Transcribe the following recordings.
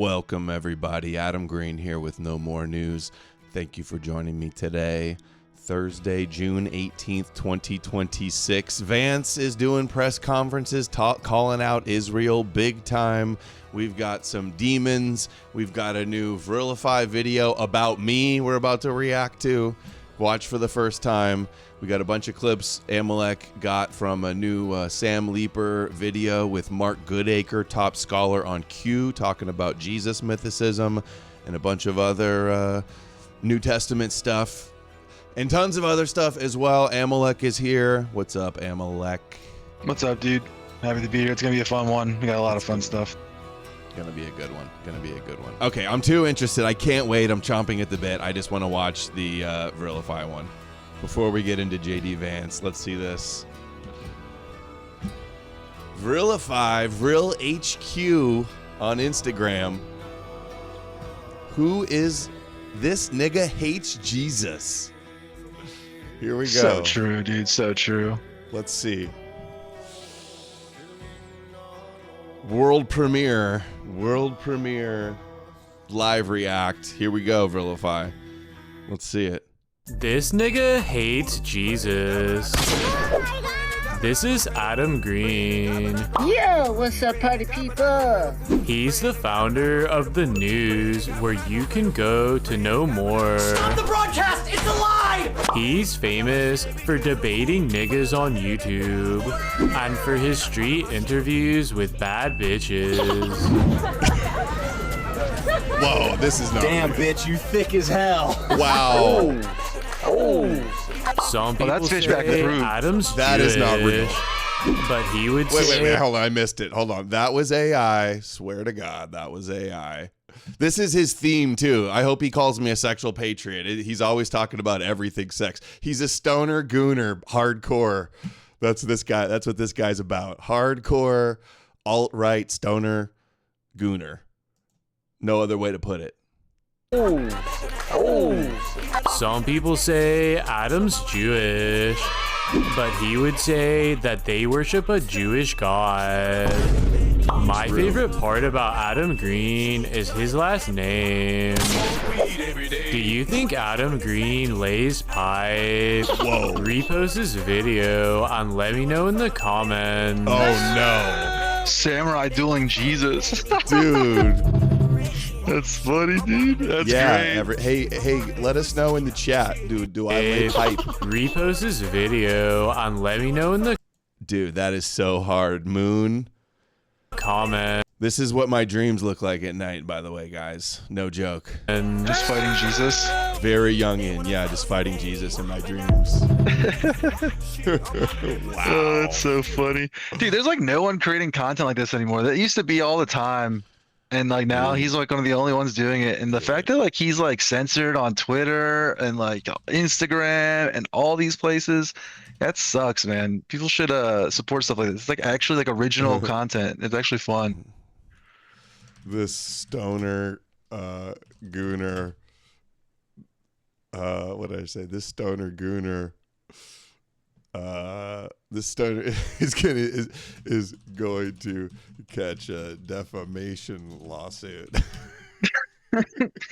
Welcome, everybody. Adam Green here with No More News. Thank you for joining me today, Thursday, June 18th, 2026. Vance is doing press conferences, calling out Israel big time. We've got some demons. We've got a new Virilify video about me we're about to react to. Watch for the first time. We got a bunch of clips Amalek got from a new Sam Leeper video with Mark Goodacre, top scholar on Q, talking about Jesus mythicism and a bunch of other New Testament stuff and tons of other stuff as well. Amalek is here. What's up, Amalek? What's up, dude? Happy to be here. It's going to be a fun one. We got a lot of fun stuff. Gonna be a good one. Okay, I'm too interested. I can't wait. I'm chomping at the bit. I just want to watch the Virilify one. Before we get into JD Vance, let's see this. Virilify, Vril HQ on Instagram. Who is this nigga hates Jesus? Here we go. So true, dude. So true. Let's see. World premiere live react. Here we go, Virilify. Let's see it. This nigga hates Jesus. This is Adam Green. Yo, what's up, party people? He's the founder of The News, where you can go to know more. Stop the broadcast! It's a lie! He's famous for debating niggas on YouTube and for his street interviews with bad bitches. Whoa, this is not Damn, real. bitch, you thick as hell. Wow. Some people that's fish say back approved. Adam's That is Jewish, not real. but he would Wait, say... hold on. I missed it. Hold on. That was AI. Swear to God, that was AI. This is his theme, too. I hope he calls me a sexual patriot. He's always talking about everything sex. He's a stoner gooner, hardcore. That's this guy. That's what this guy's about. Hardcore, alt-right, stoner, gooner. No other way to put it. Some people say Adam's Jewish, but he would say that they worship a Jewish God. My favorite part about Adam Green is his last name. Do you think Adam Green lays pipe? Whoa. Repost his video and let me know in the comments. Oh, no. Samurai dueling Jesus. Dude. That's funny, dude. That's Yeah. great. Hey, let us know in the chat. Dude, do I lay pipe? Repost his video and let me know in the Dude, that is so hard. Moon. comments. This is what my dreams look like at night, by the way, guys. No joke. Just fighting Jesus. Very youngin'. Yeah, just fighting Jesus in my dreams. Wow. Oh, that's so funny. Dude, there's like no one creating content like this anymore. That used to be all the time. And like now he's like one of the only ones doing it. And the fact that like he's like censored on Twitter and like Instagram and all these places, that sucks, man. People should support stuff like this. It's like actually like original content. It's actually fun. This stoner gooner. What did I say? This stoner gooner. This stoner is going to catch a defamation lawsuit.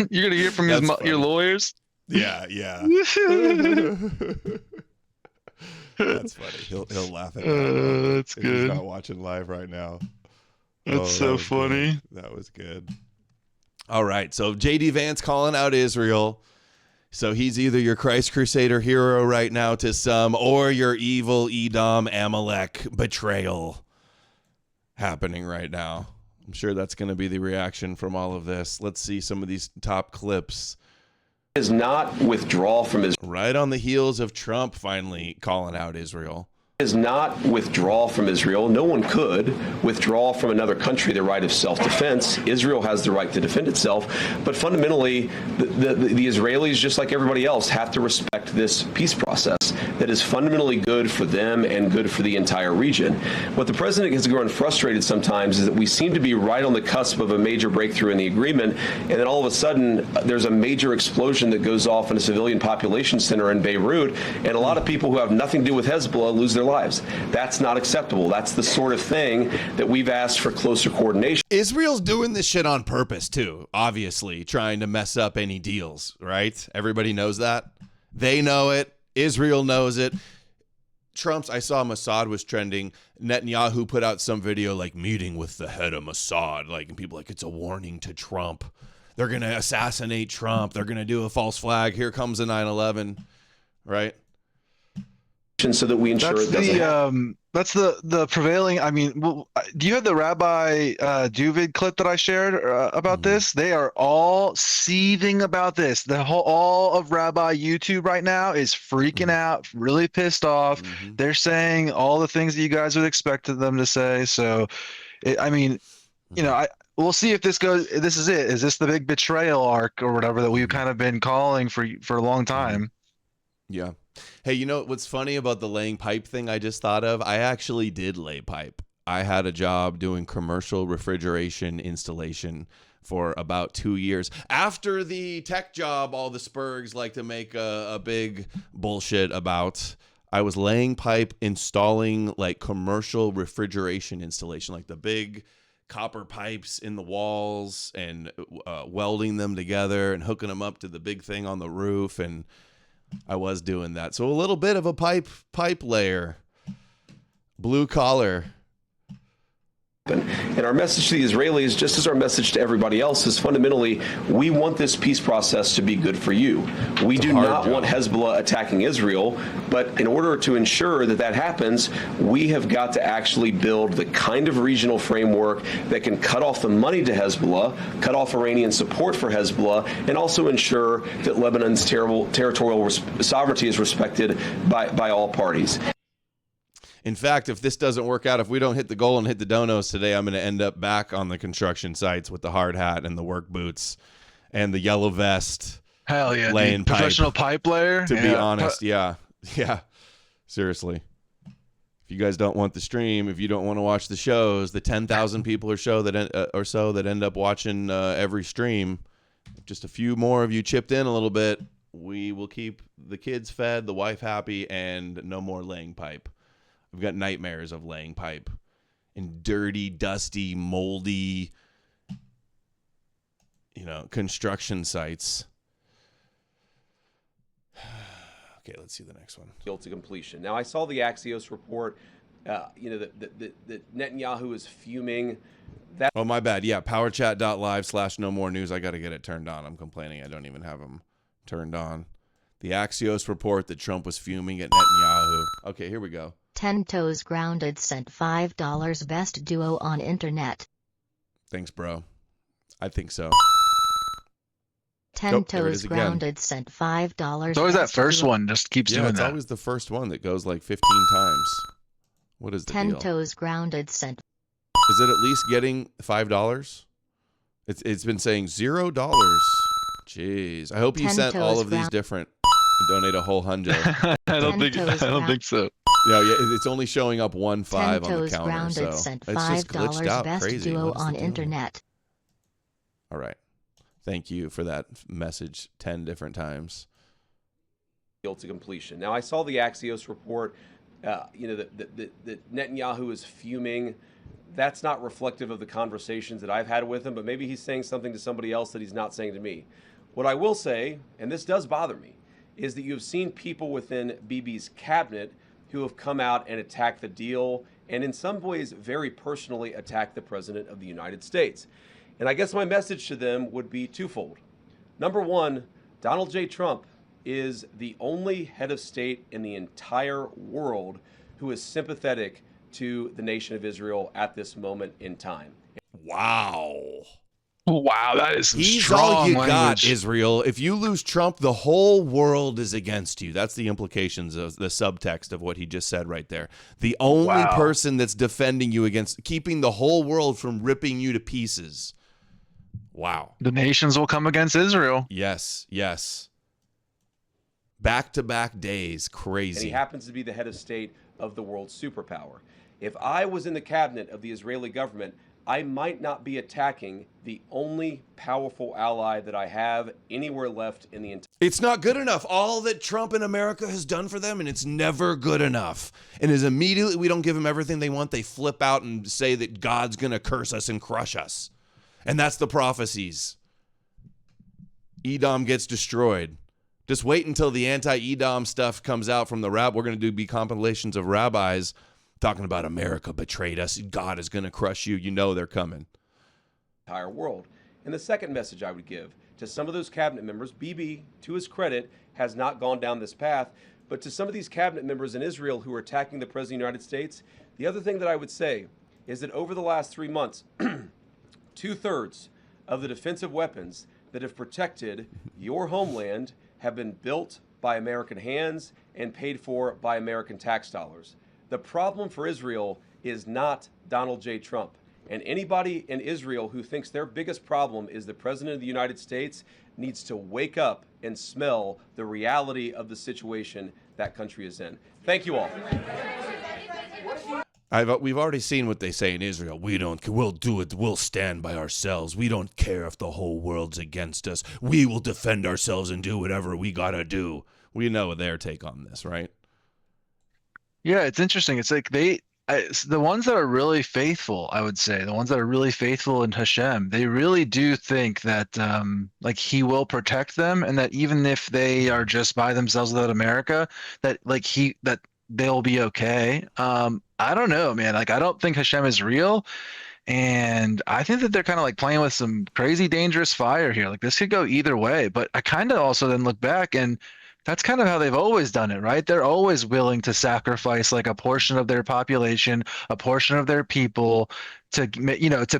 You're gonna hear from your lawyers. Yeah. That's funny. He'll laugh at that. That's If good. He's not watching live right now. That's so funny. Good. That was good. All right. So JD Vance calling out Israel. So he's either your Christ Crusader hero right now to some, or your evil Edom Amalek betrayal happening right now. I'm sure that's going to be the reaction from all of this. Let's see some of these top clips. Is not withdraw from Israel. Right on the heels of Trump finally calling out Israel. Is not withdraw from Israel. No one could withdraw from another country the right of self-defense. Israel has the right to defend itself, but fundamentally, the Israelis, just like everybody else, have to respect this peace process. that is fundamentally good for them and good for the entire region. What the president has grown frustrated sometimes is that we seem to be right on the cusp of a major breakthrough in the agreement, and then all of a sudden there's a major explosion that goes off in a civilian population center in Beirut, and a lot of people who have nothing to do with Hezbollah lose their lives. That's not acceptable. That's the sort of thing that we've asked for closer coordination. Israel's doing this shit on purpose too, obviously, trying to mess up any deals, right? Everybody knows that. They know it. Israel knows it. I saw Mossad was trending. Netanyahu put out some video like meeting with the head of Mossad, like, and people like, it's a warning to Trump. They're going to assassinate Trump. They're going to do a false flag. Here comes a 9/11, right? So that we ensure it doesn't happen. That's the prevailing. I mean, do you have the Rabbi Duvid clip that I shared about this? They are all seething about this. All of Rabbi YouTube right now is freaking out, really pissed off. They're saying all the things that you guys would expect them to say. So, we'll see if this goes. This is it. Is this the big betrayal arc or whatever that we've kind of been calling for a long time? Yeah. Hey, you know what's funny about the laying pipe thing I just thought of? I actually did lay pipe. I had a job doing commercial refrigeration installation for about 2 years. After the tech job, all the Spurgs like to make a big bullshit about. I was laying pipe, installing like commercial refrigeration installation, like the big copper pipes in the walls, and welding them together and hooking them up to the big thing on the roof. And I was doing that. So a little bit of a pipe layer, blue collar. And our message to the Israelis, just as our message to everybody else, is fundamentally, we want this peace process to be good for you. We do not want Hezbollah attacking Israel, but in order to ensure that that happens, we have got to actually build the kind of regional framework that can cut off the money to Hezbollah, cut off Iranian support for Hezbollah, and also ensure that Lebanon's territorial sovereignty is respected by all parties. In fact, if this doesn't work out, if we don't hit the goal and hit the donos today, I'm going to end up back on the construction sites with the hard hat and the work boots and the yellow vest. Hell yeah. Laying professional pipe layer. To be honest. Yeah. Seriously. If you guys don't want the stream, if you don't want to watch the shows, the 10,000 people or so that end up watching every stream, just a few more of you chipped in a little bit, we will keep the kids fed, the wife happy, and no more laying pipe. We've got nightmares of laying pipe in dirty, dusty, moldy, construction sites. Okay, let's see the next one. To completion. Now, I saw the Axios report, that Netanyahu is fuming. Oh, my bad. Yeah, powerchat.live/knowmorenews. I got to get it turned on. I'm complaining I don't even have them turned on. The Axios report that Trump was fuming at Netanyahu. Okay, here we go. 10 Toes Grounded sent $5 best duo on internet. Thanks, bro. I think so. 10 Toes Grounded sent $5. It's always that first one just keeps doing that. It's always the first one that goes like 15 times. What is the 10 deal? Toes Grounded sent. Is it at least getting $5? It's been saying $0. Jeez. I hope you sent all of these different and donate a whole $100. I don't think so. Yeah, it's only showing up 1 5 on the counter, Grounded so sent it's just glitched $5 out best crazy. duo on internet. All right, thank you for that message 10 different times. To completion. Now, I saw the Axios report, that Netanyahu is fuming. That's not reflective of the conversations that I've had with him, but maybe he's saying something to somebody else that he's not saying to me. What I will say, and this does bother me, is that you've seen people within Bibi's cabinet who have come out and attacked the deal, and in some ways very personally attacked the President of the United States. And I guess my message to them would be twofold. Number one, Donald J. Trump is the only head of state in the entire world who is sympathetic to the nation of Israel at this moment in time. Wow. Wow, that is some He's strong all you language. got, Israel. If you lose Trump, the whole world is against you. That's the implications of the subtext of what he just said right there. The only person that's defending you against keeping the whole world from ripping you to pieces. Wow. The nations will come against Israel. Yes. Back-to-back days, And he crazy. happens to be the head of state of the world's superpower. If I was in the cabinet of the Israeli government, I might not be attacking the only powerful ally that I have anywhere left in the entire. It's not good enough. All that Trump and America has done for them, and it's never good enough. And as immediately we don't give them everything they want, they flip out and say that God's going to curse us and crush us. And that's the prophecies. Edom gets destroyed. Just wait until the anti-Edom stuff comes out from the rab. We're going to be compilations of rabbis talking about America betrayed us. God is going to crush you. You know they're coming. Entire world. And the second message I would give to some of those cabinet members, Bibi, to his credit, has not gone down this path, but to some of these cabinet members in Israel who are attacking the President of the United States, the other thing that I would say is that over the last 3 months, 2/3 of the defensive weapons that have protected your homeland have been built by American hands and paid for by American tax dollars. The problem for Israel is not Donald J. Trump. And anybody in Israel who thinks their biggest problem is the President of the United States needs to wake up and smell the reality of the situation that country is in. Thank you all. We've already seen what they say in Israel. We'll do it. We'll stand by ourselves. We don't care if the whole world's against us. We will defend ourselves and do whatever we gotta do. We know their take on this, right? Yeah, it's interesting. It's like the ones that are really faithful, I would say, the ones that are really faithful in Hashem, they really do think that like he will protect them, and that even if they are just by themselves without America, that they'll be okay. I don't know, man. Like, I don't think Hashem is real. And I think that they're kind of like playing with some crazy dangerous fire here. Like, this could go either way. But I kind of also then look back, and that's kind of how they've always done it, right? They're always willing to sacrifice like a portion of their population, a portion of their people to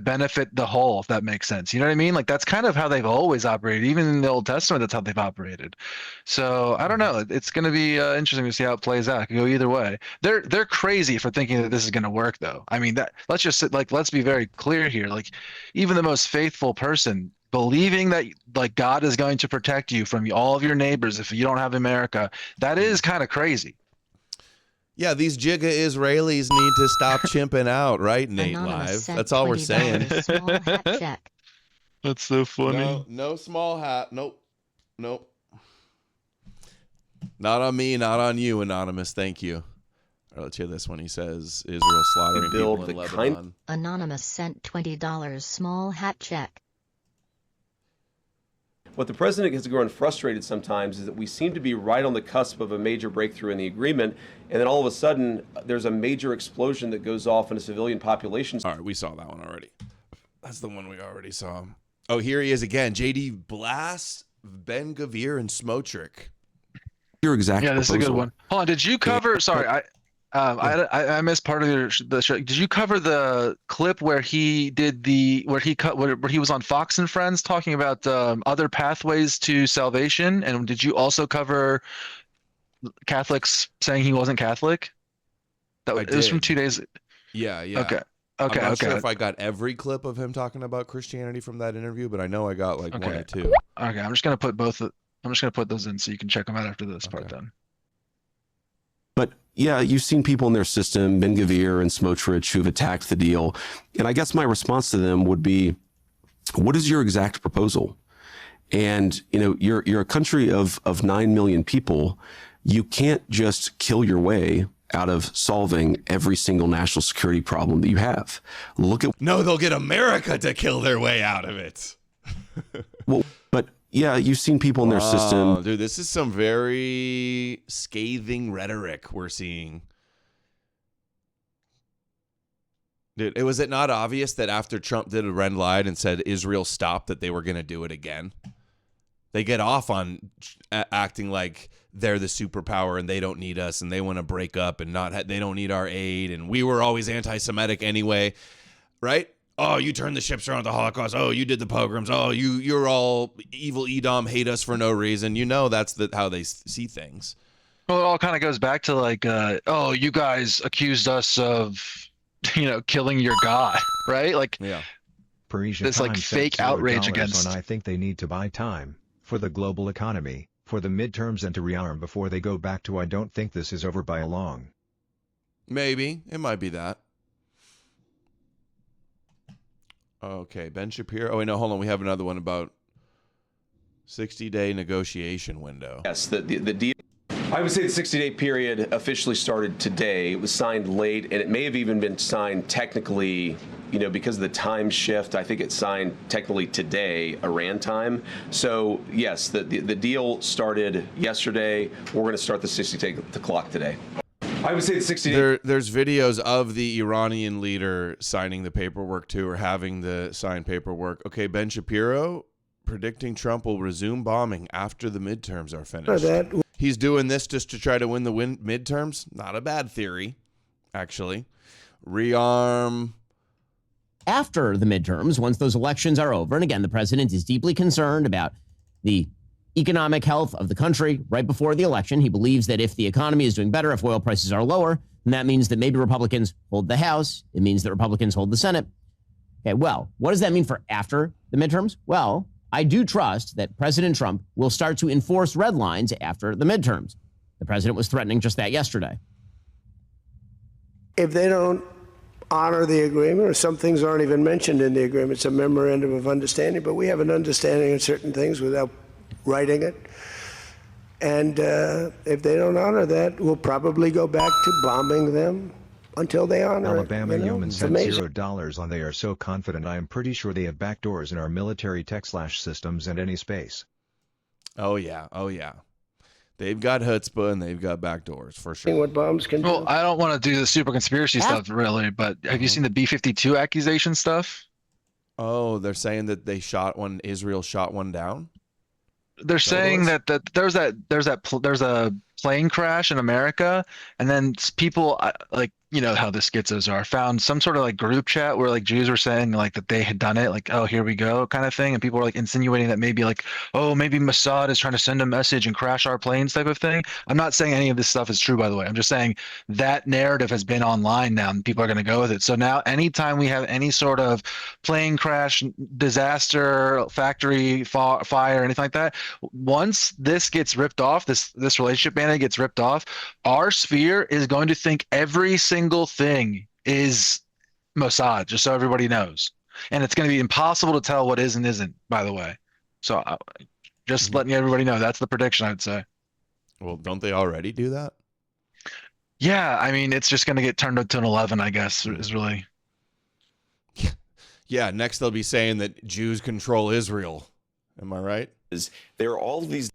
benefit the whole, if that makes sense. You know what I mean? Like, that's kind of how they've always operated. Even in the Old Testament, that's how they've operated. So I don't know. It's going to be interesting to see how it plays out. It could go either way. They're crazy for thinking that this is going to work, though. I mean, let's be very clear here. Like, even the most faithful person believing that like God is going to protect you from all of your neighbors if you don't have America, that is kind of crazy. Yeah, these Jigga Israelis need to stop chimping out, right, Nate Anonymous Live? That's all we're saying. Small hat check. That's so funny. No small hat. Nope. Not on me, not on you, Anonymous. Thank you. All right, let's hear this one. He says, Israel slaughtering people in Lebanon. Anonymous sent $20 small hat check. What the president gets grown frustrated sometimes is that we seem to be right on the cusp of a major breakthrough in the agreement, and then all of a sudden there's a major explosion that goes off in a civilian population. All right, we saw that one already. That's the one we already saw. Oh, here he is again. JD blasts Ben Gavir and Smotrick. Your exact Yeah, this is a good one. Hold on, did you cover? Sorry, I missed part of the show. Did you cover the clip where he where he was on Fox and Friends talking about other pathways to salvation? And did you also cover Catholics saying he wasn't Catholic? It was from 2 days. Yeah. Okay. I'm not sure if I got every clip of him talking about Christianity from that interview, but I know I got like one or two. Okay, I'm just gonna put those in so you can check them out after this part done. But yeah, you've seen people in their system, Ben Gavir and Smotrich, who've attacked the deal. And I guess my response to them would be, what is your exact proposal? And, you're a country of 9 million people. You can't just kill your way out of solving every single national security problem that you have. No, they'll get America to kill their way out of it. Well, but yeah, you've seen people in their system. Dude, this is some very scathing rhetoric we're seeing. Dude, was it not obvious that after Trump did a red light and said Israel stopped, that they were going to do it again? They get off on acting like they're the superpower and they don't need us and they want to break up and they don't need our aid and we were always anti-Semitic anyway, right? Oh, you turned the ships around the Holocaust. Oh, you did the pogroms. Oh, you're all evil Edom, hate us for no reason. That's how they see things. Well, it all kind of goes back to like, oh, you guys accused us of, killing your God, right? Like, yeah, this like fake outrage against. I think they need to buy time for the global economy. for the midterms and to rearm before they go back to I don't think this is over by a long. Maybe. It might be that. Okay, Ben Shapiro. Oh, wait, no, hold on. We have another one about 60-day negotiation window. Yes, the deal. I would say the 60-day period officially started today. It was signed late, and it may have even been signed technically, because of the time shift. I think it's signed technically today, Iran time. So, yes, the deal started yesterday. We're going to start the 60-day clock today. I would say the 60-day. There's videos of the Iranian leader signing the paperwork, too, or having the signed paperwork. Okay, Ben Shapiro predicting Trump will resume bombing after the midterms are finished. He's doing this just to try to win the midterms? Not a bad theory, actually. Rearm. After the midterms, once those elections are over, and again, the president is deeply concerned about the economic health of the country right before the election. He believes that if the economy is doing better, if oil prices are lower, then that means that maybe Republicans hold the House. It means that Republicans hold the Senate. Okay, well, what does that mean for after the midterms? Well, I do trust that President Trump will start to enforce red lines after the midterms. The president was threatening just that yesterday. If they don't honor the agreement, or some things aren't even mentioned in the agreement, it's a memorandum of understanding, but we have an understanding of certain things without writing it. And if they don't honor that, we'll probably go back to bombing them until they honor Alabama it. Yeoman sent $0 on. They are so confident. I am pretty sure they have backdoors in our military tech / systems and any space. Oh, yeah. They've got chutzpah and they've got backdoors, for sure. What bombs can do. Well, I don't want to do the super conspiracy stuff, really, but have you seen the B-52 accusation stuff? Oh, they're saying that Israel shot one down? They're saying that there's a plane crash in America, and then people you know how the schizos are, found some sort of like group chat where like Jews were saying like that they had done it, like, oh, here we go kind of thing, and people were like insinuating that maybe like, oh, maybe Mossad is trying to send a message and crash our planes type of thing. I'm not saying any of this stuff is true, by the way. I'm just saying that narrative has been online now and people are going to go with it. So now anytime we have any sort of plane crash, disaster, factory fire, anything like that, once this gets ripped off, this relationship band-aid gets ripped off, our sphere is going to think every single thing is Mossad, just so everybody knows. And it's going to be impossible to tell what is and isn't, by the way. So just letting everybody know, that's the prediction, I'd say. Well, don't they already do that? Yeah, I mean, it's just going to get turned into an 11, I guess, is really. Yeah, next they'll be saying that Jews control Israel. Am I right? There are all these.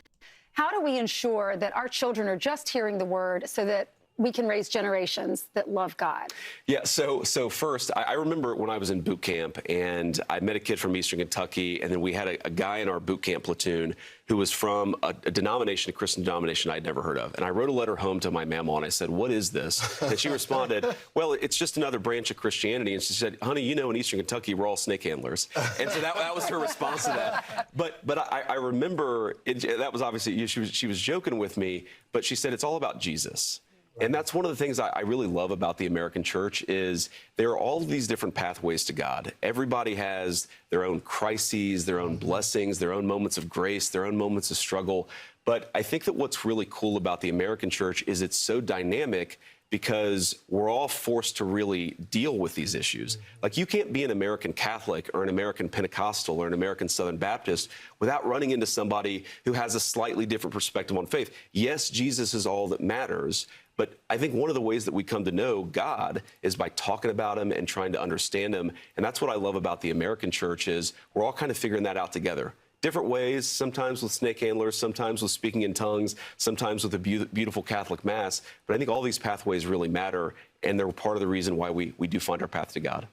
How do we ensure that our children are just hearing the word so that we can raise generations that love God? Yeah, so first, I remember when I was in boot camp and I met a kid from Eastern Kentucky, and then we had a guy in our boot camp platoon who was from a denomination, a Christian denomination I'd never heard of. And I wrote a letter home to my mama and I said, what is this? And she responded, well, it's just another branch of Christianity. And she said, honey, you know, in Eastern Kentucky, we're all snake handlers. And so that was her response to that. But I remember, that was obviously, she was joking with me, but she said, it's all about Jesus. And that's one of the things I really love about the American church is there are all of these different pathways to God. Everybody has their own crises, their own blessings, their own moments of grace, their own moments of struggle. But I think that what's really cool about the American church is it's so dynamic because we're all forced to really deal with these issues. Like, you can't be an American Catholic or an American Pentecostal or an American Southern Baptist without running into somebody who has a slightly different perspective on faith. Yes, Jesus is all that matters, but I think one of the ways that we come to know God is by talking about him and trying to understand him. And that's what I love about the American church is we're all kind of figuring that out together. Different ways, sometimes with snake handlers, sometimes with speaking in tongues, sometimes with a beautiful Catholic Mass. But I think all these pathways really matter, and they're part of the reason why we do find our path to God.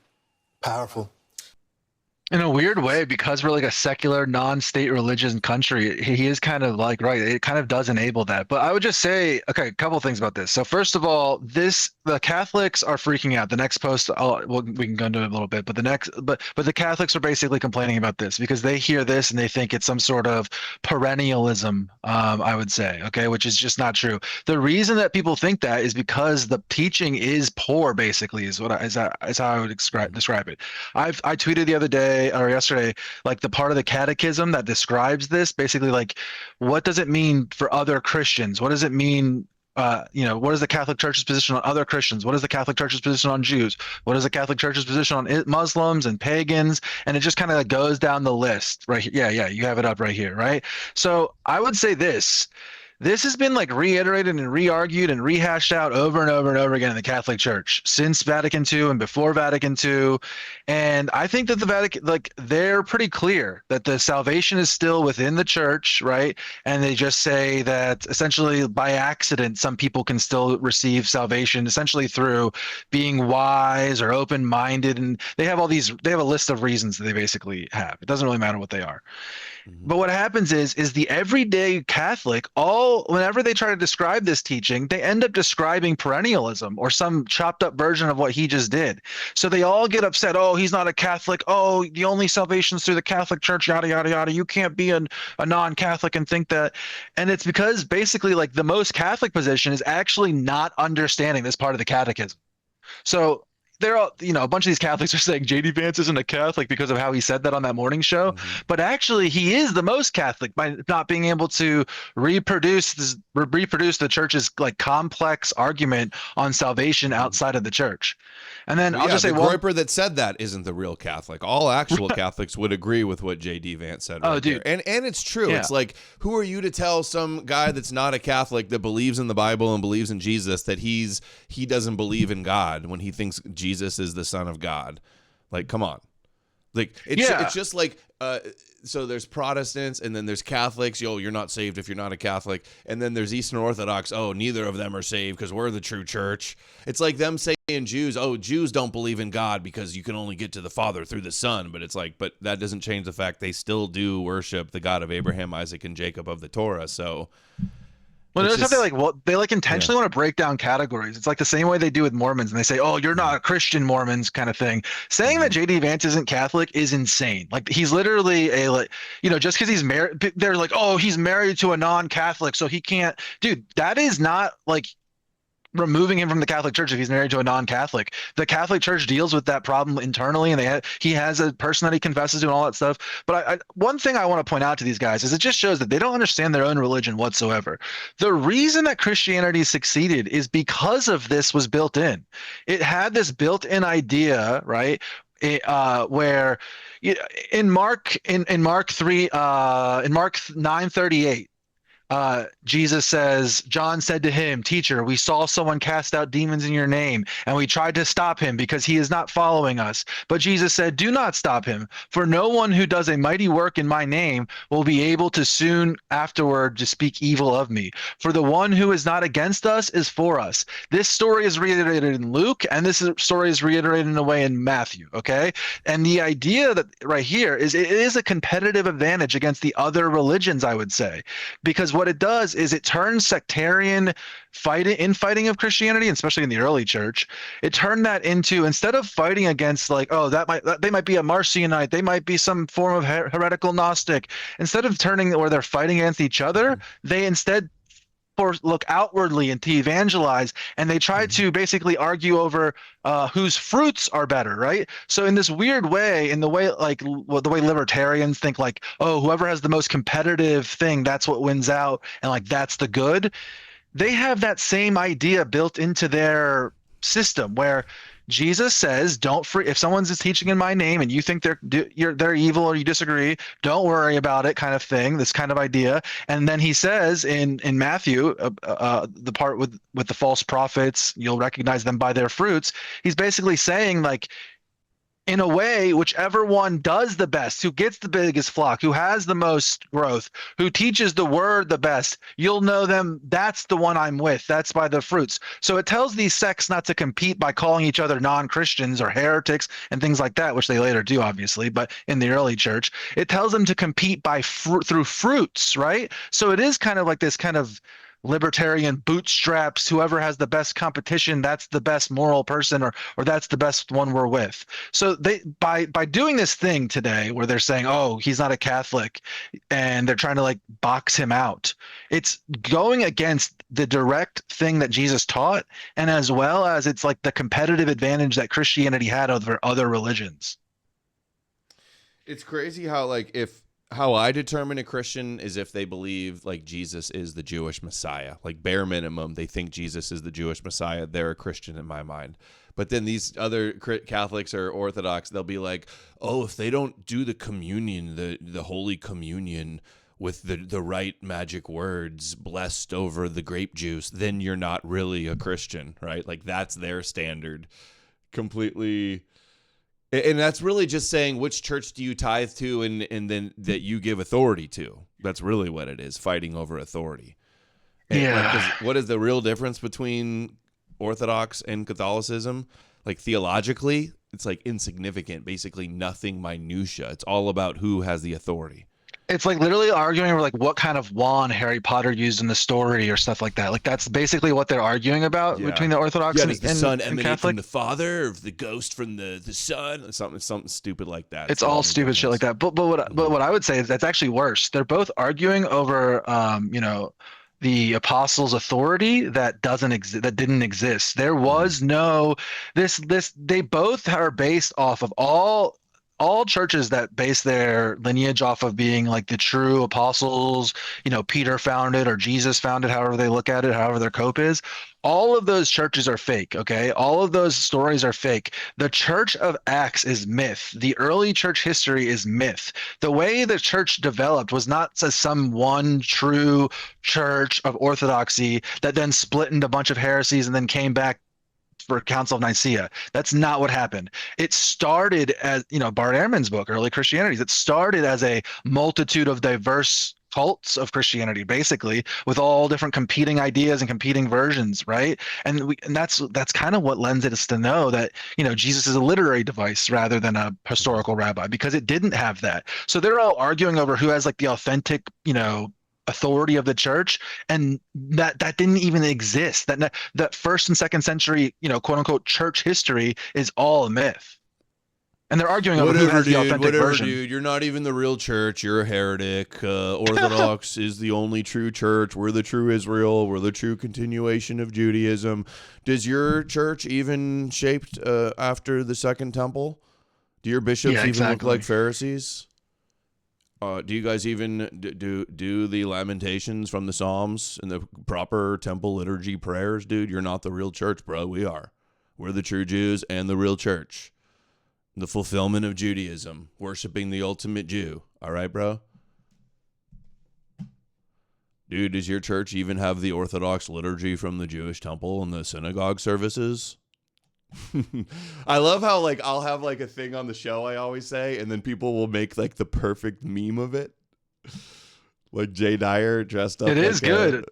Powerful. In a weird way, because we're like a secular, non-state religion country, he is kind of like, right, it kind of does enable that. But I would just say, okay, a couple of things about this. So first of all, the Catholics are freaking out. The next post, we can go into it a little bit, but the Catholics are basically complaining about this because they hear this and they think it's some sort of perennialism, I would say, okay, which is just not true. The reason that people think that is because the teaching is poor, basically, is how I would describe it. I tweeted the other day, today or yesterday, like the part of the catechism that describes this, basically like, what does it mean for other Christians? What does it mean? What is the Catholic Church's position on other Christians? What is the Catholic Church's position on Jews? What is the Catholic Church's position on Muslims and pagans? And it just kind of goes down the list right here. Yeah, you have it up right here, right? So I would say this. This has been like reiterated and re-argued and rehashed out over and over and over again in the Catholic Church since Vatican II and before Vatican II. And I think that the Vatican, like, they're pretty clear that the salvation is still within the church, right? And they just say that essentially by accident, some people can still receive salvation essentially through being wise or open-minded. And they have they have a list of reasons that they basically have. It doesn't really matter what they are. But what happens is the everyday Catholic, whenever they try to describe this teaching, they end up describing perennialism or some chopped up version of what he just did. So they all get upset. Oh, he's not a Catholic. Oh, the only salvation is through the Catholic Church, yada, yada, yada. You can't be a non-Catholic and think that. And it's because basically like the most Catholic position is actually not understanding this part of the catechism. So they're all, a bunch of these Catholics are saying JD Vance isn't a Catholic because of how he said that on that morning show. But actually, he is the most Catholic by not being able to reproduce the church's like complex argument on salvation outside of the church. And then I'll just say, the Groyper that said that isn't the real Catholic. All actual Catholics would agree with what JD Vance said. Right there. And it's true. Yeah. It's like, who are you to tell some guy that's not a Catholic that believes in the Bible and believes in Jesus that he doesn't believe in God when he thinks Jesus is the Son of God? Like, come on. Like, it's just like, so there's Protestants and then there's Catholics. You're not saved if you're not a Catholic. And then there's Eastern Orthodox. Oh, neither of them are saved because we're the true church. It's like them saying Jews, oh, Jews don't believe in God because you can only get to the Father through the Son. But it's like, but that doesn't change the fact they still do worship the God of Abraham, Isaac, and Jacob of the Torah. So well, notice how they intentionally want to break down categories. It's like the same way they do with Mormons, and they say, "Oh, you're not a Christian, Mormons," kind of thing. Saying that JD Vance isn't Catholic is insane. Like he's literally just because he's married, they're like, "Oh, he's married to a non-Catholic, so he can't." Dude, that is not like removing him from the Catholic Church if he's married to a non-Catholic. The Catholic Church deals with that problem internally, and he has a person that he confesses to and all that stuff. But one thing I want to point out to these guys is it just shows that they don't understand their own religion whatsoever. The reason that Christianity succeeded is because of this was built in. It had this built-in idea, right? Where in Mark 9:38. Jesus says, John said to him, "Teacher, we saw someone cast out demons in your name, and we tried to stop him because he is not following us. But Jesus said, do not stop him, for no one who does a mighty work in my name will be able to soon afterward to speak evil of me. For the one who is not against us is for us." This story is reiterated in Luke, and this story is reiterated in a way in Matthew, okay? And the idea that right here is it is a competitive advantage against the other religions, I would say, because what it does is it turns sectarian fighting of Christianity, especially in the early church, it turned that into, instead of fighting against like, oh, they might be a Marcionite, they might be some form of heretical Gnostic, instead of turning where they're fighting against each other, they instead look outwardly and to evangelize, and they try to basically argue over whose fruits are better, right? So in this weird way, in the way the way libertarians think, like, oh, whoever has the most competitive thing, that's what wins out, and like that's the good. They have that same idea built into their system where Jesus says, if someone's teaching in my name and you think they're evil or you disagree, don't worry about it, kind of thing, this kind of idea. And then he says in Matthew, the part with the false prophets, you'll recognize them by their fruits. He's basically saying, like, in a way, whichever one does the best, who gets the biggest flock, who has the most growth, who teaches the word the best, you'll know them. That's the one I'm with. That's by the fruits. So it tells these sects not to compete by calling each other non-Christians or heretics and things like that, which they later do, obviously. But in the early church, it tells them to compete by through fruits, right? So it is kind of like this kind of libertarian bootstraps, whoever has the best competition, that's the best moral person, or that's the best one we're with. So they by doing this thing today where they're saying, oh, he's not a Catholic, and they're trying to like box him out, it's going against the direct thing that Jesus taught, and as well as it's like the competitive advantage that Christianity had over other religions. It's crazy how like how I determine a Christian is if they believe like Jesus is the Jewish Messiah. Like bare minimum, they think Jesus is the Jewish Messiah. They're a Christian in my mind. But then these other Catholics or Orthodox, they'll be like, oh, if they don't do the communion, the Holy Communion with the right magic words blessed over the grape juice, then you're not really a Christian, right? Like that's their standard. Completely. And that's really just saying which church do you tithe to and then that you give authority to. That's really what it is, fighting over authority. And like, what is the real difference between Orthodox and Catholicism? Like theologically, it's like insignificant, basically nothing minutia. It's all about who has the authority. It's like literally arguing over like what kind of wand Harry Potter used in the story or stuff like that. Like that's basically what they're arguing about between the Orthodox does the son emanate Catholic from the father, or the ghost from the son? Something stupid like that. It's all stupid shit like that. But what I would say is that's actually worse. They're both arguing over the apostles' authority that didn't exist. There was no they both are based off of all churches that base their lineage off of being like the true apostles, Peter founded or Jesus founded, however they look at it, however their cope is. All of those churches are fake, okay? All of those stories are fake. The Church of Acts is myth. The early church history is myth. The way the church developed was not as some one true church of orthodoxy that then split into a bunch of heresies and then came back for Council of Nicaea. That's not what happened. It started as, Bart Ehrman's book, Early Christianities. It started as a multitude of diverse cults of Christianity, basically, with all different competing ideas and competing versions, right? And that's kind of what lends us to know that, Jesus is a literary device rather than a historical rabbi, because it didn't have that. So they're all arguing over who has like the authentic, authority of the church, and that didn't even exist. That first and second century, quote unquote church history is all a myth. And they're arguing over who has the authentic version. Dude, you're not even the real church. You're a heretic. Orthodox is the only true church. We're the true Israel. We're the true continuation of Judaism. Does your church even shaped after the Second Temple? Do your bishops even look like Pharisees? Do you guys even do the lamentations from the Psalms and the proper temple liturgy prayers? Dude, you're not the real church, bro. We are. We're the true Jews and the real church. The fulfillment of Judaism, worshiping the ultimate Jew. All right, bro? Dude, does your church even have the Orthodox liturgy from the Jewish temple and the synagogue services? I love how like I'll have like a thing on the show I always say, and then people will make like the perfect meme of it. Like Jay Dyer dressed up. It is good.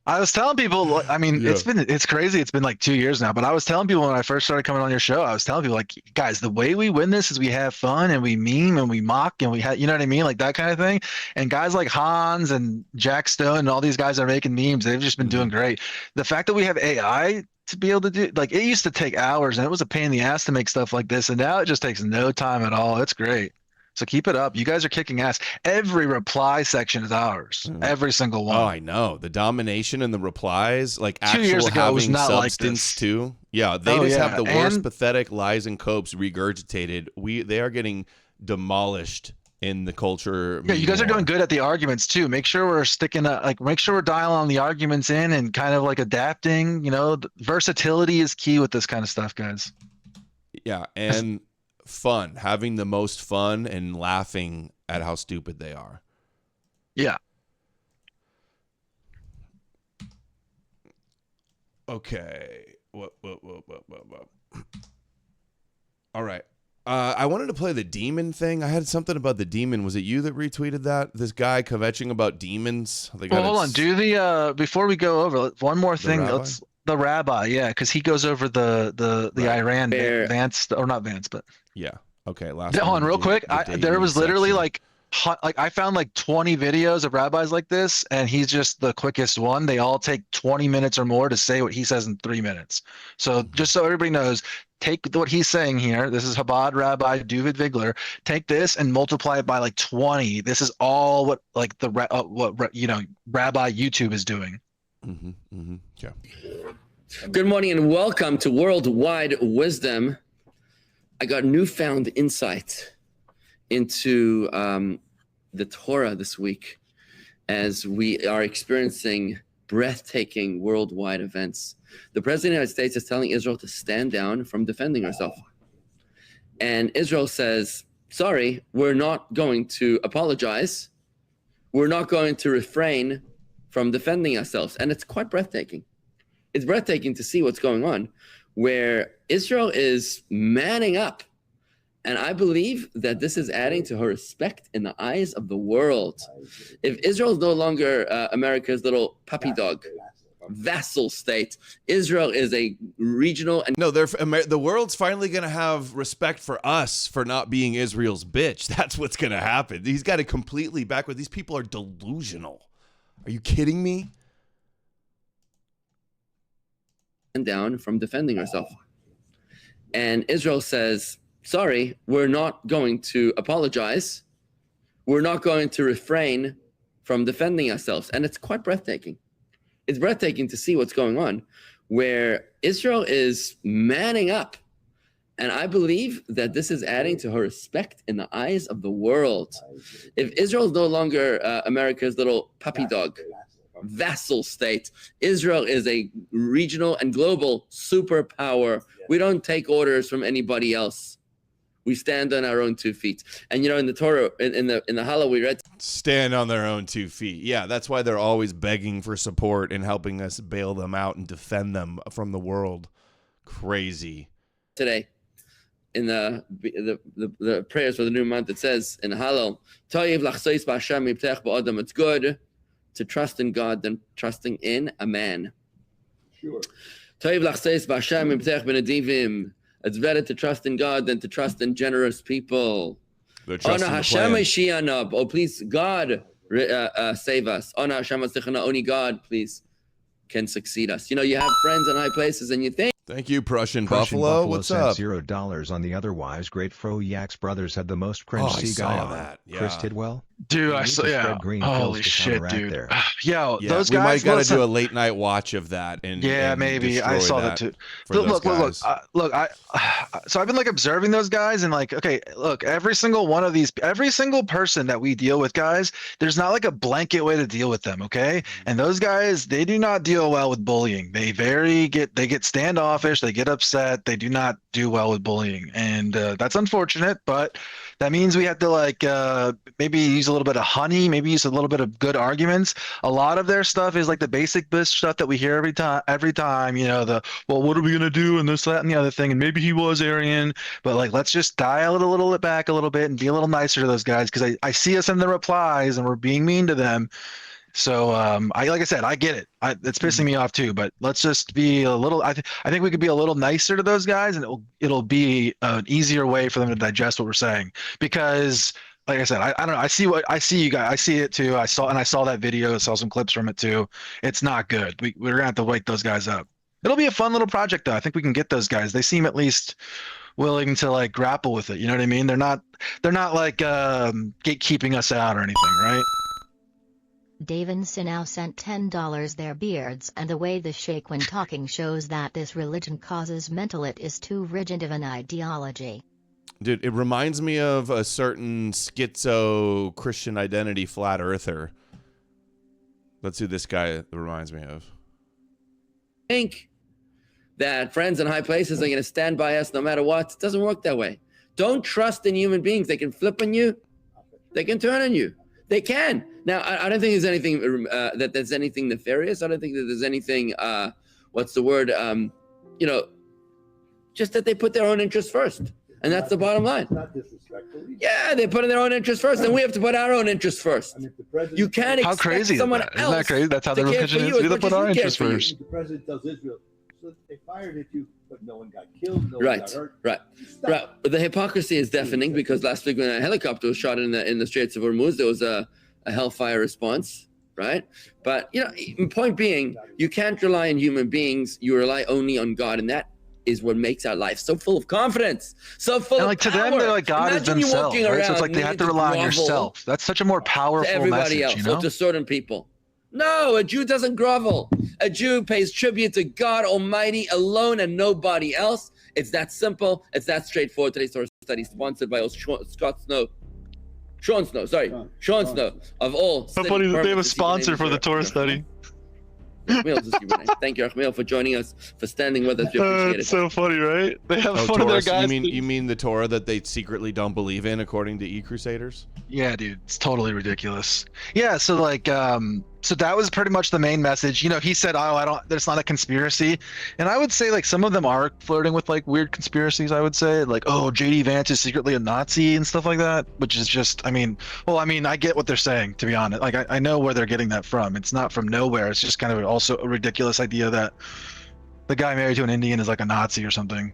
I was telling people, I mean, it's crazy. It's been like 2 years now, but I was telling people when I first started coming on your show, I was telling people like, guys, the way we win this is we have fun and we meme and we mock and we have, you know what I mean? Like that kind of thing. And guys like Hans and Jack Stone and all these guys are making memes. They've just been doing great. The fact that we have AI to be able to do, like, it used to take hours and it was a pain in the ass to make stuff like this. And now it just takes no time at all. It's great. So keep it up. You guys are kicking ass. Every reply section is ours. Every single one. Oh, I know. The domination and the replies, like 2 years actual ago, was having not like substance this. too. Yeah, they just have the worst pathetic lies and copes regurgitated. They are getting demolished in the culture. Yeah, you guys are doing good at the arguments too. Make sure we're sticking up, like make sure we're dialing the arguments in and kind of like adapting. Versatility is key with this kind of stuff, guys. Yeah, and fun, having the most fun and laughing at how stupid they are. Yeah. Okay. What? All right. I wanted to play the demon thing. I had something about the demon. Was it you that retweeted that? This guy kvetching about demons. Well, hold on. Do the before we go over one more thing. Let's the rabbi, yeah, because he goes over the Iran Vance, or not Vance, but yeah. Okay. Hold on, real quick. There was literally like I found like 20 videos of rabbis like this, and he's just the quickest one. They all take 20 minutes or more to say what he says in 3 minutes. So just so everybody knows, take what he's saying here. This is Chabad Rabbi David Vigler. Take this and multiply it by like 20. This is all what like Rabbi YouTube is doing. Yeah. Good morning and welcome to Worldwide Wisdom. I got newfound insight into the Torah this week as we are experiencing breathtaking worldwide events. The President of the United States is telling Israel to stand down from defending herself. And Israel says, sorry, we're not going to apologize. We're not going to refrain from defending ourselves. And it's quite breathtaking. It's breathtaking to see what's going on, where Israel is manning up. And I believe that this is adding to her respect in the eyes of the world. If Israel is no longer America's little puppy dog, vassal state, Israel is a regional and the world's finally going to have respect for us for not being Israel's bitch. That's what's going to happen. He's got it completely backward. These people are delusional. Are you kidding me? down from defending herself. And Israel says, sorry, we're not going to apologize. We're not going to refrain from defending ourselves. And it's quite breathtaking. It's breathtaking to see what's going on, where Israel is manning up. And I believe that this is adding to her respect in the eyes of the world. If Israel is no longer America's little puppy dog, vassal state, Israel is a regional and global superpower. We don't take orders from anybody else. We stand on our own 2 feet. And you know, in the Torah, in the Hallel, we read, stand on their own 2 feet. Yeah, that's why they're always begging for support and helping us bail them out and defend them from the world. Crazy. Today, in the prayers for the new month, it says in Hallel, it's good to trust in God than trusting in a man. Sure. It's better to trust in God than to trust in generous people. Oh, please, God, save us. Only God, please, can succeed us. You know, you have friends in high places and you think. Thank you, Prussian Buffalo. What's sent up? $0 on the otherwise great Fro Yaks brothers had the most cringe guy on. That. Yeah. Chris Tidwell? Dude, I saw, yeah. Holy shit, dude. Yo, those we guys. We might got to do a late night watch of that. And maybe I saw that too. Look. So I've been like observing those guys and like, okay, look, every single person that we deal with, guys, there's not like a blanket way to deal with them, okay? And those guys, they do not deal well with bullying. They get standoffish. They get upset. They do not do well with bullying, and that's unfortunate. But that means we have to like maybe use a little bit of honey, maybe use a little bit of good arguments. A lot of their stuff is like the basic bitch stuff that we hear every time, you know, well, what are we gonna do and this, that, and the other thing, and maybe he was Aryan, but like let's just dial it a little bit back a little bit and be a little nicer to those guys, because I see us in the replies and we're being mean to them. So like I said, I get it. It's pissing me off too, but let's just be a little. I think we could be a little nicer to those guys, and it'll be an easier way for them to digest what we're saying. Because, like I said, I don't know. I see you guys. I see it too. I saw that video. I saw some clips from it too. It's not good. We're gonna have to wake those guys up. It'll be a fun little project though. I think we can get those guys. They seem at least willing to like grapple with it. You know what I mean? They're not like gatekeeping us out or anything, right? Davin Sinau sent $10. Their beards and the way they shake when talking shows that this religion causes mental. It is too rigid of an ideology. Dude, it reminds me of a certain schizo Christian identity flat earther. That's who this guy reminds me of. Think that friends in high places are going to stand by us no matter what. It doesn't work that way. Don't trust in human beings. They can flip on you. They can turn on you. They can. Now, I don't think there's anything there's anything nefarious. I don't think that there's anything, what's the word? Just that they put their own interests first. And that's the bottom line. Not disrespectful. Yeah, they put in their own interests first, and we have to put our own interests first. I mean, the president, you can't expect someone else. Isn't that crazy? That's how the religion is. We have to put our interests first. The president tells Israel, so they fired at you, but no one got killed, no one Right, got hurt. right. But the hypocrisy is deafening, because last week when a helicopter was shot in the Straits of Hormuz, there was a hellfire response, right? But, you know, point being, you can't rely on human beings. You rely only on God, and that is what makes our life so full of confidence, so full and like of power. To them, they're like God is themselves, right? So it's like they have to rely on yourself. That's such a more powerful to everybody message, else, you know? or to certain people. No, a Jew doesn't grovel. A Jew pays tribute to God Almighty alone and nobody else. It's that simple. It's that straightforward. Today's source study sponsored by Scott Snow. Sean Snow, sorry. Sean Snow, of all. So funny that they have a sponsor for the Torah study. Thank you, Achmiel, for joining us, for standing with us. We appreciate it. It's so funny, right? They have one Torah, of their guys. You mean the Torah that they secretly don't believe in, according to E-Crusaders? Yeah, dude, it's totally ridiculous. Yeah, so like, so that was pretty much the main message. You know, he said, "Oh, there's not a conspiracy," and I would say like some of them are flirting with like weird conspiracies. I would say like, "Oh, JD Vance is secretly a Nazi" and stuff like that, which is just, I mean, I get what they're saying, to be honest. Like, I know where they're getting that from. It's not from nowhere. It's just kind of also a ridiculous idea that the guy married to an Indian is like a Nazi or something.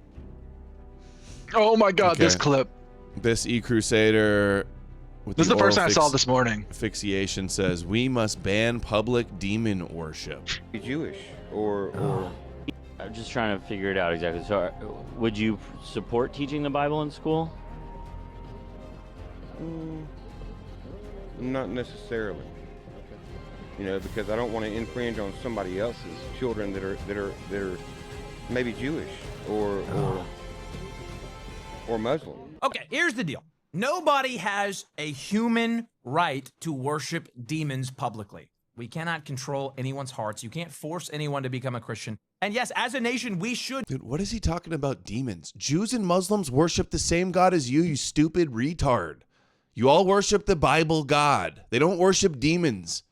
Oh my God, Okay. this clip. This E-Crusader. This is the first time I saw this morning. Asphyxiation says we must ban public demon worship. Jewish or I'm just trying to figure it out exactly. So, would you support teaching the Bible in school? not necessarily. You know, because I don't want to infringe on somebody else's children that are maybe Jewish or Muslim. Okay, here's the deal. Nobody has a human right to worship demons publicly. We cannot control anyone's hearts. You can't force anyone to become a Christian. And yes, as a nation, we should. Dude, what is he talking about demons? Jews and Muslims worship the same God as you stupid retard. You all worship the Bible God. They don't worship demons.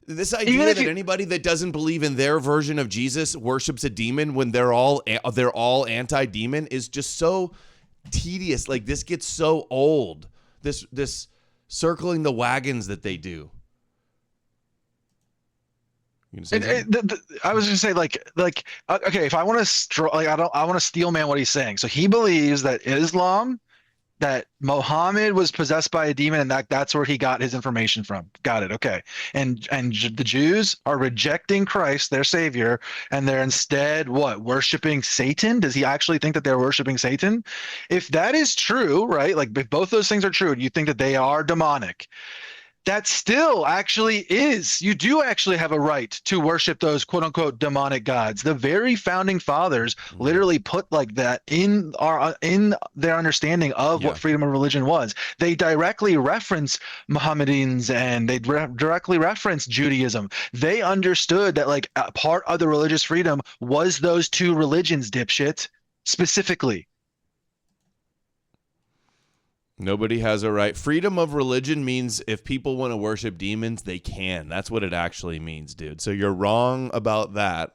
This idea that anybody that doesn't believe in their version of Jesus worships a demon when they're all anti-demon is just so tedious. Like, this gets so old. This circling the wagons that they do. I was just say like okay, if I want to I want to steel man what he's saying. So he believes that Islam, that Muhammad was possessed by a demon, and that's where he got his information from. Got it. Okay. And the Jews are rejecting Christ, their savior, and they're instead worshiping Satan? Does he actually think that they're worshiping Satan? If that is true, right? Like, if both those things are true and you think that they are demonic, that still actually is. You do actually have a right to worship those quote unquote demonic gods. The very founding fathers literally put like that in their understanding of what freedom of religion was. They directly reference Mohammedans and they directly reference Judaism. They understood that like a part of the religious freedom was those two religions, dipshit, specifically. Nobody has a right. Freedom of religion means if people want to worship demons, they can. That's what it actually means, dude. So you're wrong about that.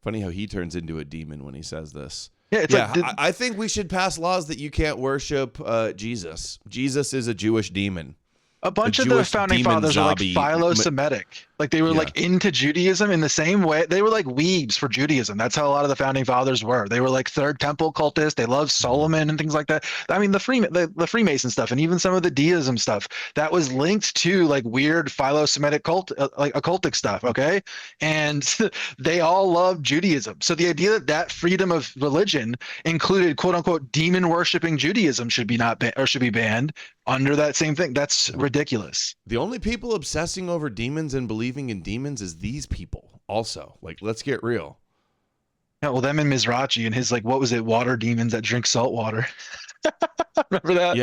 Funny how he turns into a demon when he says this. I think we should pass laws that you can't worship Jesus. Jesus is a Jewish demon. A bunch of the founding fathers are like philo-Semitic. Like they were like into Judaism in the same way. They were like weebs for Judaism. That's how a lot of the founding fathers were. They were like Third Temple cultists. They loved Solomon and things like that. I mean, the Freemason stuff and even some of the deism stuff that was linked to like weird philo-Semitic like occultic stuff. Okay. And they all loved Judaism. So the idea that freedom of religion included quote unquote demon worshiping Judaism should be banned under that same thing. That's ridiculous. The only people obsessing over demons and believing in demons is these people also. Like, let's get real. Yeah, well, them and Mizrachi and his, like, what was it, water demons that drink salt water. Remember that?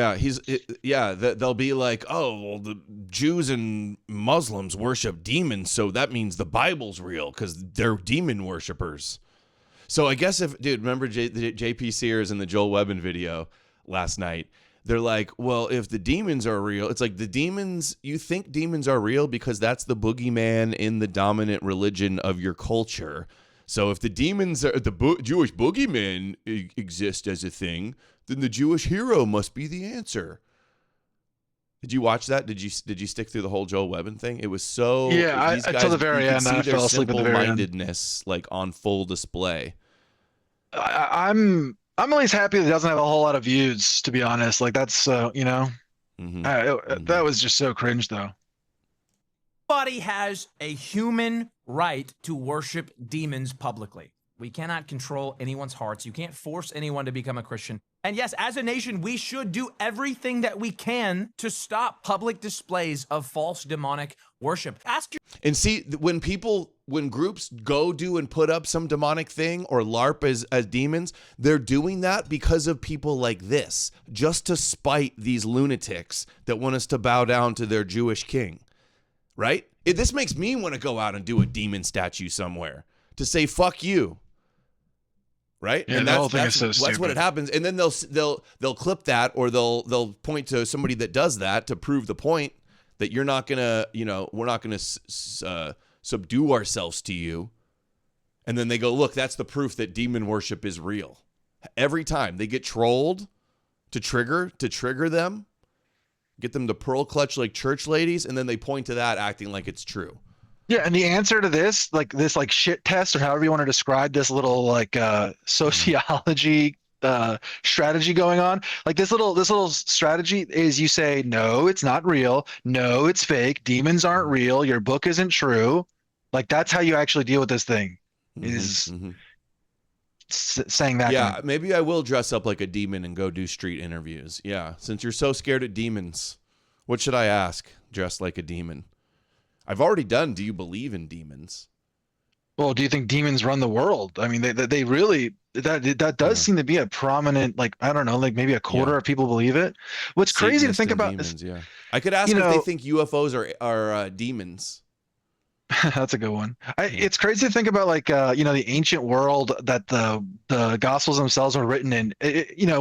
Yeah, they'll be like, oh, well, the Jews and Muslims worship demons, so that means the Bible's real because they're demon worshipers. So I guess remember the JP Sears and the Joel Webben video last night? They're like, well, if the demons are real, it's like the demons, you think demons are real because that's the boogeyman in the dominant religion of your culture. So if the demons are Jewish boogeyman exist as a thing, then the Jewish hero must be the answer. Did you watch that? Did you stick through the whole Joel Webben thing? It was so until the very end. I fell asleep at the very end. Simple-mindedness like on full display. I'm always happy that it doesn't have a whole lot of views, to be honest. Like that's, that was just so cringe, though. Nobody has a human right to worship demons publicly. We cannot control anyone's hearts. You can't force anyone to become a Christian. And yes, as a nation, we should do everything that we can to stop public displays of false demonic worship. And see, when groups go do and put up some demonic thing or LARP as demons, they're doing that because of people like this, just to spite these lunatics that want us to bow down to their Jewish king, right? This makes me want to go out and do a demon statue somewhere to say, fuck you. Right? Yeah, and the whole thing is so that's what stupid. it happens. And then they'll clip that, or they'll point to somebody that does that to prove the point that you're not gonna, we're not gonna subdue ourselves to you. And then they go, look, that's the proof that demon worship is real. Every time they get trolled to trigger them, get them to pearl clutch like church ladies, and then they point to that acting like it's true. Yeah, and the answer to this shit test, or however you want to describe this little sociology strategy going on, like this little strategy is, you say, no, it's not real, no, it's fake, demons aren't real, your book isn't true. Like, that's how you actually deal with this thing, is saying that. Yeah, maybe I will dress up like a demon and go do street interviews. Yeah, since you're so scared of demons, what should I ask? Dressed like a demon. I've already done, do you believe in demons? Well, do you think demons run the world? I mean, they really, that does seem to be a prominent, I don't know, maybe a quarter of people believe it. What's crazy to think about demons, I could ask if they think UFOs are demons. That's a good one. It's crazy to think about, the ancient world that the Gospels themselves were written in.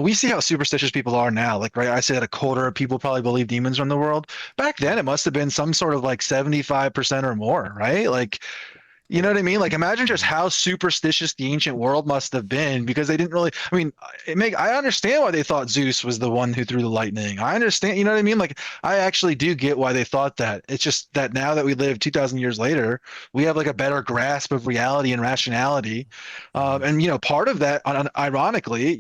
We see how superstitious people are now. Right, I said a quarter of people probably believe demons run the world. Back then, it must have been some sort of 75% or more, right? You know what I mean? Imagine just how superstitious the ancient world must have been, because they didn't really, I understand why they thought Zeus was the one who threw the lightning. I understand, you know what I mean? I actually do get why they thought that. It's just that now that we live 2,000 years later, we have a better grasp of reality and rationality. And part of that, ironically,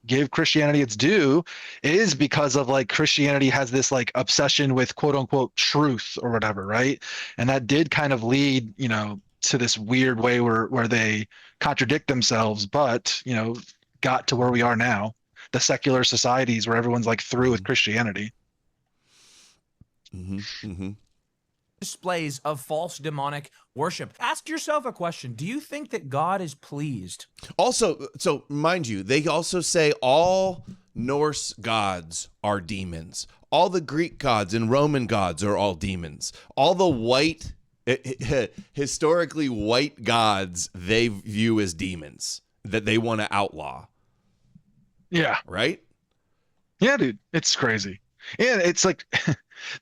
give Christianity its due, is because of Christianity has this obsession with quote unquote truth or whatever, right? And that did kind of lead, to this weird way where they contradict themselves, but got to where we are now, the secular societies where everyone's through with Christianity. Displays of false demonic worship. Ask yourself a question. Do you think that God is pleased? Also, so mind you, they also say all Norse gods are demons. All the Greek gods and Roman gods are all demons. All the historically white gods they view as demons that they want to outlaw. Yeah. Right? Yeah, dude. It's crazy. And it's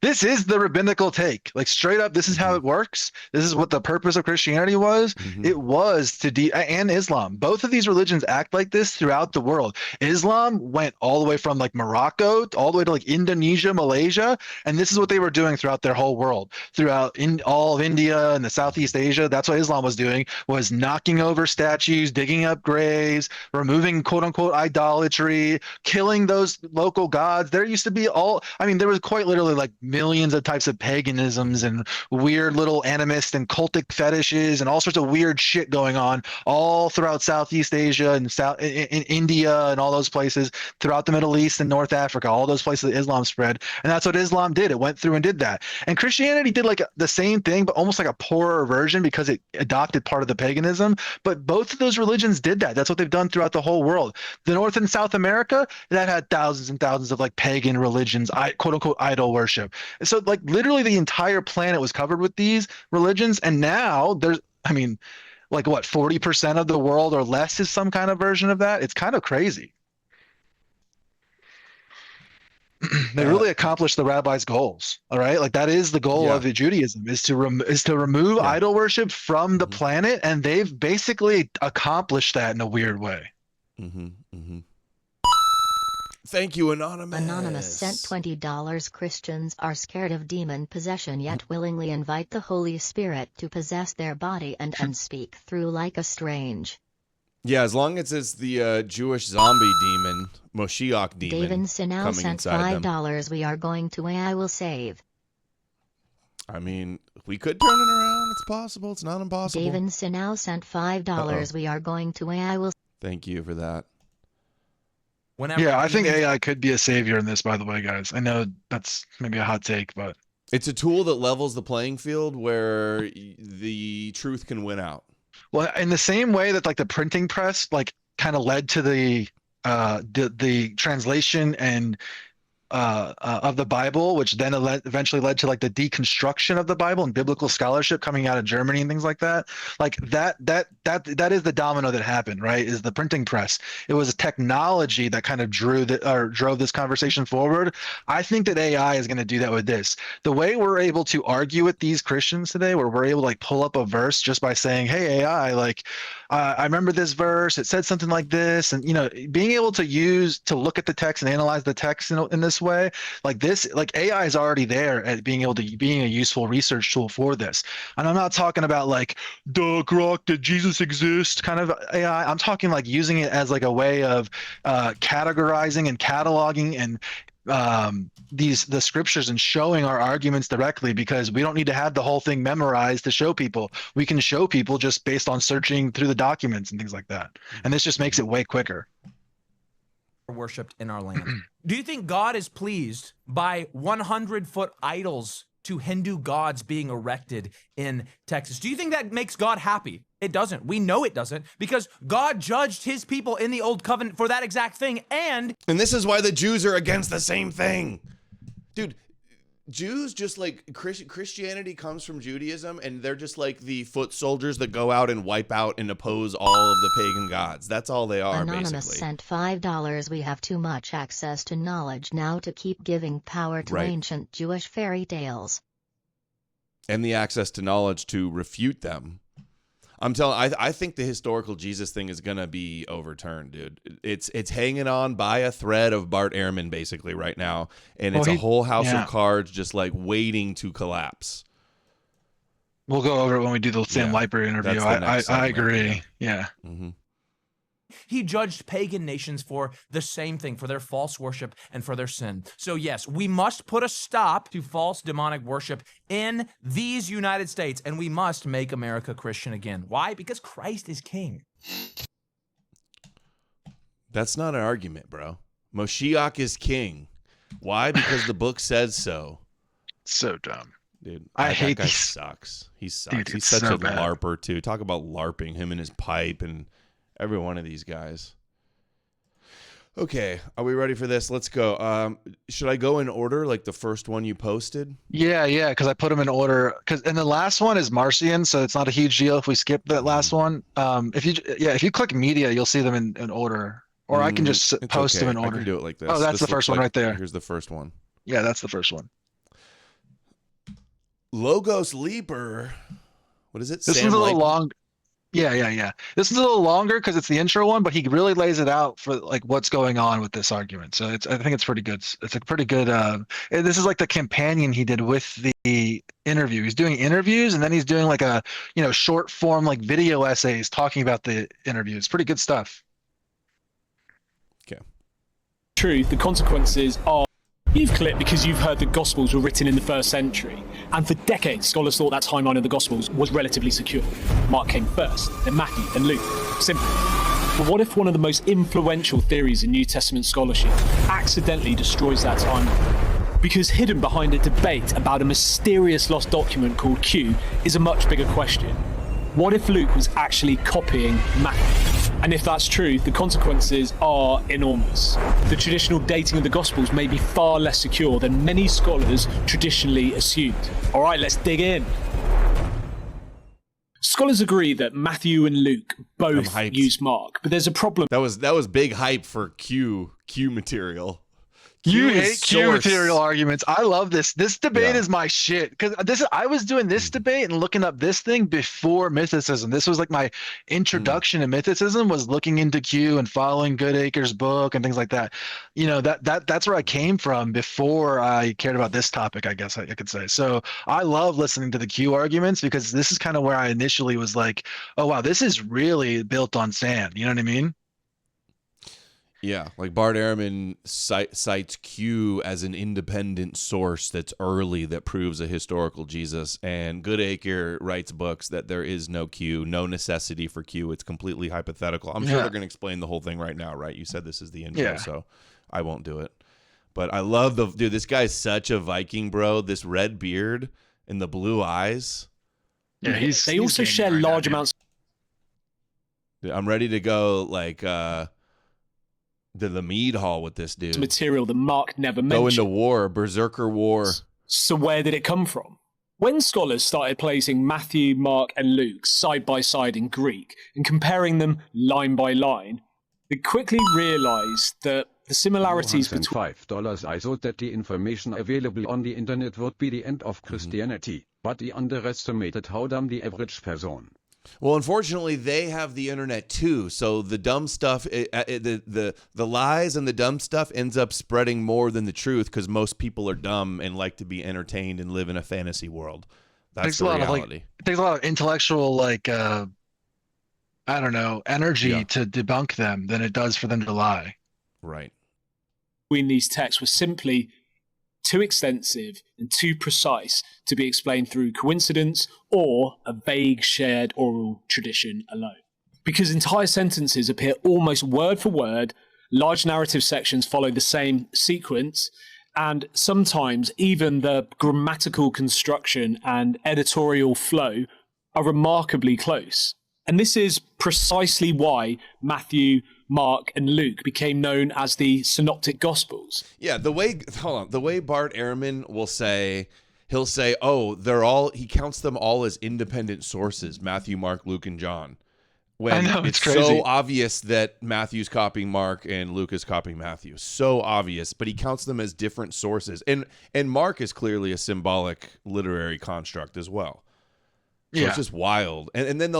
this is the rabbinical take. Straight up, this is how it works. This is what the purpose of Christianity was. It was and Islam. Both of these religions act like this throughout the world. Islam went all the way from Morocco all the way to Indonesia, Malaysia, and this is what they were doing throughout their whole world. Throughout all of India and the Southeast Asia, that's what Islam was doing, was knocking over statues, digging up graves, removing quote unquote idolatry, killing those local gods. There used to be there was quite literally millions of types of paganisms and weird little animist and cultic fetishes and all sorts of weird shit going on all throughout Southeast Asia and in India and all those places, throughout the Middle East and North Africa, all those places that Islam spread. And that's what Islam did. It went through and did that. And Christianity did the same thing, but almost a poorer version, because it adopted part of the paganism. But both of those religions did that. That's what they've done throughout the whole world. The North and South America, that had thousands and thousands of pagan religions, quote unquote idol worship. So literally the entire planet was covered with these religions, and now there's 40% of the world or less is some kind of version of that. It's kind of crazy. They really accomplished the rabbi's goals. All right, that is the goal of Judaism, is to remove idol worship from the planet, and they've basically accomplished that in a weird way. Thank you, Anonymous. Anonymous sent $20. Christians are scared of demon possession, yet willingly invite the Holy Spirit to possess their body and speak through like a strange. Yeah, as long as it's the Jewish zombie demon, Moshiach demon, David Sinal sent $5. We are going to I will save. We could turn it around. It's possible. It's not impossible. David Sinal sent $5. We are going to I will. Thank you for that. I think AI could be a savior in this, by the way, guys. I know that's maybe a hot take, but It's a tool that levels the playing field where the truth can win out. Well, in the same way that like the printing press like kind of led to the translation and of the Bible, which then eventually led to like the deconstruction of the Bible and biblical scholarship coming out of Germany and things like that. Like that is the domino that happened, right? Is the printing press. It was a technology that kind of drove this conversation forward. I think that AI is going to do that with this. The way we're able to argue with these Christians today, where we're able to like pull up a verse just by saying, "Hey AI, like I remember this verse. It said something like this," and being able to look at the text and analyze the text in this way, like AI is already there at being a useful research tool for this. And I'm not talking about like Doug Rock, did Jesus exist kind of AI. I'm talking like using it as like a way of categorizing and cataloging and the scriptures and showing our arguments directly, because we don't need to have the whole thing memorized to show people. We can show people just based on searching through the documents and things like that. And this just makes it way quicker. Worshipped in our land. Do you think God is pleased by 100-foot idols to Hindu gods being erected in Texas? Do you think that makes God happy? It doesn't. We know it doesn't, because God judged his people in the old covenant for that exact thing. And this is why the Jews are against the same thing. Dude, Jews, just like Christianity comes from Judaism, and they're just like the foot soldiers that go out and wipe out and oppose all of the pagan gods. That's all they are, Anonymous basically. sent $5. We have too much access to knowledge now to keep giving power to ancient Jewish fairy tales. And the access to knowledge to refute them. I think the historical Jesus thing is gonna be overturned, dude. It's hanging on by a thread of Bart Ehrman basically right now, and it's a whole house of cards just like waiting to collapse. We'll go over it when we do the Sam Leiper interview. I agree. Yeah. Mm-hmm. He judged pagan nations for the same thing, for their false worship and for their sin. So yes, we must put a stop to false demonic worship in these United States, and we must make America Christian again. Why? Because Christ is king. That's not an argument, bro. Moshiach is king. Why? Because the book says so. So dumb. Dude, I hate that guy these. sucks. He sucks. Dude, He's it's such so a bad. LARPer, too. Talk about LARPing, him and his pipe and every one of these guys. Okay, are we ready for this? Let's go. Should I go in order, like the first one you posted? Yeah, because I put them in order. And the last one is Marcion, so it's not a huge deal if we skip that last one. If you click media, you'll see them in order. Or I can just post them in order. I can do it like this. Oh, that's the first one right there. Here's the first one. Yeah, that's the first one. Logos Leaper. What is it? This one's a little long. Yeah. This is a little longer because it's the intro one, but he really lays it out for like what's going on with this argument. So I think it's pretty good. It's a pretty good. This is like the companion he did with the interview. He's doing interviews, and then he's doing like a short form like video essays talking about the interview. It's pretty good stuff. Okay. True. The consequences are. You've clicked because you've heard the Gospels were written in the 1st century, and for decades scholars thought that timeline of the Gospels was relatively secure. Mark came first, then Matthew, then Luke. Simple. But what if one of the most influential theories in New Testament scholarship accidentally destroys that timeline? Because hidden behind a debate about a mysterious lost document called Q is a much bigger question. What if Luke was actually copying Matthew? And if that's true, the consequences are enormous. The traditional dating of the Gospels may be far less secure than many scholars traditionally assumed. All right, let's dig in. Scholars agree that Matthew and Luke both use Mark, but there's a problem. That was big hype for Q material. You hate Q material arguments. I love this. This debate is my shit, because I was doing this debate and looking up this thing before mythicism. This was like my introduction to mythicism, was looking into Q and following Goodacre's book and things like that. That's where I came from before I cared about this topic, I guess I could say. So I love listening to the Q arguments, because this is kind of where I initially was like, oh wow, this is really built on sand. You know what I mean? Yeah, like Bart Ehrman cites Q as an independent source that's early that proves a historical Jesus, and Goodacre writes books that there is no Q, no necessity for Q. It's completely hypothetical. I'm sure they're going to explain the whole thing right now, right? You said this is the intro, so I won't do it. But I love dude, this guy's such a Viking, bro. This red beard and the blue eyes. Yeah, they also share large amounts. Dude, I'm ready to go like to the mead hall with this dude. Material that Mark never mentioned. Go into war, Berserker War. So where did it come from? When scholars started placing Matthew, Mark, and Luke side by side in Greek and comparing them line by line, they quickly realized that the similarities between $5 I thought that the information available on the internet would be the end of Christianity, but he underestimated how dumb the average person. Well, unfortunately, they have the internet too. So the dumb stuff, the lies and the dumb stuff ends up spreading more than the truth because most people are dumb and like to be entertained and live in a fantasy world. That's the reality. It takes a lot of intellectual, I don't know, energy to debunk them than it does for them to lie. Right. Between these texts were simply too extensive and too precise to be explained through coincidence or a vague shared oral tradition alone. Because entire sentences appear almost word for word, large narrative sections follow the same sequence, and sometimes even the grammatical construction and editorial flow are remarkably close. And this is precisely why Matthew, Mark, and Luke became known as the Synoptic Gospels. Yeah, the way Bart Ehrman will say, he'll say, oh, he counts them all as independent sources, Matthew, Mark, Luke, and John. When I know, it's crazy. So obvious that Matthew's copying Mark and Luke is copying Matthew. So obvious, but he counts them as different sources. And Mark is clearly a symbolic literary construct as well. So it's just wild. And then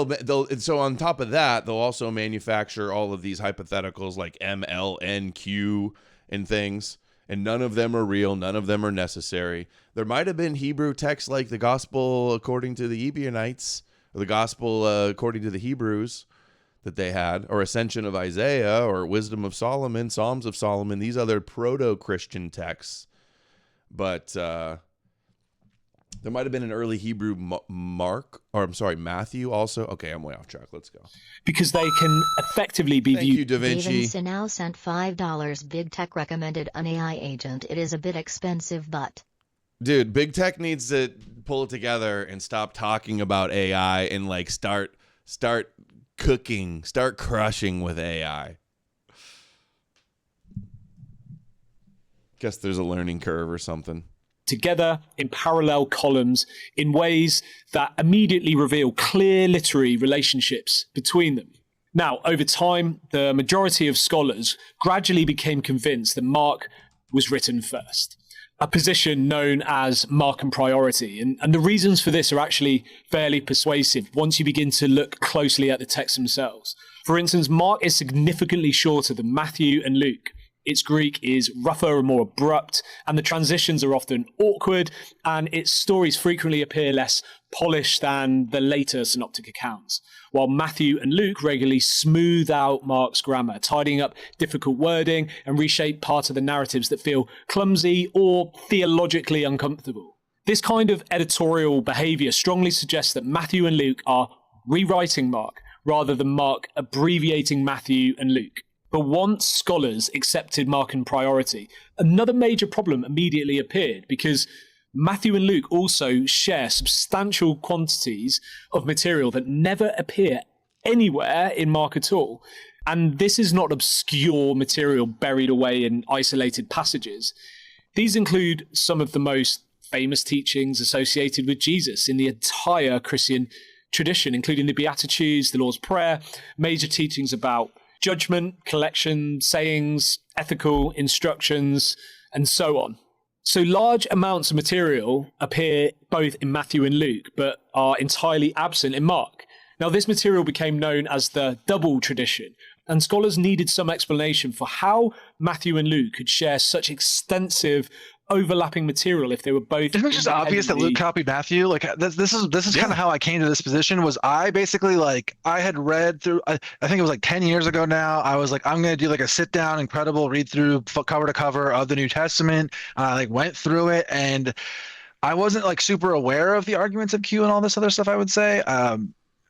so on top of that, they'll also manufacture all of these hypotheticals like MLNQ and things. And none of them are real. None of them are necessary. There might have been Hebrew texts like the gospel according to the Ebionites, or the gospel according to the Hebrews that they had, or Ascension of Isaiah, or Wisdom of Solomon, Psalms of Solomon, these other proto-Christian texts. But there might have been an early Hebrew Matthew also. Okay, I'm way off track. Let's go. Because they can effectively be viewed. Thank you, Da Vinci. David now sent $5. Big Tech recommended an AI agent. It is a bit expensive, but... Dude, Big Tech needs to pull it together and stop talking about AI and start cooking, start crushing with AI. Guess there's a learning curve or something. Together in parallel columns in ways that immediately reveal clear literary relationships between them. Now, over time, the majority of scholars gradually became convinced that Mark was written first, a position known as Markan priority. And the reasons for this are actually fairly persuasive once you begin to look closely at the texts themselves. For instance, Mark is significantly shorter than Matthew and Luke. Its Greek is rougher and more abrupt, and the transitions are often awkward, and its stories frequently appear less polished than the later synoptic accounts, while Matthew and Luke regularly smooth out Mark's grammar, tidying up difficult wording and reshape parts of the narratives that feel clumsy or theologically uncomfortable. This kind of editorial behavior strongly suggests that Matthew and Luke are rewriting Mark, rather than Mark abbreviating Matthew and Luke. But once scholars accepted Markan priority, another major problem immediately appeared, because Matthew and Luke also share substantial quantities of material that never appear anywhere in Mark at all. And this is not obscure material buried away in isolated passages. These include some of the most famous teachings associated with Jesus in the entire Christian tradition, including the Beatitudes, the Lord's Prayer, major teachings about judgment, collection, sayings, ethical instructions, and so on. So large amounts of material appear both in Matthew and Luke, but are entirely absent in Mark. Now, this material became known as the double tradition, and scholars needed some explanation for how Matthew and Luke could share such extensive overlapping material if they were both. Isn't it just obvious that Luke copied Matthew? Like this is kind of how I came to this position. Was I basically I had read through? I think it was 10 years ago now. I was like, I'm gonna do a sit down, incredible read through cover to cover of the New Testament. I went through it, and I wasn't super aware of the arguments of Q and all this other stuff. I would say.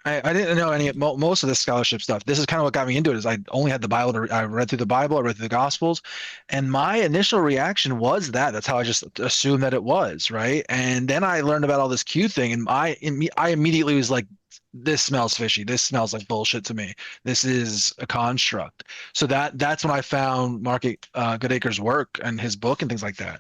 I didn't know most of this scholarship stuff. This is kind of what got me into it. Is I only had the Bible. I read through the Bible. I read through the Gospels, and my initial reaction was that's how I just assumed that it was, right. And then I learned about all this Q thing, and I immediately was like, this smells fishy. This smells like bullshit to me. This is a construct. So that's when I found Mark Goodacre's work and his book and things like that.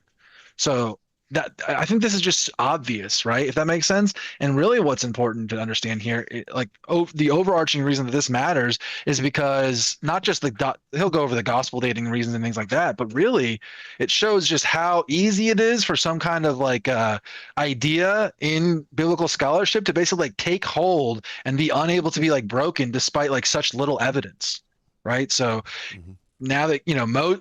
So that I think this is just obvious, right? If that makes sense. And really what's important to understand here, the overarching reason that this matters is because not just he'll go over the gospel dating reasons and things like that, but really it shows just how easy it is for some kind of idea in biblical scholarship to basically take hold and be unable to be broken despite such little evidence, right? So now that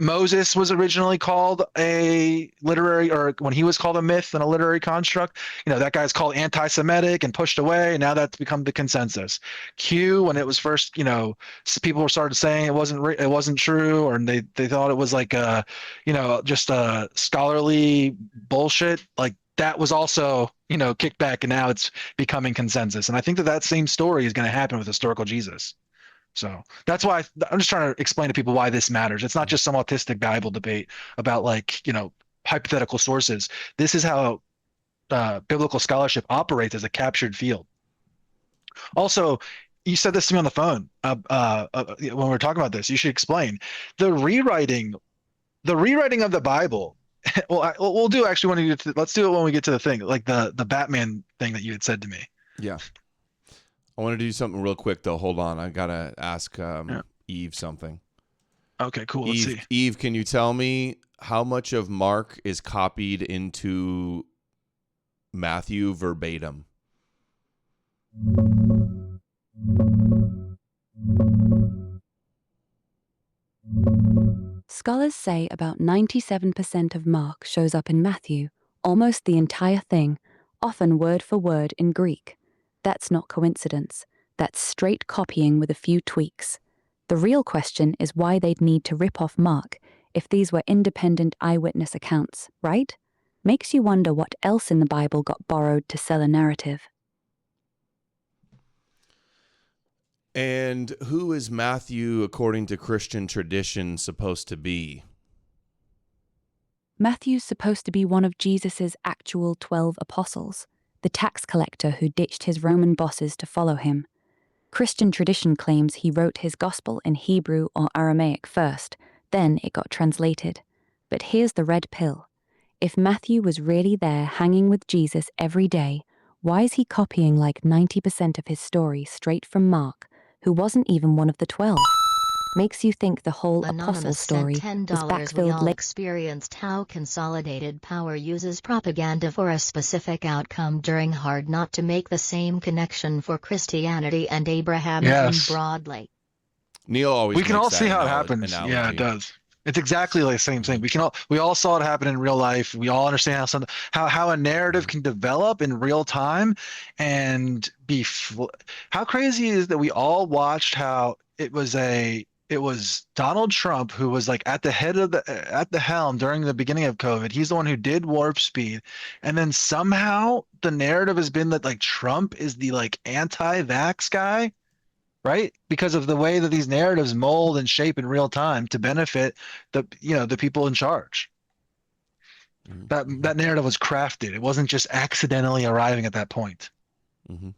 Moses was originally called a literary, or when he was called a myth and a literary construct, that guy's called anti-Semitic and pushed away, and now that's become the consensus. Q, when it was first, people started saying it wasn't true, or they thought it was just a scholarly bullshit. That was also kicked back, and now it's becoming consensus. And I think that same story is going to happen with historical Jesus. So that's why I'm just trying to explain to people why this matters. It's not just some autistic Bible debate about hypothetical sources. This is how biblical scholarship operates as a captured field. Also, you said this to me on the phone when we were talking about this. You should explain the rewriting of the Bible. Well, we'll do actually when we get to, let's do it when we get to the thing, the Batman thing that you had said to me. Yeah. I want to do something real quick, though. Hold on. I got to ask Eve something. Okay, cool. Let's see. Eve, can you tell me how much of Mark is copied into Matthew verbatim? Scholars say about 97% of Mark shows up in Matthew, almost the entire thing, often word for word in Greek. That's not coincidence. That's straight copying with a few tweaks. The real question is why they'd need to rip off Mark if these were independent eyewitness accounts, right? Makes you wonder what else in the Bible got borrowed to sell a narrative. And who is Matthew, according to Christian tradition, supposed to be? Matthew's supposed to be one of Jesus's actual 12 apostles, the tax collector who ditched his Roman bosses to follow him. Christian tradition claims he wrote his gospel in Hebrew or Aramaic first, then it got translated. But here's the red pill. If Matthew was really there hanging with Jesus every day, why is he copying 90% of his story straight from Mark, who wasn't even one of the 12? Makes you think the whole apostle story was backfilled. We all experienced how consolidated power uses propaganda for a specific outcome during hard not to make the same connection for Christianity and Abrahamism broadly. Neil always. We can all see how it happens. Analogy. Yeah, it does. It's exactly the same thing. We all saw it happen in real life. We all understand how a narrative can develop in real time and be. How crazy is that we all watched how it was Donald Trump who was at the helm during the beginning of COVID. He's the one who did warp speed, and then somehow the narrative has been that Trump is the anti-vax guy, right? Because of the way that these narratives mold and shape in real time to benefit the people in charge. That narrative was crafted. It wasn't just accidentally arriving at that point. Mm-hmm.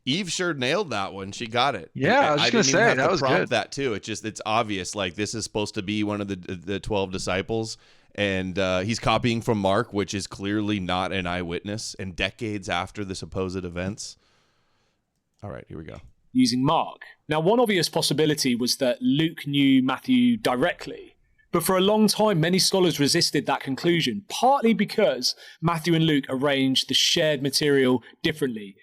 Eve sure nailed that one. She got it. Yeah, I was just gonna say that was good. That too. It's obvious. This is supposed to be one of the 12 disciples, and he's copying from Mark, which is clearly not an eyewitness, and decades after the supposed events. All right, here we go. Using Mark. Now, one obvious possibility was that Luke knew Matthew directly, but for a long time, many scholars resisted that conclusion, partly because Matthew and Luke arranged the shared material differently.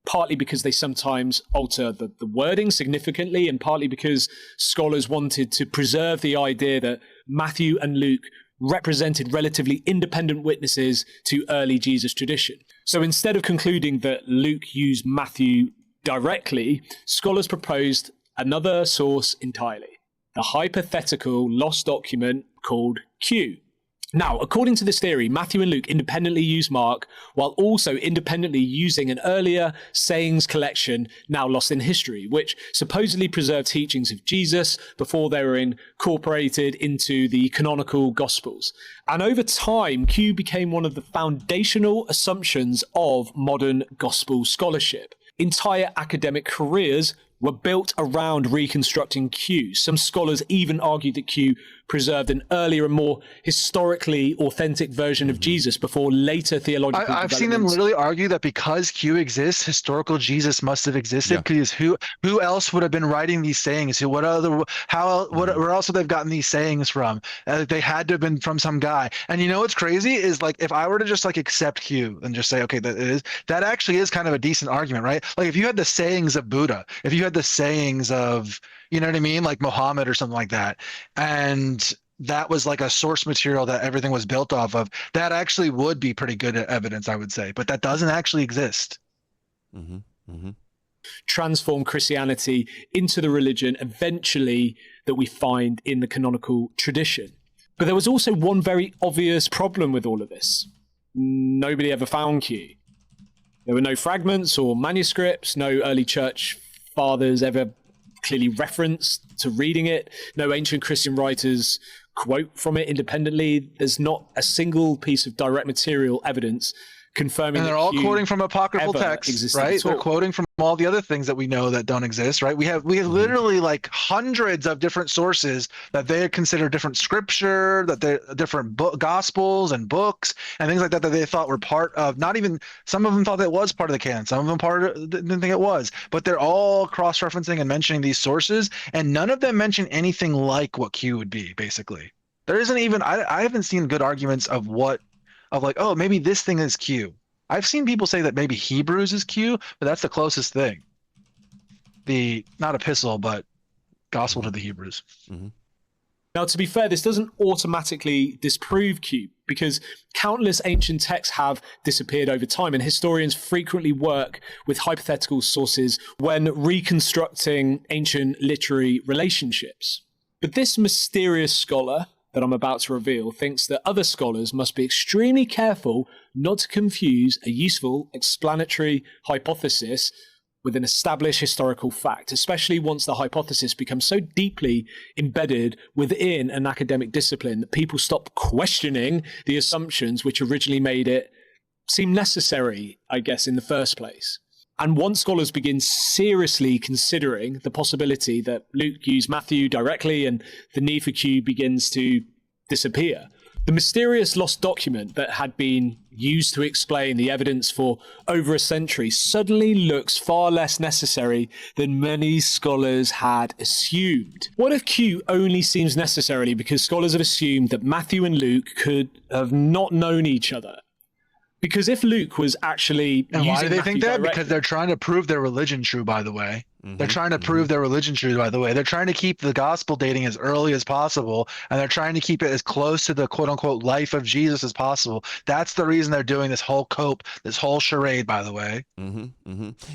Partly because they sometimes alter the wording significantly, and partly because scholars wanted to preserve the idea that Matthew and Luke represented relatively independent witnesses to early Jesus tradition. So instead of concluding that Luke used Matthew directly, scholars proposed another source entirely, the hypothetical lost document called Q. Now, according to this theory, Matthew and Luke independently use Mark while also independently using an earlier sayings collection now lost in history, which supposedly preserved teachings of Jesus before they were incorporated into the canonical Gospels. And over time, Q became one of the foundational assumptions of modern Gospel scholarship. Entire academic careers were built around reconstructing Q. Some scholars even argued that Q preserved an earlier and more historically authentic version of Jesus before later theological I've seen them literally argue that because Q exists, historical Jesus must have existed, because who else would have been writing these sayings? Where else would they have gotten these sayings from? They had to have been from some guy. And you know what's crazy is, like, if I were to just like accept Q and just say, okay, that actually is kind of a decent argument, right? Like if you had the sayings of Buddha, if you had the sayings of, you know what I mean, like Muhammad or something like that, and that was like a source material that everything was built off of, that actually would be pretty good evidence, I would say. But that doesn't actually exist. Transform Christianity into the religion eventually that we find in the canonical tradition. But there was also one very obvious problem with all of this. Nobody ever found Q. There were no fragments or manuscripts, no early church fathers ever clearly referenced to reading it, no ancient Christian writers quote from it independently. There's not a single piece of direct material evidence confirming. And they're all quoting from apocryphal texts, right? They're quoting from all the other things that we know that don't exist, right? We have literally like hundreds of different sources that they consider different scripture, that they're different gospels and books and things like that they thought were part of. Not even, some of them thought that was part of the canon, some of them didn't think it was, but they're all cross-referencing and mentioning these sources, and none of them mention anything like what Q would be. Basically, there isn't even. I haven't seen good arguments of like, oh, maybe this thing is Q. I've seen people say that maybe Hebrews is Q, but that's the closest thing. Not epistle, but gospel to the Hebrews. Now, to be fair, this doesn't automatically disprove Q, because countless ancient texts have disappeared over time, and historians frequently work with hypothetical sources when reconstructing ancient literary relationships. But this mysterious scholar that I'm about to reveal thinks that other scholars must be extremely careful not to confuse a useful explanatory hypothesis with an established historical fact, especially once the hypothesis becomes so deeply embedded within an academic discipline that people stop questioning the assumptions which originally made it seem necessary, I guess, in the first place. And once scholars begin seriously considering the possibility that Luke used Matthew directly and the need for Q begins to disappear, the mysterious lost document that had been used to explain the evidence for over a century suddenly looks far less necessary than many scholars had assumed. What if Q only seems necessary because scholars have assumed that Matthew and Luke could have not known each other? Because if Luke was actually and why do they think that? Directly, because they're trying to prove their religion true, by the way. They're trying to prove their religion true, by the way. They're trying to keep the gospel dating as early as possible, and they're trying to keep it as close to the quote-unquote life of Jesus as possible. That's the reason they're doing this whole this whole charade, by the way.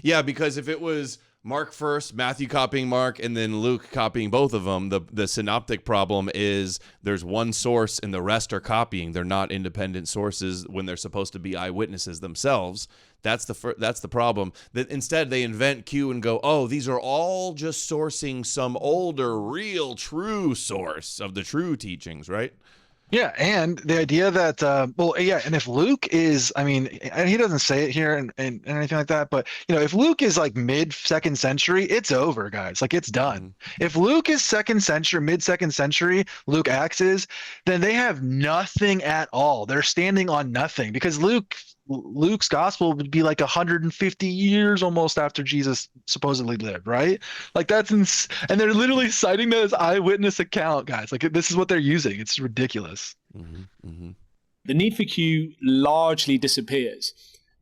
Yeah, because if it was Mark first, Matthew copying Mark, and then Luke copying both of them, the synoptic problem is there's one source and the rest are copying. They're not independent sources when they're supposed to be eyewitnesses themselves. That's the problem. That instead they invent Q and go, oh, these are all just sourcing some older, real, true source of the true teachings, right? Yeah, and the idea that, and if Luke is, I mean, and he doesn't say it here and anything like that, but, you know, if Luke is like mid-2nd century, it's over, guys. Like, it's done. If Luke is 2nd century, mid-2nd century, Luke Acts is, then they have nothing at all. They're standing on nothing, because Luke's gospel would be like 150 years almost after Jesus supposedly lived, right? Like, that's and they're literally citing that as eyewitness account, guys. Like, this is what they're using. It's ridiculous. The need for Q largely disappears.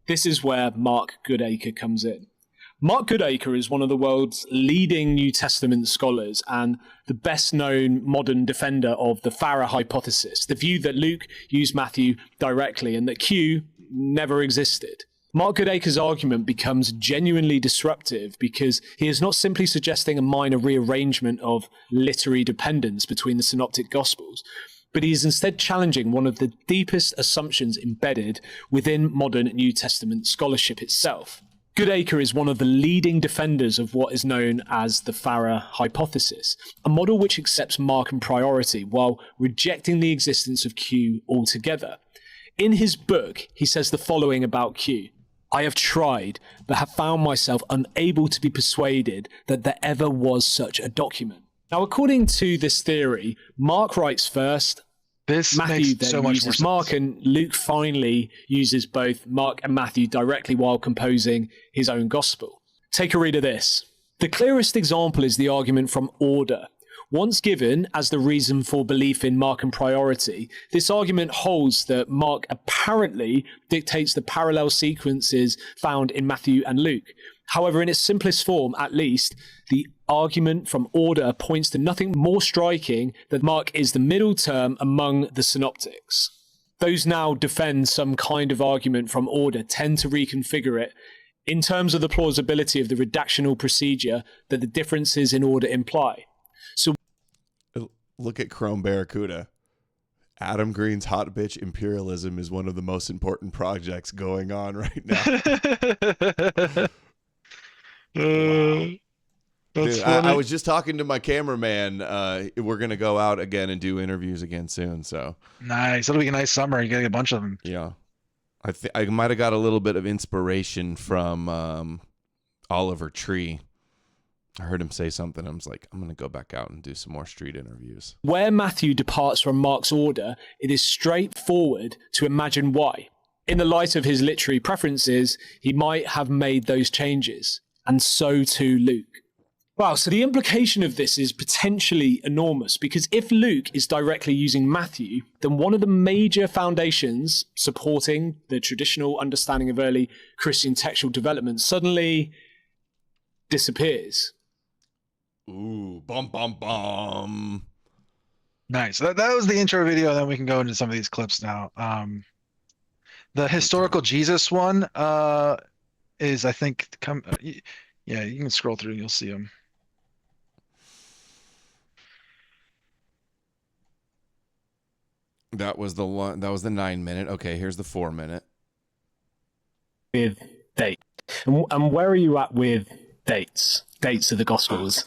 This is where Mark Goodacre comes in. Mark Goodacre is one of the world's leading New Testament scholars and the best-known modern defender of the Farah hypothesis, the view that Luke used Matthew directly and that Q never existed. Mark Goodacre's argument becomes genuinely disruptive because he is not simply suggesting a minor rearrangement of literary dependence between the synoptic gospels. but he is instead challenging one of the deepest assumptions embedded within modern New Testament scholarship itself. Goodacre is one of the leading defenders of what is known as the Farah hypothesis, a model which accepts Markan priority while rejecting the existence of Q altogether. In his book, he says the following about Q. I have tried, but have found myself unable to be persuaded that there ever was such a document. Now, according to this theory, Mark writes first, Matthew then uses Mark, and Luke finally uses both Mark and Matthew directly while composing his own gospel. Take a read of this. The clearest example is the argument from order. Once given as the reason for belief in Markan priority, this argument holds that Mark apparently dictates the parallel sequences found in Matthew and Luke. However, in its simplest form, at least, the argument from order points to nothing more striking than Mark is the middle term among the synoptics. Those now defend some kind of argument from order tend to reconfigure it in terms of the plausibility of the redactional procedure that the differences in order imply. So, look at Chrome Barracuda. Adam Green's Hot Bitch Imperialism is one of the most important projects going on right now. Wow. Dude, I was just talking to my cameraman. We're gonna go out again and do interviews again soon. So nice. It'll be a nice summer. You gotta get a bunch of them. Yeah, I might have got a little bit of inspiration from Oliver Tree. I heard him say something. I was like, I'm gonna go back out and do some more street interviews. Where Matthew departs from Mark's order, it is straightforward to imagine why. In the light of his literary preferences, he might have made those changes, and so too Luke. Wow, so the implication of this is potentially enormous, because if Luke is directly using Matthew, then one of the major foundations supporting the traditional understanding of early Christian textual development suddenly disappears. Ooh, bum, bum, bum. Nice. That was the intro video, and then we can go into some of these clips now. The historical Jesus one is, I think, yeah, you can scroll through and you'll see them. That was the 9 minute. Okay, here's the 4 minute. With date. And where are you at with dates of the Gospels?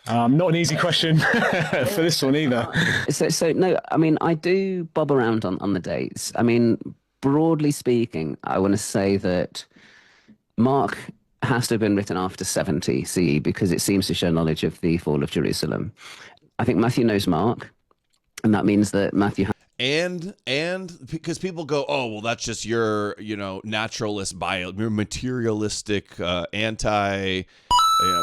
Not an easy question for this one either. So no, I mean, I do bob around on the dates. I mean, broadly speaking, I want to say that Mark has to have been written after 70 CE because it seems to show knowledge of the fall of Jerusalem. I think Matthew knows Mark, and that means that Matthew and because people go, oh, well, that's just your, naturalist bias, your materialistic,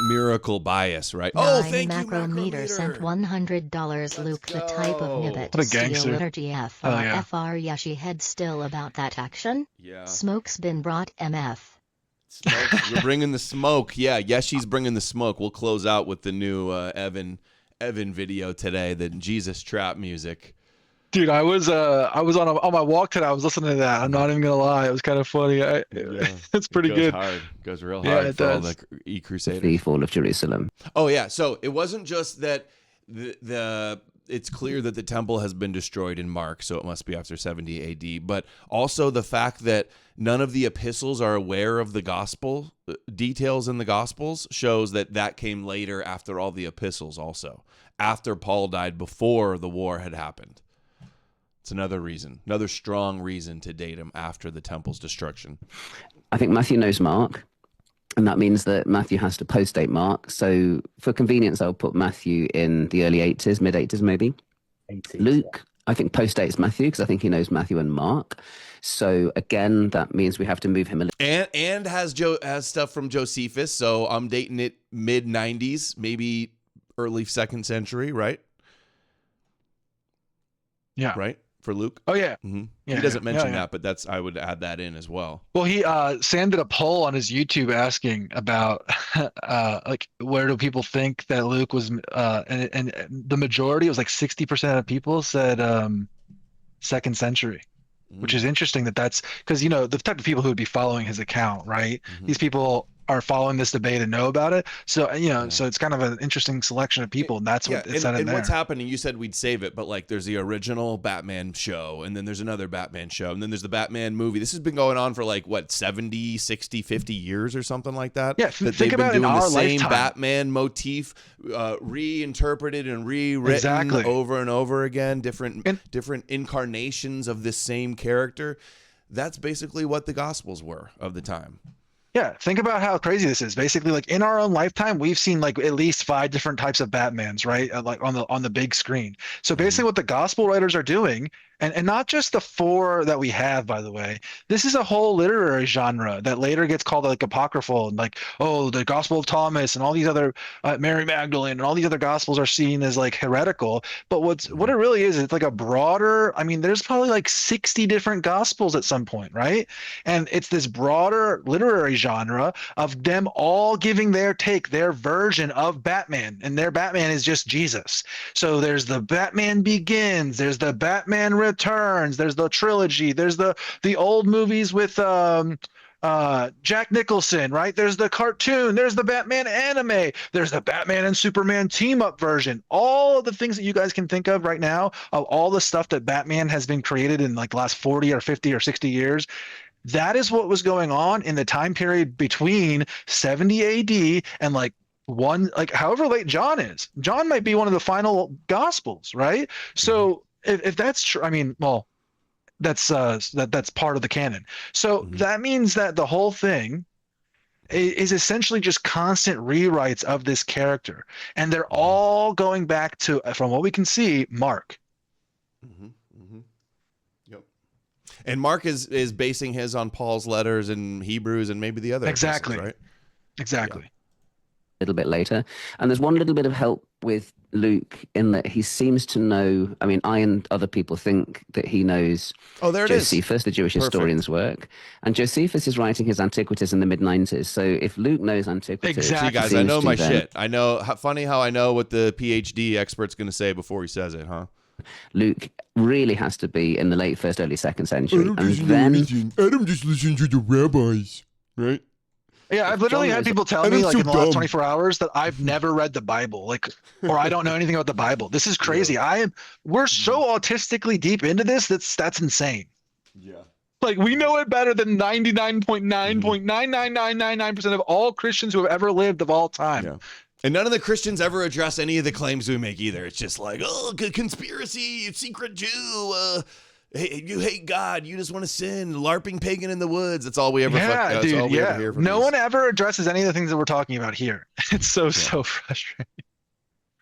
miracle bias, right? Oh, thank you, Macrometer sent $100. Luke, the type of nibbit. What a gangster. Liturgy FR Yeshi head still about that action? Yeah. Smoke's been brought MF. Smoke. We're bringing the smoke. Yeah, Yeshi's bringing the smoke. We'll close out with the new Evan video today, the Jesus trap music. Dude, I was on my walk today. I was listening to that. I'm not even gonna lie, it was kind of funny. It's pretty good. Goes real hard for all the E-Crusaders. The fall of Jerusalem. Oh yeah, so it wasn't just that it's clear that the temple has been destroyed in Mark, so it must be after 70 AD, but also the fact that none of the epistles are aware of the gospel details in the gospels shows that came later after all the epistles, also after Paul died, before the war had happened. It's another reason, another strong reason to date him after the temple's destruction. I think Matthew knows Mark, and that means that Matthew has to post-date Mark. So for convenience, I'll put Matthew in the early 80s, mid-80s maybe. 80s, Luke, I think post-dates Matthew because I think he knows Matthew and Mark. So again, that means we have to move him a little. And has stuff from Josephus, so I'm dating it mid-90s, maybe early 2nd century, right? Yeah. Right? For Luke? Oh yeah. Mm-hmm. Yeah, he doesn't mention yeah. that, but I would add that in as well. Well, Sam did a poll on his YouTube asking about like where do people think that Luke was, and the majority, it was like 60% of people said 2nd century, which is interesting. That's because the type of people who would be following his account, right? These people are following this debate and know about it. So so it's kind of an interesting selection of people, and that's what it said in and there. what's happening, you said we'd save it, but like there's the original Batman show, and then there's another Batman show, and then there's the Batman movie. This has been going on for like, what, 70, 60, 50 years or something like that? Yeah, that think they've about been doing in the our same lifetime. Batman motif, reinterpreted and rewritten Exactly. over and over again, different incarnations of this same character. That's basically what the Gospels were of the time. Yeah, think about how crazy this is. Basically, like in our own lifetime, we've seen like at least 5 different types of Batmans, right? Like on the big screen. So basically, what the gospel writers are doing, and not just the 4 that we have, by the way, this is a whole literary genre that later gets called like apocryphal, and like, oh, the Gospel of Thomas and all these other Mary Magdalene and all these other gospels are seen as like heretical. But what it really is, it's like a broader. I mean, there's probably like 60 different gospels at some point, right? And it's this broader literary genre of them all giving their take, their version of Batman, and their Batman is just Jesus. So there's the Batman Begins, there's the Batman Returns, there's the trilogy, there's the old movies with Jack Nicholson, right? There's the cartoon, there's the Batman anime, there's the Batman and Superman team up version. All of the things that you guys can think of right now, of all the stuff that Batman has been created in like the last 40 or 50 or 60 years. That is what was going on in the time period between 70 AD and like however late John is. John might be one of the final gospels, right? So if that's true, I mean, well, that's part of the canon. So that means that the whole thing is essentially just constant rewrites of this character, and they're all going back to, from what we can see, Mark. And Mark is basing his on Paul's letters and Hebrews and maybe the other Exactly. epistles, right? Exactly. A little bit later. And there's one little bit of help with Luke in that he seems to know, I mean, I and other people think that he knows Josephus, the Jewish historian's work. And Josephus is writing his Antiquities in the mid-90s. So if Luke knows Antiquities... See, guys, I know my shit. I know, funny how I know what the PhD expert's going to say before he says it, huh? Luke really has to be in the late 1st, early 2nd century. Adam just listened to the rabbis, right? Yeah, I've literally had people tell me like in the last 24 hours that I've never read the Bible, like, or I don't know anything about the Bible. This is crazy. We're so autistically deep into this. That's insane. Yeah. Like we know it better than 99.99999% of all Christians who have ever lived of all time. Yeah. And none of the Christians ever address any of the claims we make either. It's just like, oh, conspiracy, secret Jew, hey, you hate God, you just want to sin, LARPing pagan in the woods. That's all we ever ever hear from no one ever addresses any of the things that we're talking about here. It's so frustrating.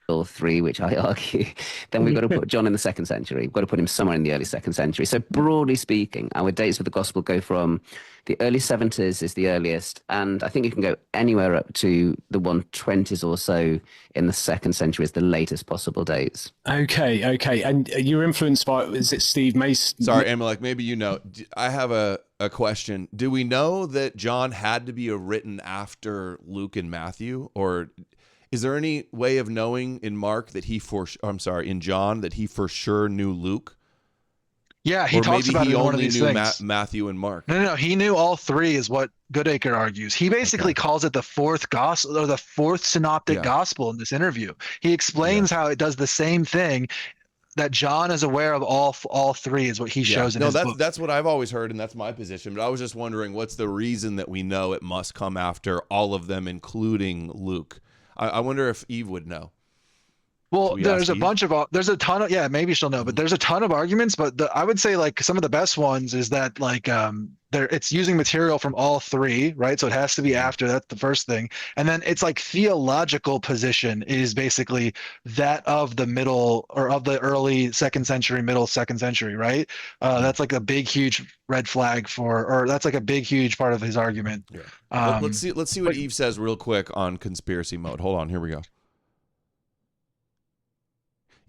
Or 3, which I argue, then we've got to put John in the 2nd century. We've got to put him somewhere in the early 2nd century. So broadly speaking, our dates for the gospel go from the early 70s is the earliest, and I think you can go anywhere up to the 120s or so in the 2nd century is the latest possible dates. Okay. And you're influenced by, is it Steve Mason? Sorry, Amalek, maybe you know. I have a question. Do we know that John had to be written after Luke and Matthew, or... is there any way of knowing in Mark that in John that he for sure knew Luke? Yeah, he talks about it in one of these things. Matthew and Mark. No, he knew all 3 is what Goodacre argues. He basically calls it the 4th gospel or the 4th synoptic gospel in this interview. He explains how it does the same thing, that John is aware of all 3 is what he shows in his book. That's what I've always heard, and that's my position. But I was just wondering, what's the reason that we know it must come after all of them, including Luke? I wonder if Eve would know. Well, there's a ton of, maybe she'll know, but there's a ton of arguments. But I would say like some of the best ones is that like it's using material from all 3, right? So it has to be after. That's the first thing. And then it's like theological position is basically that of the middle or of the early 2nd century, middle 2nd century, right? That's like a big, huge red flag or that's like a big, huge part of his argument. Yeah. Let's see what Eve says real quick on conspiracy mode. Hold on, here we go.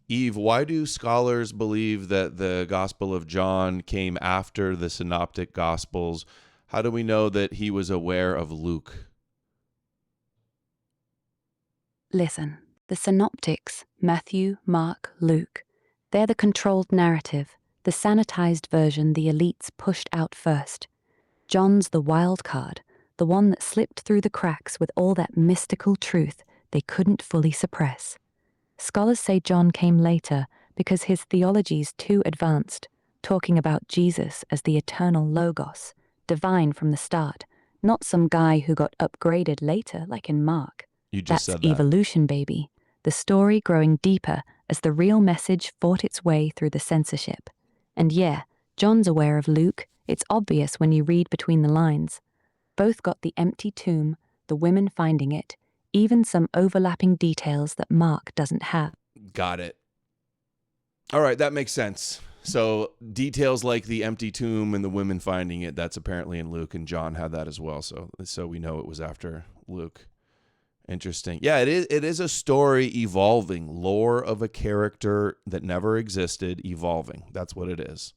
Eve, why do scholars believe that the Gospel of John came after the Synoptic Gospels? How do we know that he was aware of Luke? Listen, the Synoptics, Matthew, Mark, Luke, they're the controlled narrative, the sanitized version the elites pushed out first. John's the wild card, the one that slipped through the cracks with all that mystical truth they couldn't fully suppress. Scholars say John came later because his theology's too advanced, talking about Jesus as the eternal Logos, divine from the start, not some guy who got upgraded later like in Mark. You just That's said that. evolution, baby. The story growing deeper as the real message fought its way through the censorship. And yeah, John's aware of Luke. It's obvious when you read between the lines. Both got the empty tomb, the women finding it, even some overlapping details that Mark doesn't have. Got it. All right, that makes sense. So details like the empty tomb and the women finding it, that's apparently in Luke, and John had that as well. So we know it was after Luke. Interesting. Yeah, it is a story evolving, lore of a character that never existed evolving. That's what it is.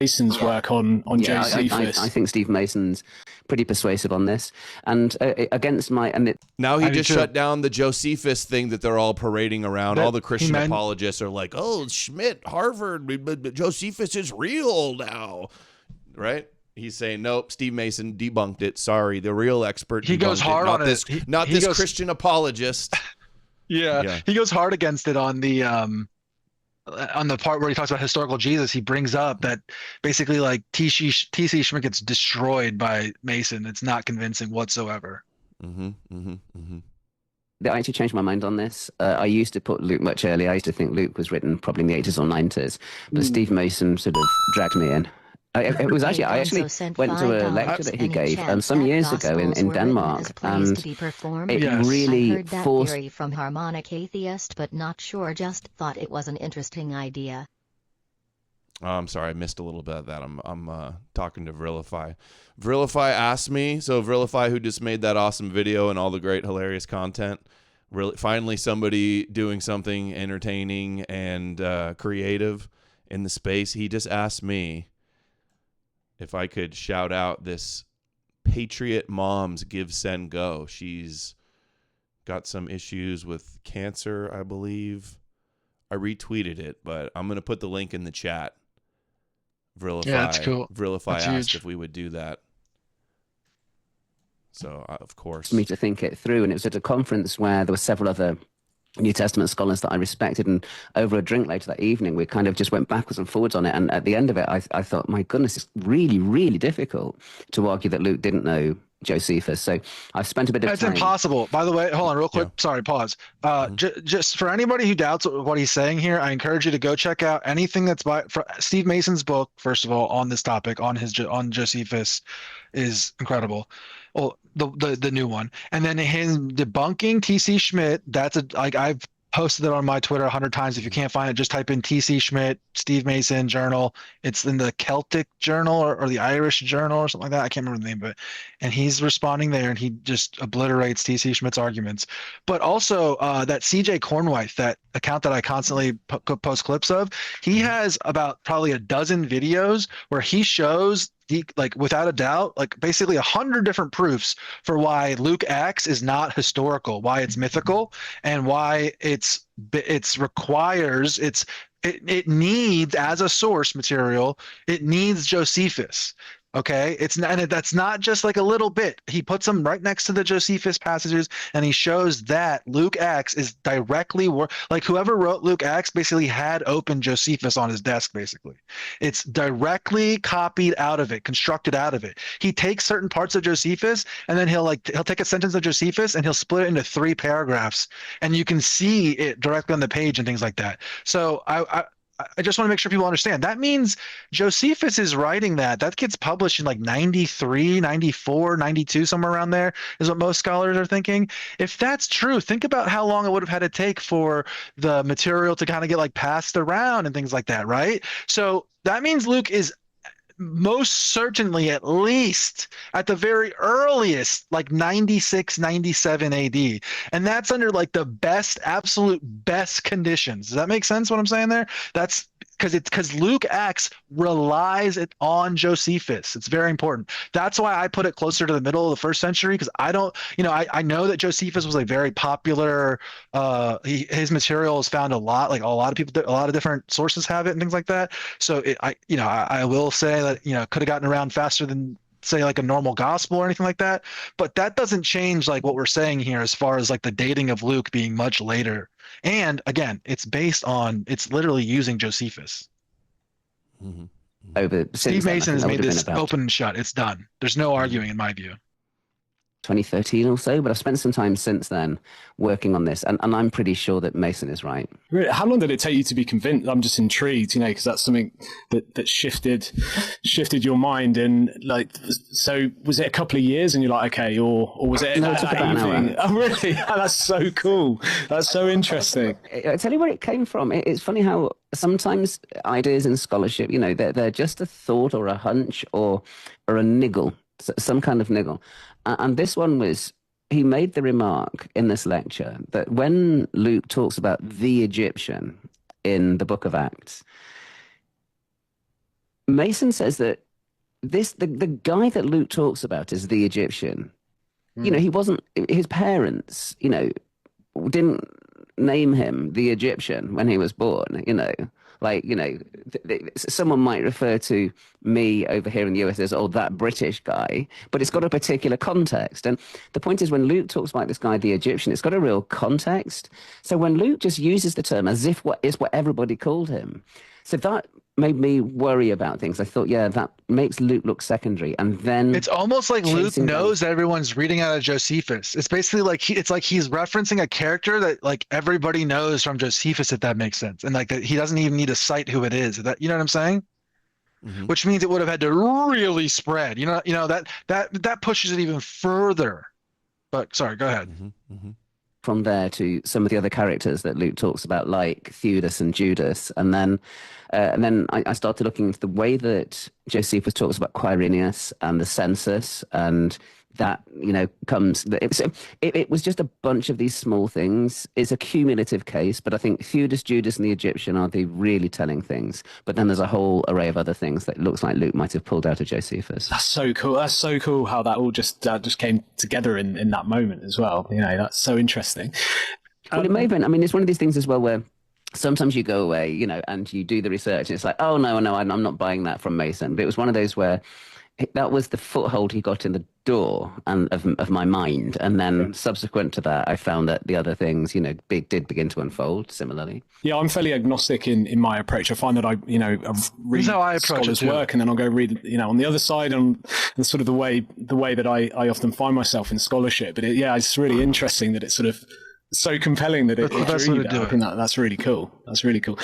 Mason's work on Josephus. I think Steve Mason's pretty persuasive on this, and against my now he just shut down the Josephus thing that they're all parading around. All the Christian apologists are like, "Oh, Schmidt, Harvard, but Josephus is real now," right? He's saying, "Nope, Steve Mason debunked it. Sorry, the real expert." He goes hard on this, it. Not this Christian apologist. Yeah, he goes hard against it on the part where he talks about historical Jesus. He brings up that basically like T.C. Schmidt gets destroyed by Mason. It's not convincing whatsoever. I actually changed my mind on this. I used to put Luke much earlier. I used to think Luke was written probably in the 80s or 90s, but Steve Mason sort of dragged me in. It was actually, I actually went to a lecture that he gave some years ago in Denmark, and it really I heard that forced. theory from Harmonic Atheist, but not sure. Just thought it was an interesting idea. Oh, I'm sorry, I missed a little bit of that. I'm talking to Vrilify. Vrilify asked me, so Vrilify, who just made that awesome video and all the great hilarious content, really finally somebody doing something entertaining and creative in the space. He just asked me if I could shout out this Patriot Moms Give, Send, Go. She's got some issues with cancer, I believe. I retweeted it, but I'm going to put the link in the chat. Vrilify, yeah, that's cool. Vrilify that's asked huge. if we would do that. So, of course. For me to think it through, and it was at a conference where there were several other New Testament scholars that I respected, and over a drink later that evening, we kind of just went backwards and forwards on it. And at the end of it, I thought, my goodness, it's really, really difficult to argue that Luke didn't know Josephus. So I've spent a bit of It's time. impossible. By the way, hold on real quick. Sorry, pause. Just for anybody who doubts what he's saying here, I encourage you to go check out anything that's by Steve Mason's book. First of all, on this topic, on Josephus, is incredible. Well, the new one, and then him debunking T.C. Schmidt. That's I've posted it on my Twitter 100 times. If you can't find it, just type in T.C. Schmidt, Steve Mason journal. It's in the Celtic journal or the Irish journal or something like that. I can't remember the name of it. And he's responding there, and he just obliterates T.C. Schmidt's arguments. But also that C.J. Cornwhite, that account that I constantly post clips of, he has about probably a dozen videos where he shows without a doubt, basically 100 different proofs for why Luke Acts is not historical, why it's mythical, and why it needs, as a source material, it needs Josephus. Okay, that's not just like a little bit. He puts them right next to the Josephus passages, and he shows that Luke Acts is directly whoever wrote Luke Acts basically had open Josephus on his desk. Basically, it's directly copied out of it, constructed out of it. He takes certain parts of Josephus, and then he'll take a sentence of Josephus and he'll split it into 3 paragraphs, and you can see it directly on the page and things like that. So I just want to make sure people understand. That means Josephus is writing that gets published in 93, 94, 92, somewhere around there is what most scholars are thinking. If that's true, think about how long it would have had to take for the material to kind of get passed around and things like that, right? So that means Luke is most certainly, at least at the very earliest, 96, 97 AD. And that's under the absolute best conditions. Does that make sense what I'm saying there? That's because Luke Acts relies on Josephus. It's very important. That's why I put it closer to the middle of the 1st century, because I don't, I know that Josephus was a very popular, his material is found a lot, a lot of people, a lot of different sources have it and things like that. So I will say that, could have gotten around faster than say like a normal gospel or anything like that, but that doesn't change like what we're saying here as far as like the dating of Luke being much later. And again, it's literally using Josephus. Steve Mason has made this open and shut. It's done. There's no arguing in my view. 2013 or so, but I've spent some time since then working on this, and I'm pretty sure that Mason is right. Really? How long did it take you to be convinced? I'm just intrigued, because that's something that shifted your mind. And like, so was it a couple of years and you're like, okay, or was it No, it took about an hour. Oh, really? That's so cool. That's so interesting. I'll tell you where it came from. It's funny how sometimes ideas in scholarship, they're just a thought or a hunch or a niggle, some kind of niggle. And this one was, he made the remark in this lecture that when Luke talks about the Egyptian in the book of Acts, Mason says that the guy that Luke talks about is the Egyptian. He wasn't, his parents, didn't name him the Egyptian when he was born, someone might refer to me over here in the US as, that British guy, but it's got a particular context. And the point is, when Luke talks about this guy, the Egyptian, it's got a real context. So when Luke just uses the term as if what everybody called him, so that made me worry about things. I thought, that makes Luke look secondary. And then it's almost like Luke knows that everyone's reading out of Josephus. It's basically like he's referencing a character that like everybody knows from Josephus, if that makes sense. And like that he doesn't even need to cite who it is. That, you know what I'm saying? Mm-hmm. Which means it would have had to really spread. That pushes it even further. But sorry, go ahead. Mm-hmm. Mm-hmm. From there to some of the other characters that Luke talks about, like Theudas and Judas. And then I started looking into the way that Josephus talks about Quirinius and the census, and that, it was just a bunch of these small things. It's a cumulative case, but I think Theudas, Judas, and the Egyptian are the really telling things. But then there's a whole array of other things that looks like Luke might have pulled out of Josephus. That's so cool. That's so cool how that all just came together in that moment as well. That's so interesting. Well, it may have been. I mean, it's one of these things as well where sometimes you go away, and you do the research, and it's like, oh, no, I'm not buying that from Mason. But it was one of those where that was the foothold he got in the door of my mind. And then subsequent to that, I found that the other things, did begin to unfold similarly. Yeah, I'm fairly agnostic in my approach. I find that I read scholars' work, and then I'll go read, on the other side, and sort of the way that I often find myself in scholarship. But it's really interesting that it's sort of so compelling that it drew you there. I think that's really cool. That's really cool.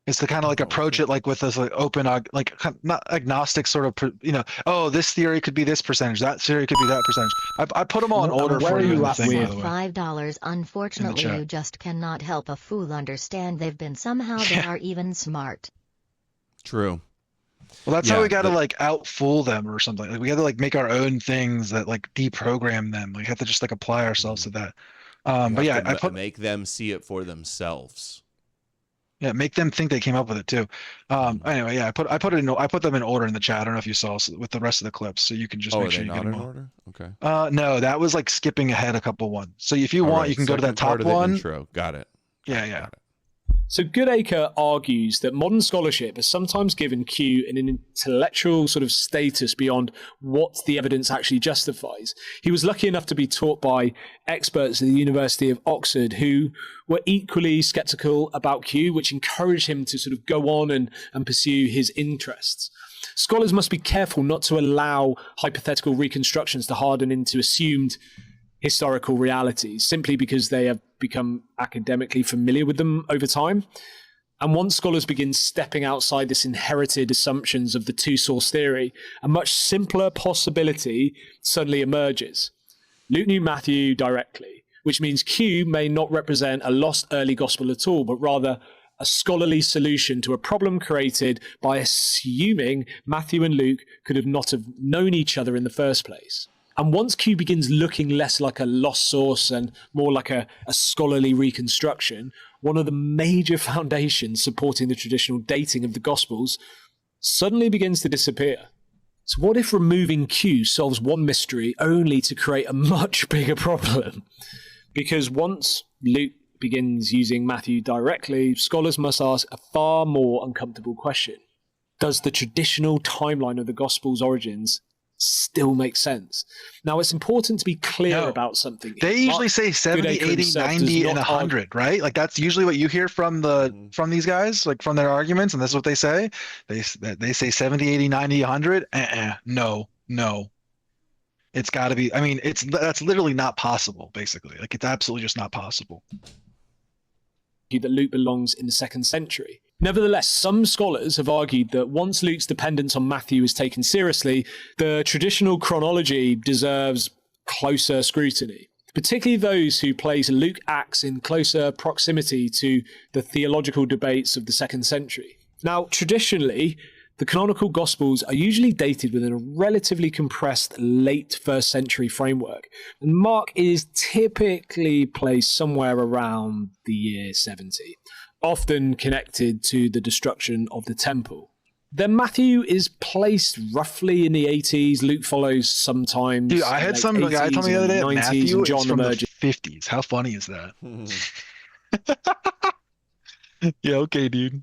It's to kind of like approach it like with this like open, like not agnostic sort of, this theory could be this percentage, that theory could be that percentage. I put them all in order for you. $5. Unfortunately, you just cannot help a fool understand they've been somehow they are even smart. True. Well, that's how we got to like outfool them or something. Like we got to like make our own things that like deprogram them. We have to just like apply ourselves to that. But make them see it for themselves. Yeah, make them think they came up with it too. Anyway, I put them in order in the chat. I don't know if you saw with the rest of the clips, so you can just make sure you get them all. Order? Okay. No, that was like skipping ahead a couple ones. So if you want, you can go to that top one. Intro. Got it. Yeah. So Goodacre argues that modern scholarship has sometimes given Q an intellectual sort of status beyond what the evidence actually justifies. He was lucky enough to be taught by experts at the University of Oxford who were equally skeptical about Q, which encouraged him to sort of go on and pursue his interests. Scholars must be careful not to allow hypothetical reconstructions to harden into assumed historical realities simply because they have become academically familiar with them over time. And once scholars begin stepping outside this inherited assumptions of the two-source theory, a much simpler possibility suddenly emerges. Luke knew Matthew directly, which means Q may not represent a lost early gospel at all, but rather a scholarly solution to a problem created by assuming Matthew and Luke could not have known each other in the first place. And once Q begins looking less like a lost source and more like a scholarly reconstruction, one of the major foundations supporting the traditional dating of the Gospels suddenly begins to disappear. So what if removing Q solves one mystery only to create a much bigger problem? Because once Luke begins using Matthew directly, scholars must ask a far more uncomfortable question. does the traditional timeline of the Gospel's origins still make sense? Now, it's important to be clear about something. They usually say 70, 80, 90, and 100, right? Like that's usually what you hear from these guys, like from their arguments, and that's what they say. They say 70, 80, 90, 100. No. It's got to be. I mean, that's literally not possible. Basically, like it's absolutely just not possible. That Luke belongs in the 2nd century. Nevertheless, some scholars have argued that once Luke's dependence on Matthew is taken seriously, the traditional chronology deserves closer scrutiny, particularly those who place Luke Acts in closer proximity to the theological debates of the 2nd century. Now, traditionally, the canonical Gospels are usually dated within a relatively compressed late 1st century framework, and Mark is typically placed somewhere around the year 70. Often connected to the destruction of the temple. Then Matthew is placed roughly in the 80s. Luke follows sometimes. Dude, I had some guy tell me the other day that Matthew is from the 50s. How funny is that? Yeah, okay, dude.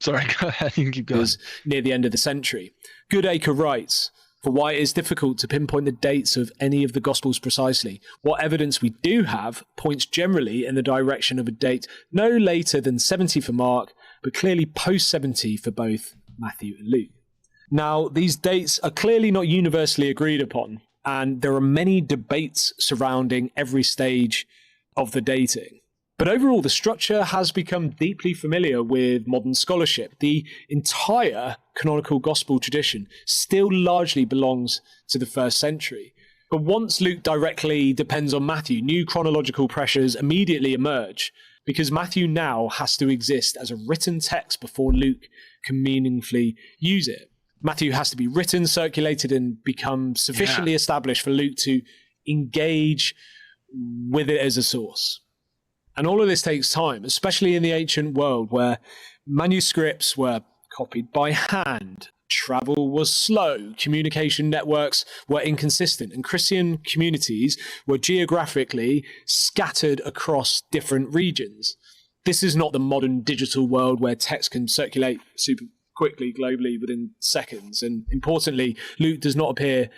Sorry, go ahead. You can keep going. Near the end of the century. Goodacre writes, for why it is difficult to pinpoint the dates of any of the Gospels precisely. What evidence we do have points generally in the direction of a date no later than 70 for Mark, but clearly post-70 for both Matthew and Luke. Now, these dates are clearly not universally agreed upon, and there are many debates surrounding every stage of the dating. But overall, the structure has become deeply familiar with modern scholarship. The entire canonical gospel tradition still largely belongs to the 1st century. But once Luke directly depends on Matthew, new chronological pressures immediately emerge, because Matthew now has to exist as a written text before Luke can meaningfully use it. Matthew has to be written, circulated, and become sufficiently established for Luke to engage with it as a source. And all of this takes time, especially in the ancient world where manuscripts were copied by hand, travel was slow, communication networks were inconsistent, and Christian communities were geographically scattered across different regions. This is not the modern digital world where text can circulate super quickly globally within seconds. And importantly, Luke does not appear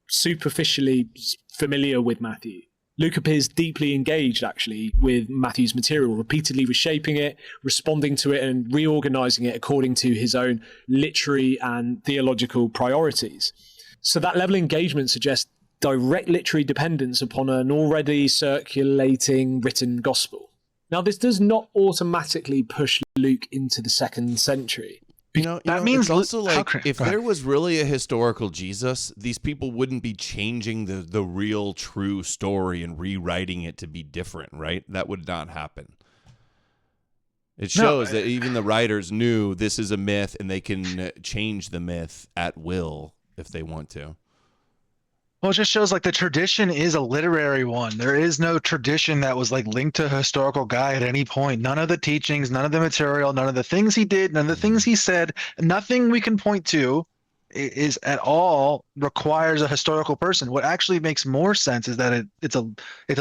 superficially familiar with Matthew. Luke appears deeply engaged, actually, with Matthew's material, repeatedly reshaping it, responding to it, and reorganizing it according to his own literary and theological priorities. So that level of engagement suggests direct literary dependence upon an already circulating written gospel. Now, this does not automatically push Luke into the 2nd century. That means it's also like if there was really a historical Jesus, these people wouldn't be changing the real true story and rewriting it to be different, right? That would not happen. It shows that even the writers knew this is a myth and they can change the myth at will if they want to. Well, it just shows like the tradition is a literary one. There is no tradition that was like linked to a historical guy at any point. None of the teachings, none of the material, none of the things he did, none of the things he said, nothing we can point to is at all requires a historical person. What actually makes more sense is that it's a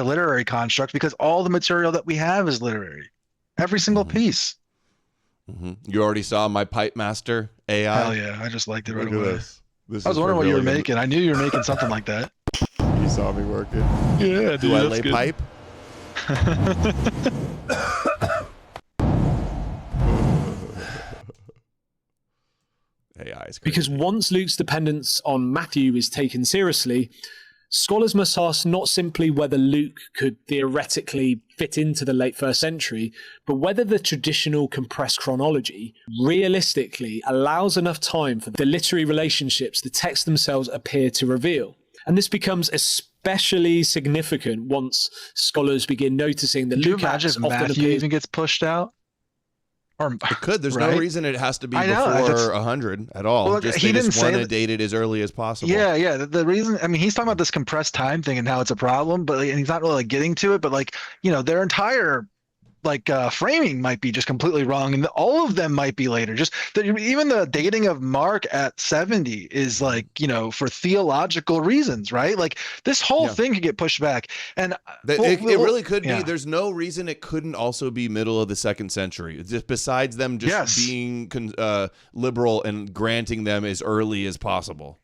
literary construct because all the material that we have is literary. Every single piece. You already saw my Pipe Master AI? Hell yeah, I just liked it right away. This I was wondering what you were making. I knew you were making something like that. You saw me working. Yeah, dude, do I that's lay good. pipe? AI is crazy. Because once Luke's dependence on Matthew is taken seriously, scholars must ask not simply whether Luke could theoretically fit into the late 1st century, but whether the traditional compressed chronology realistically allows enough time for the literary relationships the texts themselves appear to reveal. And this becomes especially significant once scholars begin noticing that Luke often Matthew even gets pushed out. Or, it could. There's right? no reason it has to be before 100 at all. Well, just he they didn't just want say to date it as early as possible. Yeah. The reason, I mean, he's talking about this compressed time thing and how it's a problem, but and he's not really like getting to it. But like, their entire framing might be just completely wrong, and all of them might be later. Just even the dating of Mark at 70 is for theological reasons, right? Like this whole thing could get pushed back, and it really could be. There's no reason it couldn't also be middle of the 2nd century. Just besides them just being liberal and granting them as early as possible.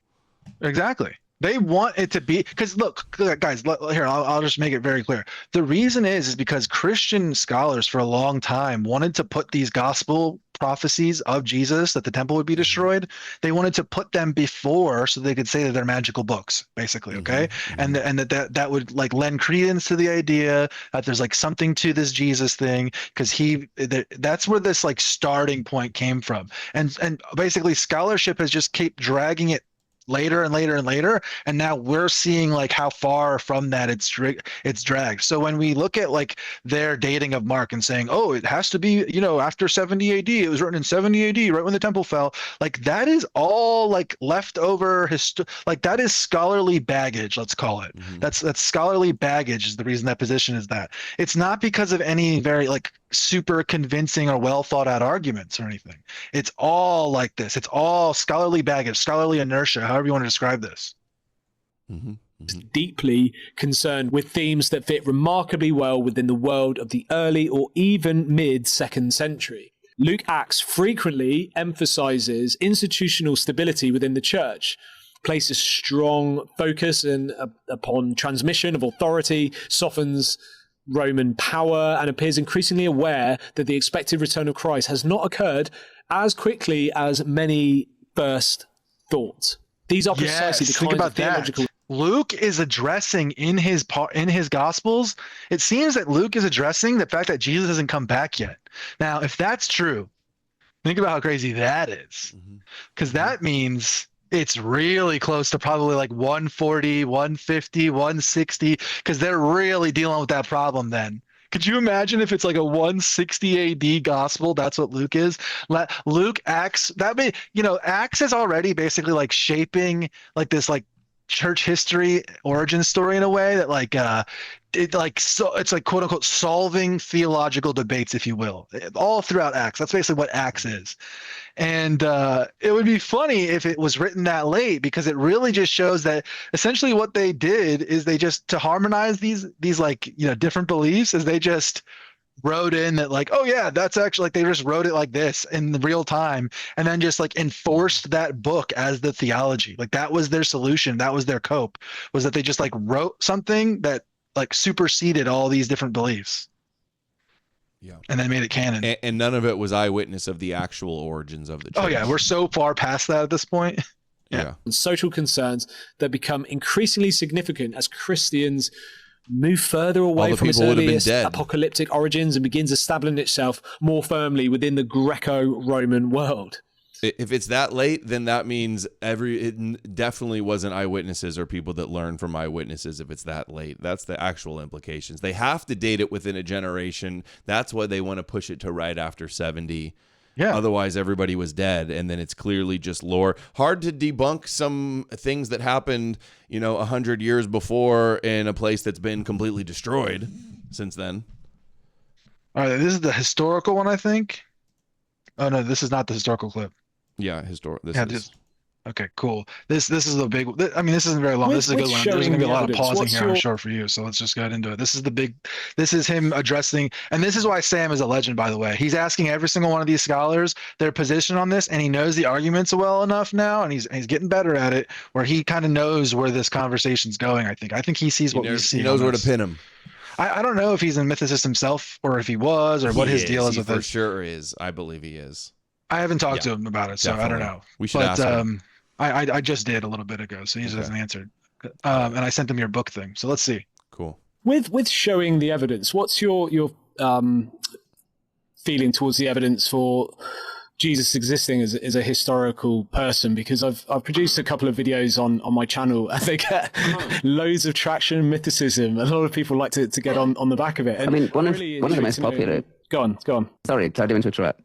Exactly. They want it to be, because look, guys, here, I'll just make it very clear. The reason is because Christian scholars for a long time wanted to put these gospel prophecies of Jesus, that the temple would be destroyed, they wanted to put them before so they could say that they're magical books, basically, okay? And that would lend credence to the idea that there's something to this Jesus thing, because that's where this starting point came from. And basically scholarship has just kept dragging it later and later and later, and now we're seeing how far from that it's dragged. So when we look at their dating of Mark and saying, oh, it has to be after 70 AD, it was written in 70 AD, right when the temple fell, that is all leftover that is scholarly baggage, let's call it. That's scholarly baggage is the reason that position is that. It's not because of any very super convincing or well thought out arguments or anything. It's all like this. It's all scholarly baggage, scholarly inertia, however you want to describe this. Deeply concerned with themes that fit remarkably well within the world of the early or even mid 2nd century. Luke Acts frequently emphasizes institutional stability within the church, places strong focus upon transmission of authority, softens Roman power, and appears increasingly aware that the expected return of Christ has not occurred as quickly as many first thought. These are precisely the kinds of theological. Luke is addressing in his Gospels. It seems that Luke is addressing the fact that Jesus hasn't come back yet. Now, if that's true, think about how crazy that is, because that means it's really close to probably 140, 150, 160, because they're really dealing with that problem then. Could you imagine if it's a 160 AD gospel? That's what Luke is. Luke Acts, Acts is already basically shaping this church history origin story in a way that it's quote unquote solving theological debates, if you will, all throughout Acts. That's basically what Acts is. And it would be funny if it was written that late, because it really just shows that essentially what they did is they just, to harmonize these different beliefs, is they just wrote in that oh yeah, that's actually they just wrote it like this in the real time, and then just enforced that book as the theology. That was their solution. That was their cope, was that they just wrote something that superseded all these different beliefs. Yeah. And then made it canon. And none of it was eyewitness of the actual origins of the church. Oh yeah, we're so far past that at this point. Yeah. And social concerns that become increasingly significant as Christians move further away from its earliest apocalyptic origins and begins establishing itself more firmly within the Greco-Roman world. If it's that late, then that means it definitely wasn't eyewitnesses or people that learned from eyewitnesses if it's that late. That's the actual implications. They have to date it within a generation. That's why they want to push it to right after 70. Yeah. Otherwise, everybody was dead, and then it's clearly just lore. Hard to debunk some things that happened, 100 years before in a place that's been completely destroyed since then. All right, this is the historical one, I think. Oh, no, this is not the historical clip. Yeah, Okay, cool. This is the big. This isn't very long. This is a good one. There's going to be a lot of pausing here, I'm sure, for you. So let's just get into it. This is the big. This is him addressing, and this is why Sam is a legend, by the way. He's asking every single one of these scholars their position on this, and he knows the arguments well enough now, and he's getting better at it, where he kind of knows where this conversation's going. I think he sees what we see. He knows where to pin him. I don't know if he's a mythicist himself, or if he was, or what his deal is with it. For sure is. I believe he is. I haven't talked to him about it, so definitely. I don't know. We should ask him. I just did a little bit ago, so he just hasn't answered. And I sent him your book thing, so let's see. Cool. With showing the evidence, what's your feeling towards the evidence for Jesus existing as a historical person? Because I've produced a couple of videos on my channel, and they get loads of traction and mythicism. A lot of people like to get on the back of it. And one of the most popular. Go on. Sorry, I didn't interrupt.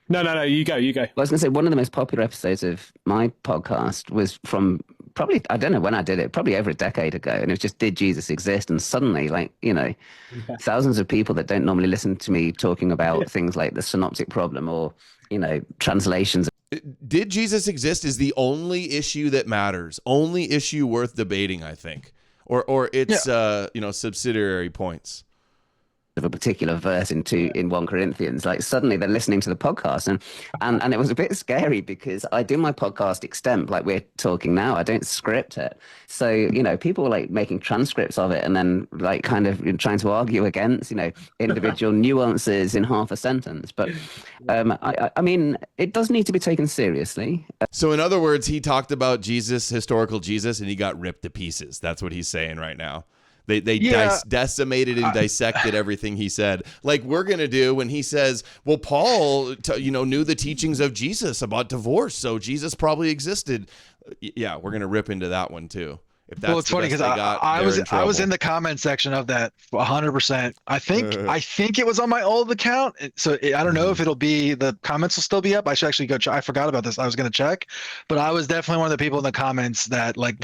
No, you go. I was going to say, one of the most popular episodes of my podcast was from probably, I don't know when I did it, probably over a decade ago. And it was just, did Jesus exist? And suddenly, like, you know, thousands of people that don't normally listen to me talking about things like the synoptic problem or, you know, translations. Did Jesus exist is the only issue that matters, only issue worth debating, I think, or its you know, subsidiary points Of a particular verse in 1 Corinthians, like suddenly they're listening to the podcast, and it was a bit scary because I do my podcast extemp like we're talking now. I don't script it, so you know, people were like making transcripts of it and then like kind of trying to argue against, you know, individual nuances in half a sentence. But I mean, it does need to be taken seriously. So in other words, he talked about Jesus, historical Jesus, and he got ripped to pieces. That's what he's saying right now. They decimated and dissected everything he said, like we're going to do when he says, well, Paul, you know, knew the teachings of Jesus about divorce, so Jesus probably existed. Yeah, we're going to rip into that one too. If that's it's funny because I was in the comment section of that 100%. I think it was on my old account, so I don't know if it'll be, the comments will still be up. I should actually go. I forgot about this. I was going to check, but I was definitely one of the people in the comments that like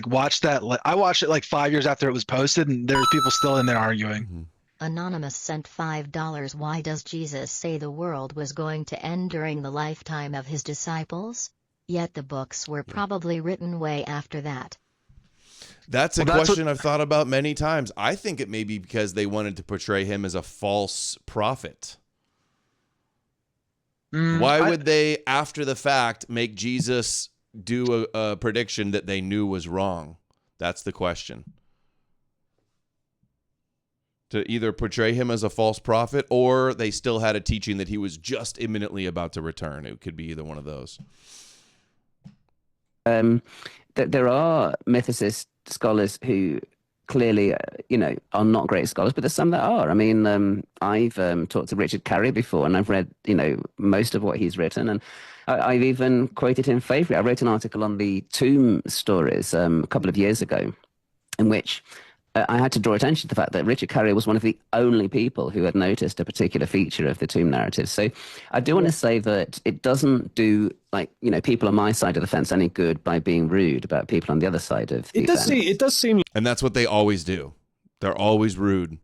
watched that. I watched it like 5 years after it was posted, and there's people still in there arguing. Anonymous sent $5. Why does Jesus say the world was going to end during the lifetime of his disciples? Yet the books were probably written way after that. That's a question I've thought about many times. I think it may be because they wanted to portray him as a false prophet. Why would they, after the fact, make Jesus do a prediction that they knew was wrong? That's the question. To either portray him as a false prophet, or they still had a teaching that he was just imminently about to return. It could be either one of those. There are mythicists, scholars who clearly, you know, are not great scholars, but there's some that are. I mean, I've talked to Richard Carrier before, and I've read, you know, most of what he's written, and I've even quoted him favorably. I wrote an article on the tomb stories a couple of years ago, in which I had to draw attention to the fact that Richard Carrier was one of the only people who had noticed a particular feature of the tomb narrative. So I do want to say that it doesn't do, like, you know, people on my side of the fence any good by being rude about people on the other side of the fence. It does seem, and that's what they always do. They're always rude.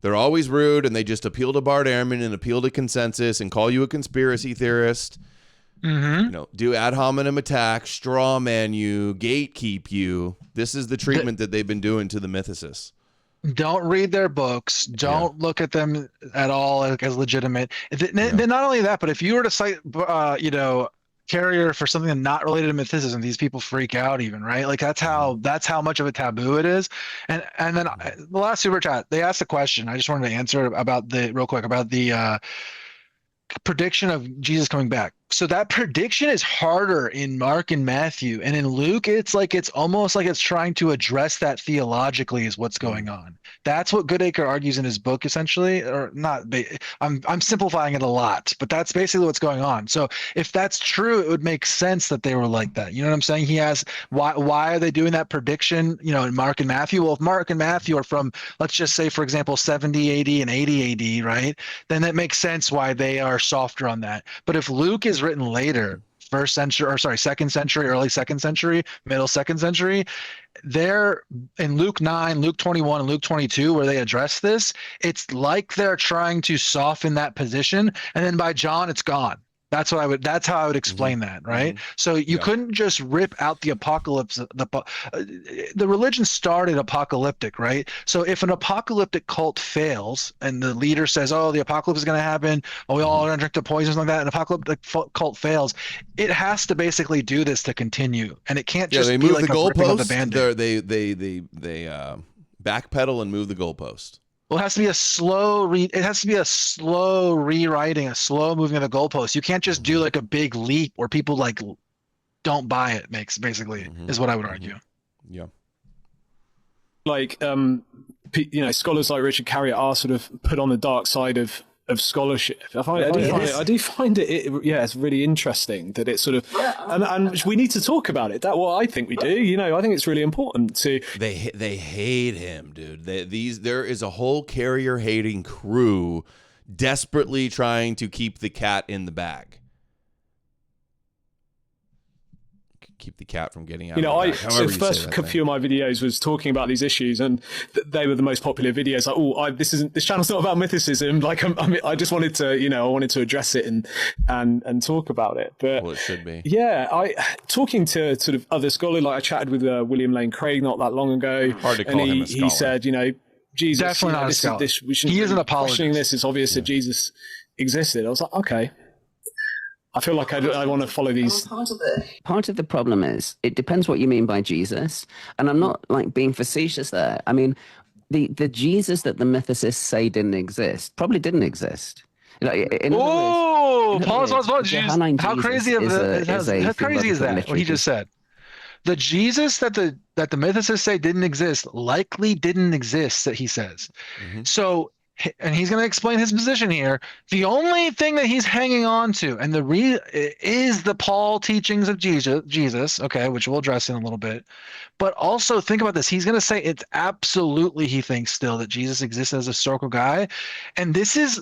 They're always rude, and they just appeal to Bart Ehrman and appeal to consensus and call you a conspiracy theorist. You know, do ad hominem attack, straw man you, gatekeep you. This is the treatment that they've been doing to the mythicists. Don't read their books. Don't look at them at all as legitimate. Then not only that, but if you were to cite, you know, Carrier for something not related to mythicism, these people freak out even, right? Like that's how much of a taboo it is. And then the last super chat, they asked a question. I just wanted to answer about the prediction of Jesus coming back. So that prediction is harder in Mark and Matthew, and in Luke it's almost like it's trying to address that theologically is what's going on. That's what Goodacre argues in his book, essentially, or not. I'm simplifying it a lot, but that's basically what's going on. So if that's true, it would make sense that they were like that. You know what I'm saying? He has why are they doing that prediction? You know, in Mark and Matthew. Well, if Mark and Matthew are from, let's just say, for example, 70 AD and 80 AD, right? Then that makes sense why they are softer on that. But if Luke is written later, second century, early second century, middle second century, they're in Luke 9, Luke 21, and Luke 22, where they address this. It's like they're trying to soften that position, and then by John, it's gone. That's how I would explain that, right? So you couldn't just rip out the apocalypse. The religion started apocalyptic, right? So if an apocalyptic cult fails and the leader says, "Oh, the apocalypse is going to happen. Oh, we all are going to drink the poison," like that, and apocalyptic cult fails, it has to basically do this to continue, and it can't just they be move like the a ripping of the goalpost. Band-Aid. They backpedal and move the goalpost. Well, it has to be a slow rewriting, a slow moving of the goalpost. You can't just do like a big leap where people like don't buy it. Is what I would argue. Yeah. Like, you know, scholars like Richard Carrier are sort of put on the dark side of scholarship. I do find it it's really interesting that it's sort of, and we need to talk about it. That's what I think we do. You know, I think it's really important to. They hate him, dude. There is a whole Carrier hating crew desperately trying to keep the cat in the bag. keep the cat from getting out. You know, of the bag. so the first few of my videos was talking about these issues, and they were the most popular videos. Like, this channel's not about mythicism. Like, I just wanted to, you know, I wanted to address it and talk about it. But well, it should be. Yeah, talking to sort of other scholars, like I chatted with William Lane Craig not that long ago. Hard to call him a scholar. He said, you know, Jesus, Definitely not a scholar. He is an apologist. This, it's obvious that Jesus existed. I was like, okay. I feel like I want to follow these. Part of the problem is it depends what you mean by Jesus, and I'm not like being facetious there. I mean, the Jesus that the mythicists say didn't exist probably didn't exist. Pause. How crazy is that? What he just said. The Jesus that the mythicists say didn't exist likely didn't exist. That he says. So. And he's going to explain his position here. The only thing that he's hanging on to, and is the Paul teachings of Jesus, okay, which we'll address in a little bit. But also think about this. He's going to say it's absolutely, he thinks still that Jesus exists as a historical guy. And this is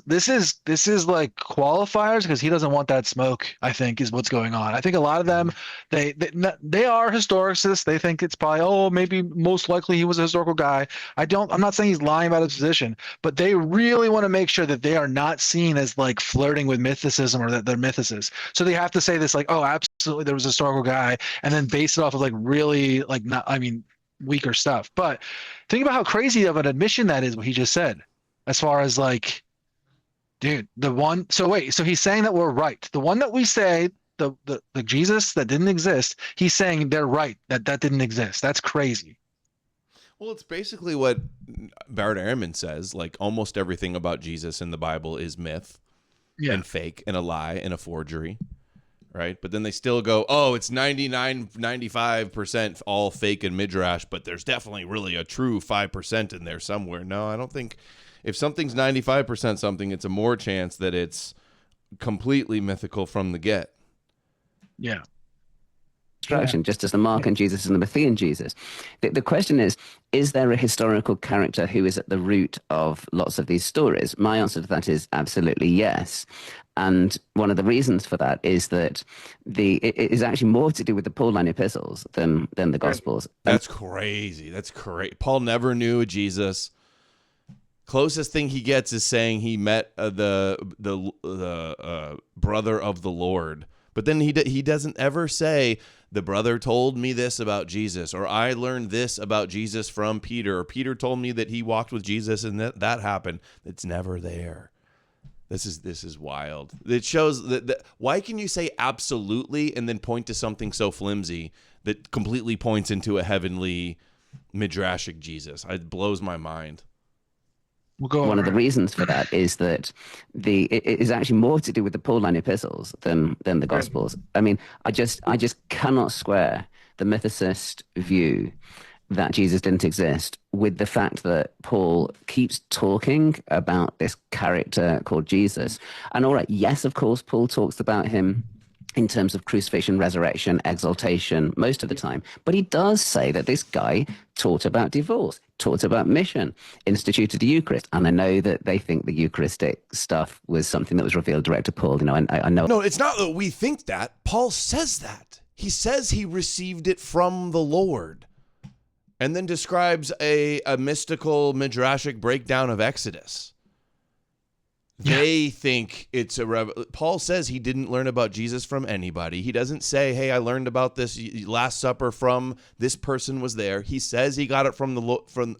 like qualifiers because he doesn't want that smoke, I think, is what's going on. I think a lot of them, they are historicists. They think it's probably, maybe most likely he was a historical guy. I'm not saying he's lying about his position, but they really want to make sure that they are not seen as like flirting with mythicism or that they're mythicists. So they have to say this like, oh, absolutely, there was a historical guy, and then base it off of like really like weaker stuff. But think about how crazy of an admission that is, what he just said, as far as like, dude, so he's saying that we're right. The one that we say, the Jesus that didn't exist, he's saying they're right, that didn't exist. That's crazy. Well, it's basically what Barrett Ehrman says. Like, almost everything about Jesus in the Bible is myth and fake and a lie and a forgery, right? But then they still go, oh, it's 95% all fake and midrash, but there's definitely really a true 5% in there somewhere. No, I don't think if something's 95% something, it's a more chance that it's completely mythical from the get. Yeah. Just as the Mark and Jesus and the Matthean Jesus. The question is there a historical character who is at the root of lots of these stories? My answer to that is absolutely yes. And one of the reasons for that is that it is actually more to do with the Pauline epistles than the Gospels. That's crazy. That's crazy. Paul never knew a Jesus. Closest thing he gets is saying he met the brother of the Lord. But then he doesn't ever say, the brother told me this about Jesus, or I learned this about Jesus from Peter, or Peter told me that he walked with Jesus and that happened. It's never there. This is wild. It shows that why can you say absolutely and then point to something so flimsy that completely points into a heavenly midrashic Jesus? It blows my mind. One of the reasons for that is that it is actually more to do with the Pauline epistles than the Gospels. I mean, I just cannot square the mythicist view that Jesus didn't exist with the fact that Paul keeps talking about this character called Jesus. And all right, yes, of course, Paul talks about him in terms of crucifixion, resurrection, exaltation, most of the time. But he does say that this guy taught about divorce, taught about mission, instituted the Eucharist. And I know that they think the Eucharistic stuff was something that was revealed direct to Paul. You know, I know. No, it's not that we think that. Paul says that. He says he received it from the Lord. And then describes a mystical, midrashic breakdown of Exodus. They think it's Paul says he didn't learn about Jesus from anybody. He doesn't say, hey, I learned about this Last Supper from this person was there. He says he got it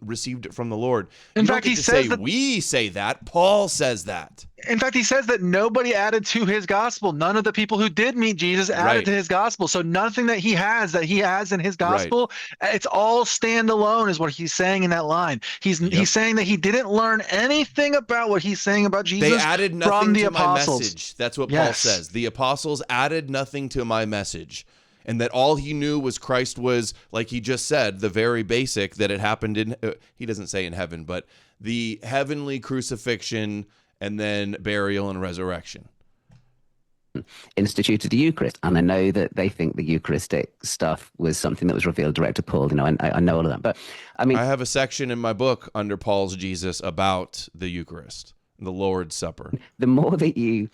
received it from the Lord. In fact, he says that we say that. Paul says that. In fact, he says that nobody added to his gospel. None of the people who did meet Jesus added to his gospel. So nothing that he has in his gospel, it's all standalone is what he's saying in that line. He's saying that he didn't learn anything about what he's saying about Jesus. They added nothing from the to apostles. My message. That's what Paul says. The apostles added nothing to my message. And that all he knew was Christ was, like he just said, the very basic, that it happened in, he doesn't say in heaven, but the heavenly crucifixion and then burial and resurrection. Instituted the Eucharist. And I know that they think the Eucharistic stuff was something that was revealed direct to Paul. You know, I know all of that. But I mean, I have a section in my book under Paul's Jesus about the Eucharist, the Lord's Supper. The more that you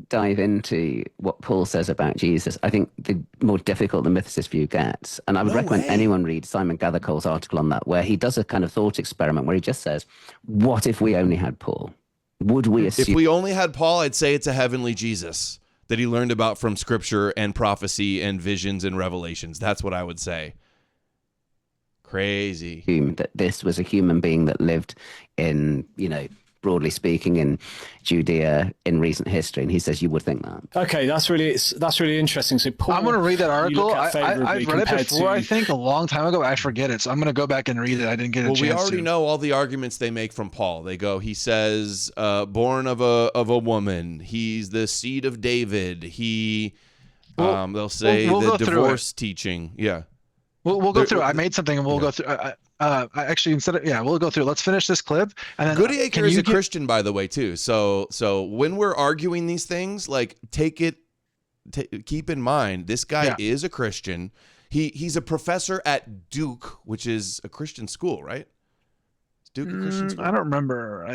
dive into what Paul says about Jesus, I think the more difficult the mythicist view gets. And I would recommend anyone read Simon Gathercole's article on that, where he does a kind of thought experiment where he just says, what if we only had Paul? Would we assume... If we only had Paul, I'd say it's a heavenly Jesus that he learned about from scripture and prophecy and visions and revelations. That's what I would say. Crazy. That this was a human being that lived in, broadly speaking, in Judea in recent history, and he says you would think that. Okay, that's really interesting. So Paul, I'm going to read that article. I've read it before, I think, a long time ago. I forget it, so I'm going to go back and read it. I didn't get a chance to. Well, we already know all the arguments they make from Paul. They go, he says, born of a woman. He's the seed of David. They'll say the divorce teaching. Yeah. We'll go through it. I made something, and we'll go through. Actually, we'll go through. Let's finish this clip. And then, Goody Acre is a Christian, by the way, too. So when we're arguing these things, like keep in mind, this guy is a Christian. He's a professor at Duke, which is a Christian school, right? Is Duke a Christian school? I don't remember.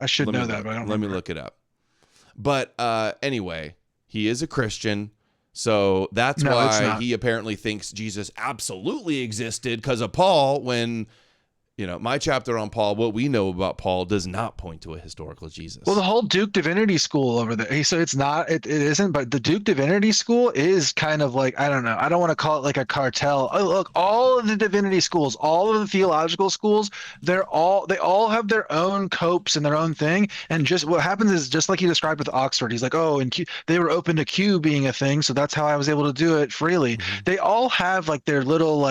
I should know that, but I don't. Let me look it up. But anyway, he is a Christian. So that's why he apparently thinks Jesus absolutely existed because of Paul, when, my chapter on Paul, what we know about Paul does not point to a historical Jesus. Well, the whole Duke Divinity School over there. So it isn't, but the Duke Divinity School is kind of like, I don't know. I don't want to call it like a cartel. Oh, look, all of the divinity schools, all of the theological schools, they all have their own copes and their own thing. And just what happens is just like he described with Oxford, he's like, oh, and they were open to Q being a thing. So that's how I was able to do it freely. Mm-hmm. They all have like their little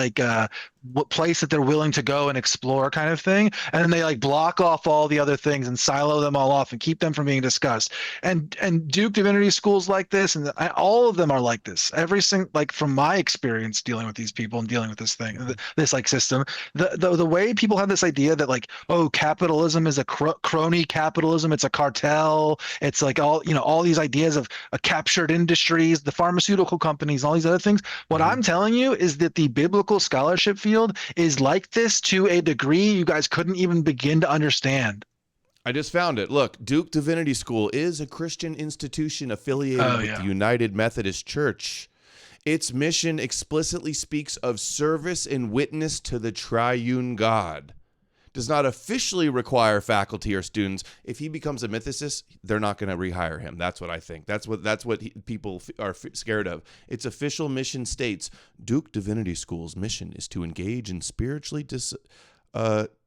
what place that they're willing to go and explore kind of thing, and then they like block off all the other things and silo them all off and keep them from being discussed. And Duke Divinity Schools like this, and all of them are like this. Every single, like from my experience dealing with these people and dealing with this thing, this like system, the way people have this idea that like, oh, capitalism is a crony capitalism, it's a cartel, it's like all these ideas of captured industries, the pharmaceutical companies, all these other things. What I'm telling you is that the biblical scholarship field is like this to a degree you guys couldn't even begin to understand. I just found it. Look, Duke Divinity School is a Christian institution affiliated with the United Methodist Church. Its mission explicitly speaks of service and witness to the triune God. Does not officially require faculty or students. If he becomes a mythicist, they're not going to rehire him. That's what I think. That's what people are scared of. Its official mission states, Duke Divinity School's mission is to engage in spiritually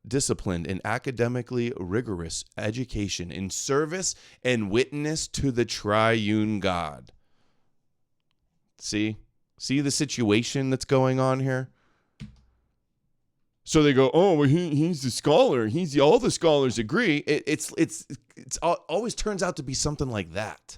disciplined and academically rigorous education in service and witness to the triune God. See the situation that's going on here? So they go, oh, well, he's the scholar. All the scholars agree. It's always turns out to be something like that.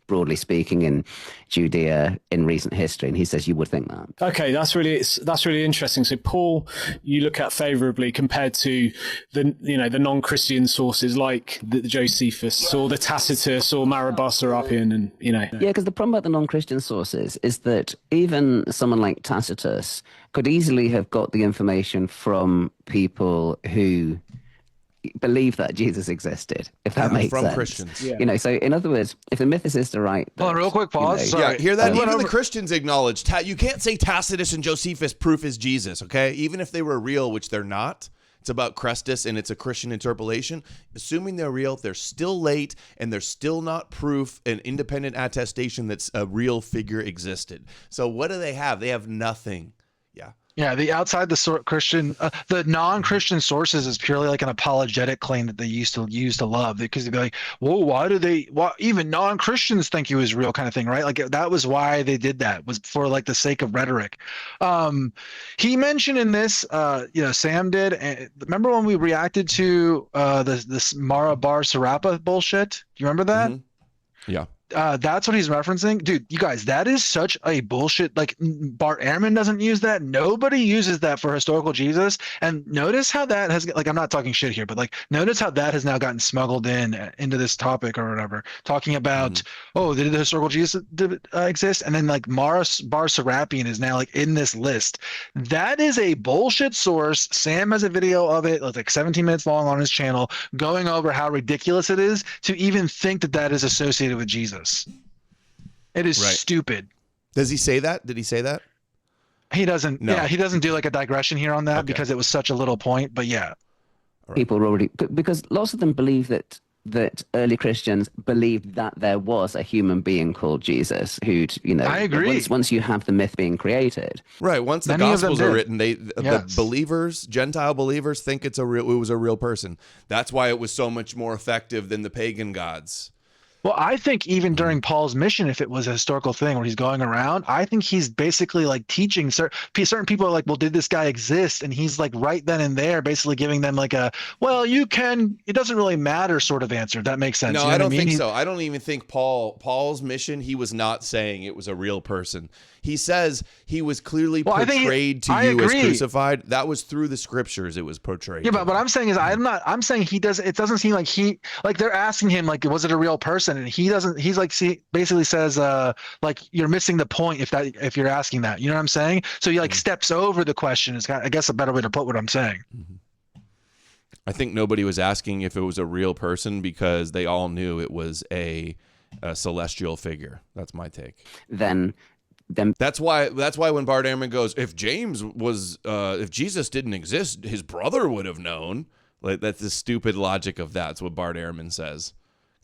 Broadly speaking, in Judea in recent history, and he says you would think that. Okay, that's really interesting. So Paul, you look at favorably compared to the non-Christian sources like the Josephus or the Tacitus or Marabasarapian, and Yeah, because the problem about the non-Christian sources is that even someone like Tacitus could easily have got the information from people who believe that Jesus existed, if that makes sense. From Christians. Yeah. So in other words, if the mythicists are right... Hold on, real quick, pause. Sorry. Hear that? Even the Christians acknowledge, you can't say Tacitus and Josephus proof is Jesus, okay? Even if they were real, which they're not. It's about Crestus, and it's a Christian interpolation. Assuming they're real, they're still late, and they're still not proof, an independent attestation that a real figure existed. So what do they have? They have nothing. Yeah. Yeah, the outside the Christian, the non-Christian sources is purely like an apologetic claim that they used to love, because they'd be like, whoa, why even non-Christians think he was real, kind of thing, right? Like that was why they did that, was for like the sake of rhetoric. He mentioned in this, Sam did. And remember when we reacted to this Mara Bar Sarapa bullshit? Do you remember that? Mm-hmm. Yeah. that's what he's referencing. Dude, you guys, that is such a bullshit. Like, Bart Ehrman doesn't use that. Nobody uses that for historical Jesus. And notice how that has, like, I'm not talking shit here, but like, notice how that has now gotten smuggled into this topic or whatever, talking about, oh, did the historical Jesus exist? And then like Bar Serapion is now like in this list. That is a bullshit source. Sam has a video of it. It's like 17 minutes long on his channel, going over how ridiculous it is to even think that that is associated with Jesus. It is stupid. Does he say that? Did he say that? He doesn't. No. Yeah, he doesn't do like a digression here on that because it was such a little point. But yeah, people already, because lots of them believe that early Christians believed that there was a human being called Jesus who'd, I agree. Once you have the myth being created, right? Once the Gospels are written, the believers, Gentile believers, think it was a real person. That's why it was so much more effective than the pagan gods. Well, I think even during Paul's mission, if it was a historical thing where he's going around, I think he's basically like teaching certain people are like, well, did this guy exist? And he's like right then and there, basically giving them like a, well, it doesn't really matter sort of answer. If that makes sense. No, you know I don't what think so. I don't even think Paul's mission, he was not saying it was a real person. He says he was clearly portrayed to you as crucified. That was through the scriptures it was portrayed. Yeah, but what I'm saying is I'm saying it doesn't seem like they're asking him like, was it a real person? And he doesn't, basically says like, you're missing the point if you're asking that, you know what I'm saying? So he like steps over the question is I guess a better way to put what I'm saying. I think nobody was asking if it was a real person because they all knew it was a celestial figure. That's my take. Then that's why when Bart Ehrman goes, if Jesus didn't exist, his brother would have known. Like, that's the stupid logic of that. That's what Bart Ehrman says.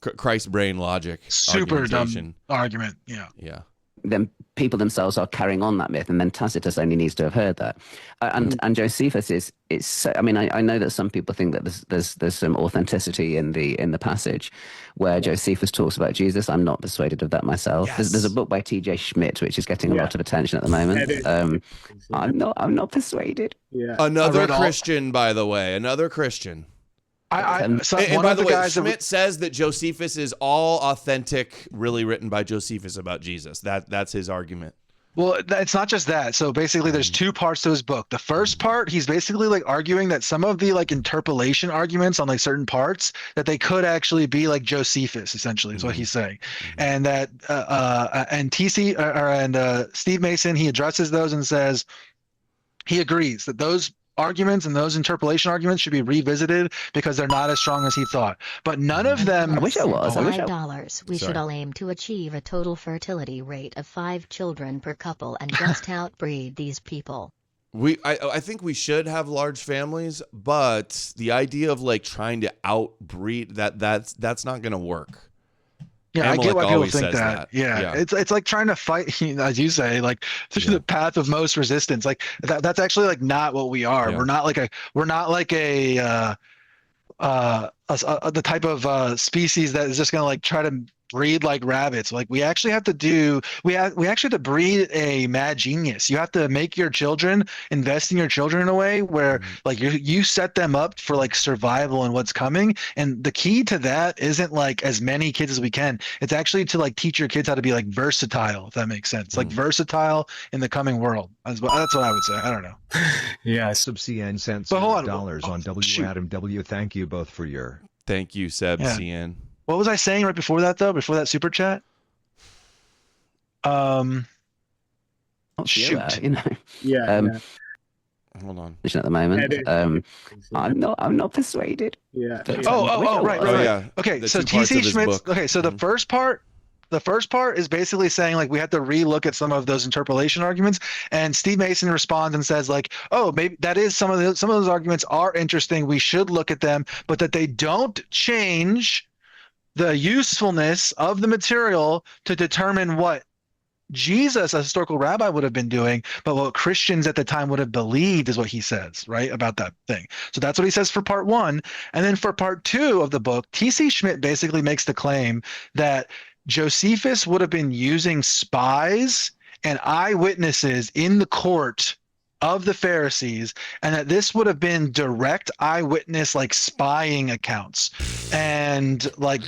Christ brain logic. Super dumb argument. Yeah. Yeah. Then people themselves are carrying on that myth, and then Tacitus only needs to have heard that. And Josephus is so. I mean, I know that some people think that there's some authenticity in the passage where Josephus talks about Jesus. I'm not persuaded of that myself. Yes. There's a book by T.J. Schmidt which is getting a lot of attention at the moment. I'm not persuaded. Yeah. Another Christian, by the way. Another Christian. And by the way, Schmidt says that Josephus is all authentic, really written by Josephus about Jesus. That's his argument. Well, it's not just that. So basically there's two parts to his book. The first part, he's basically like arguing that some of the like interpolation arguments on like certain parts, that they could actually be like Josephus, essentially is what he's saying. And that Steve Mason, he addresses those and says he agrees that those arguments and those interpolation arguments should be revisited because they're not as strong as he thought. But none of them. I wish I was. $5. We should all aim to achieve a total fertility rate of 5 children per couple and just outbreed these people. I think we should have large families, but the idea of like trying to outbreed that's not going to work. Yeah, I get why people think says that. Yeah. It's like trying to fight, as you say, like through the path of most resistance. Like that's actually like not what we are. Yeah. We're not like the type of species that is just gonna like try to breed like rabbits. Like we actually have to breed a mad genius. You have to make your children, invest in your children in a way where like you set them up for like survival and what's coming. And the key to that isn't like as many kids as we can. It's actually to like teach your kids how to be like versatile, if that makes sense. Like versatile in the coming world. That's what I would say. I don't know. Yeah. CN sent $6 on Adam W. Thank you both for your. Thank you, Seb CN. What was I saying right before that, though? Before that super chat? Shoot. Yeah. Hold on. At the moment, I'm not persuaded. Yeah. Right. Yeah. Okay, so TC Schmidt's. Okay, so the first part is basically saying like we have to relook at some of those interpolation arguments, and Steve Mason responds and says like, oh, maybe that is some of those arguments are interesting. We should look at them, but that they don't change the usefulness of the material to determine what Jesus, a historical rabbi, would have been doing, but what Christians at the time would have believed is what he says, right, about that thing. So that's what he says for part 1. And then for part 2 of the book, T.C. Schmidt basically makes the claim that Josephus would have been using spies and eyewitnesses in the court of the Pharisees, and that this would have been direct eyewitness, like spying accounts, and like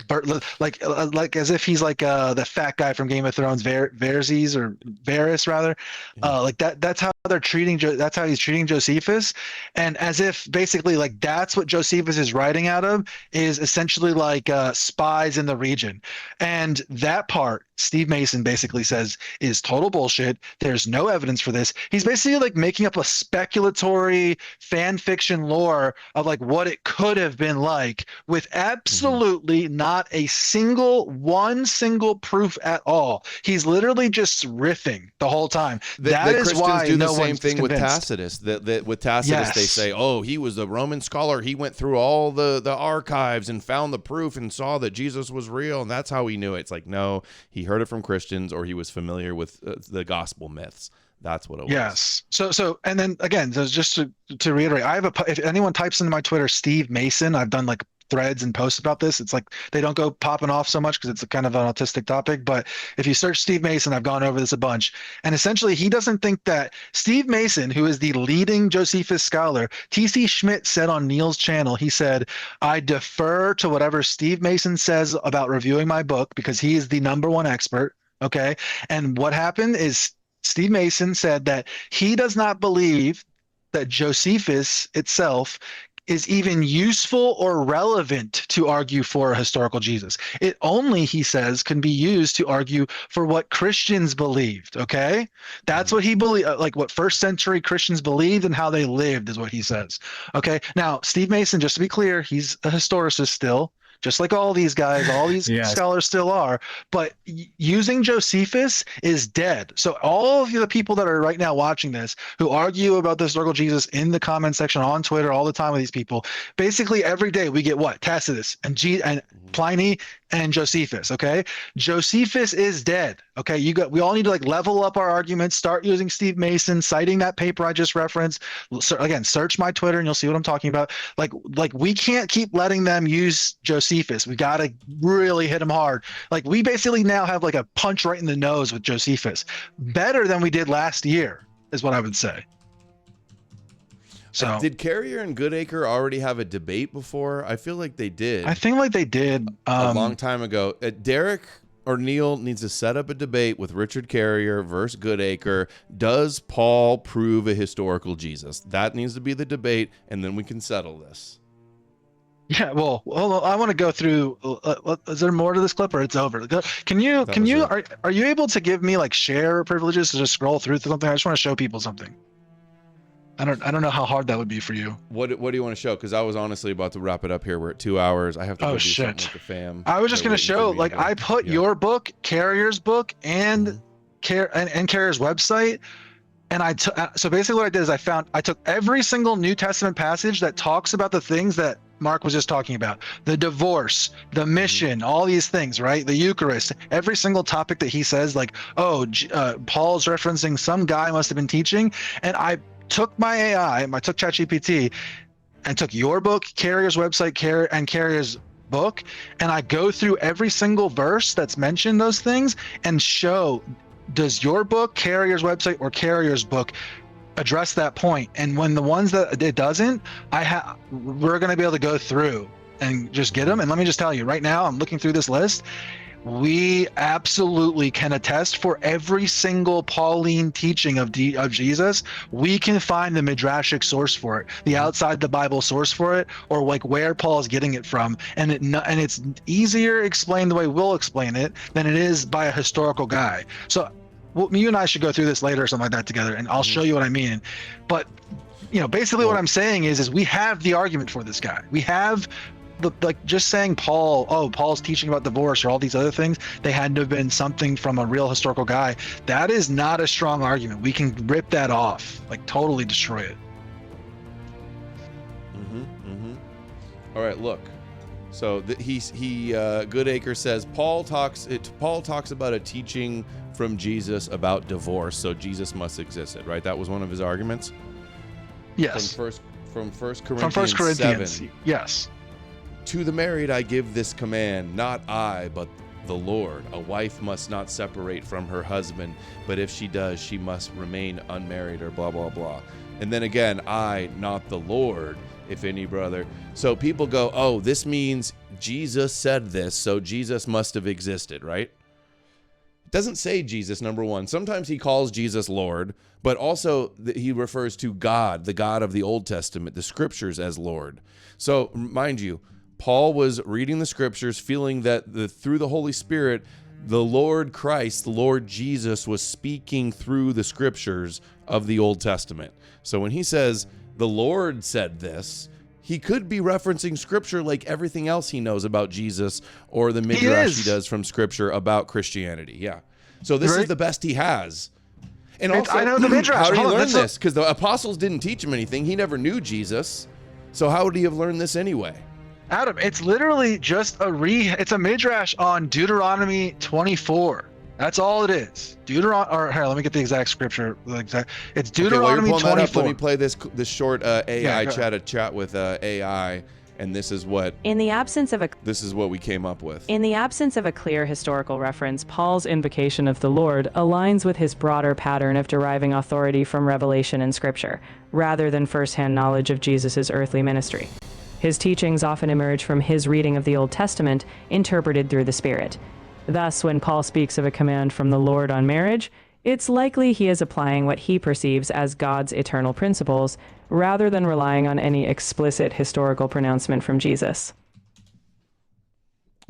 as if he's like the fat guy from Game of Thrones, Varys rather, like that's how they're treating that's how he's treating Josephus, and as if basically like that's what Josephus is writing out of, is essentially like spies in the region. And that part Steve Mason basically says is total bullshit. There's no evidence for this. He's basically like making up a speculatory fan fiction lore of like what it could have been like, with absolutely not a single proof at all. He's literally just riffing the whole time. That is Christians why do the no same one's thing with convinced. Tacitus. With Tacitus, they say, "Oh, he was a Roman scholar. He went through all the archives and found the proof and saw that Jesus was real, and that's how he knew it." It's like, no, he heard it from Christians, or he was familiar with the gospel myths. That's what it was. Yes. So, and then again, so just to reiterate, if anyone types into my Twitter, Steve Mason, I've done like threads and posts about this. It's like they don't go popping off so much because it's a kind of an autistic topic. But if you search Steve Mason, I've gone over this a bunch. And essentially, he doesn't think that Steve Mason, who is the leading Josephus scholar, T.C. Schmidt said on Neil's channel, he said, "I defer to whatever Steve Mason says about reviewing my book because he is the #1 expert." Okay. And what happened is Steve Mason said that he does not believe that Josephus itself is even useful or relevant to argue for a historical Jesus. It only, he says, can be used to argue for what Christians believed, okay? That's what he believed, like what first century Christians believed and how they lived is what he says, okay? Now, Steve Mason, just to be clear, he's a historicist still, just like all these guys, all these scholars still are, but using Josephus is dead. So all of the people that are right now watching this who argue about the historical Jesus in the comment section on Twitter all the time with these people, basically every day we get what? Tacitus and Pliny and Josephus, okay? Josephus is dead, okay? We all need to like level up our arguments, start using Steve Mason, citing that paper I just referenced. Again, search my Twitter and you'll see what I'm talking about. Like we can't keep letting them use Josephus. We got to really hit him hard. Like we basically now have like a punch right in the nose with Josephus. Better than we did last year is what I would say. So did Carrier and Goodacre already have a debate before? I feel like they did. I think like they did a long time ago. Derek or Neil needs to set up a debate with Richard Carrier versus Goodacre. Does Paul prove a historical Jesus? That needs to be the debate, and then we can settle this. Yeah, well, I want to go through. Is there more to this clip, or it's over? Are you able to give me like share privileges to just scroll through something? I just want to show people something. I don't know how hard that would be for you. What do you want to show? Because I was honestly about to wrap it up here. We're at 2 hours. I have to go do something with the fam. I was just going to show, like, I put your book, Carrier's book, and Carrier's website. And so basically what I did is I took every single New Testament passage that talks about the things that Mark was just talking about, the divorce, the mission, all these things, right? The Eucharist, every single topic that he says, like, Paul's referencing some guy must have been teaching. And I took my AI, I took ChatGPT and took your book, Carrier's website, and Carrier's book, and I go through every single verse that's mentioned those things and show, does your book, Carrier's website, or Carrier's book address that point? And when the ones that it doesn't, we're going to be able to go through and just get them. And let me just tell you right now, I'm looking through this list. We absolutely can attest for every single Pauline teaching of Jesus. We can find the midrashic source for it, the outside the Bible source for it, or like where Paul's getting it from. And it's easier explained the way we'll explain it than it is by a historical guy. So you and I should go through this later or something like that together, and I'll show you what I mean. But basically what I'm saying is we have the argument for this guy. We have just saying Paul's teaching about divorce or all these other things, they had to have been something from a real historical guy. That is not a strong argument. We can rip that off, like totally destroy it. All right, look. So Goodacre says Paul talks about a teaching from Jesus about divorce, so Jesus must exist, right? That was one of his arguments. Yes. From 1 Corinthians 7. Yes. To the married I give this command, not I, but the Lord. A wife must not separate from her husband, but if she does, she must remain unmarried, or blah, blah, blah. And then again, I, not the Lord, if any brother. So people go, oh, this means Jesus said this, so Jesus must have existed, right? It doesn't say Jesus, number one. Sometimes he calls Jesus Lord, but also he refers to God, the God of the Old Testament, the scriptures, as Lord. So mind you, Paul was reading the scriptures, feeling that through the Holy Spirit, the Lord Christ, the Lord Jesus, was speaking through the scriptures of the Old Testament. So when he says, the Lord said this, he could be referencing scripture like everything else he knows about Jesus, or the midrash he does from scripture about Christianity. Yeah. So this is the best he has. And also, I know the midrash. How did he learn this? Because the apostles didn't teach him anything. He never knew Jesus. So how would he have learned this anyway? Adam, it's literally just it's a midrash on Deuteronomy 24. That's all it is. Here, let me get the exact scripture. It's Deuteronomy 24. Let me play this short AI chat with AI, and this is what this is what we came up with. In the absence of a clear historical reference, Paul's invocation of the Lord aligns with his broader pattern of deriving authority from revelation in Scripture, rather than first-hand knowledge of Jesus' earthly ministry. His teachings often emerge from his reading of the Old Testament, interpreted through the Spirit. Thus, when Paul speaks of a command from the Lord on marriage, it's likely he is applying what he perceives as God's eternal principles, rather than relying on any explicit historical pronouncement from Jesus.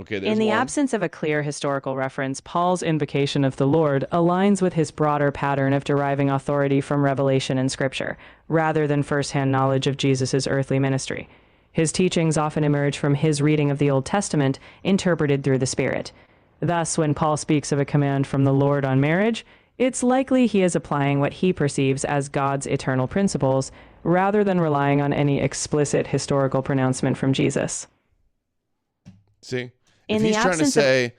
Okay, in the absence of a clear historical reference, Paul's invocation of the Lord aligns with his broader pattern of deriving authority from revelation in Scripture, rather than first-hand knowledge of Jesus' earthly ministry. His teachings often emerge from his reading of the Old Testament, interpreted through the Spirit. Thus, when Paul speaks of a command from the Lord on marriage, it's likely he is applying what he perceives as God's eternal principles, rather than relying on any explicit historical pronouncement from Jesus. See? If he's trying to say,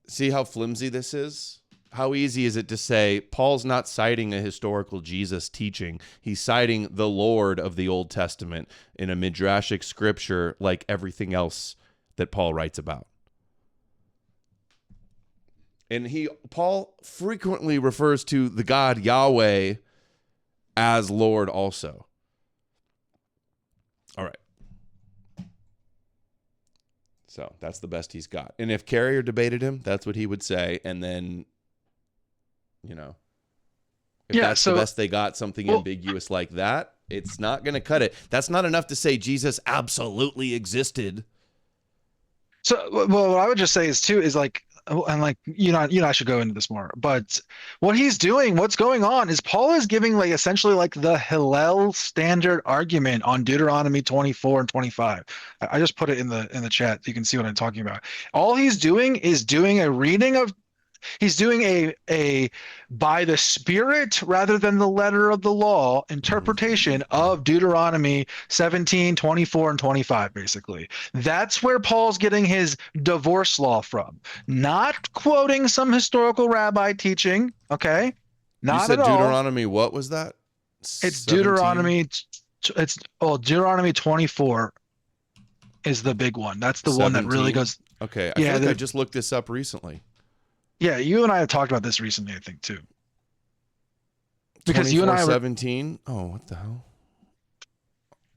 see how flimsy this is? How easy is it to say, Paul's not citing a historical Jesus teaching. He's citing the Lord of the Old Testament in a midrashic scripture like everything else that Paul writes about. And Paul frequently refers to the God Yahweh as Lord also. All right. So that's the best he's got. And if Carrier debated him, that's what he would say. And then, if that's the best they got, something ambiguous like that, it's not going to cut it. That's not enough to say Jesus absolutely existed. So, well, what I would just say is like, and like, I should go into this more, but what he's doing, what's going on is Paul is giving like essentially like the Hillel standard argument on Deuteronomy 24 and 25. I just put it in the chat so you can see what I'm talking about. All he's doing is doing a reading of, he's doing a by the Spirit rather than the letter of the law interpretation of Deuteronomy 17, 24, and 25, basically. That's where Paul's getting his divorce law from. Not quoting some historical rabbi teaching, okay? Not you said at all. Deuteronomy, what was that? It's 17? Deuteronomy 24 is the big one. That's the 17? One that really goes. Okay, I feel like I just looked this up recently. Yeah, you and I have talked about this recently, I think, too. Because you and I were 17. Oh, what the hell?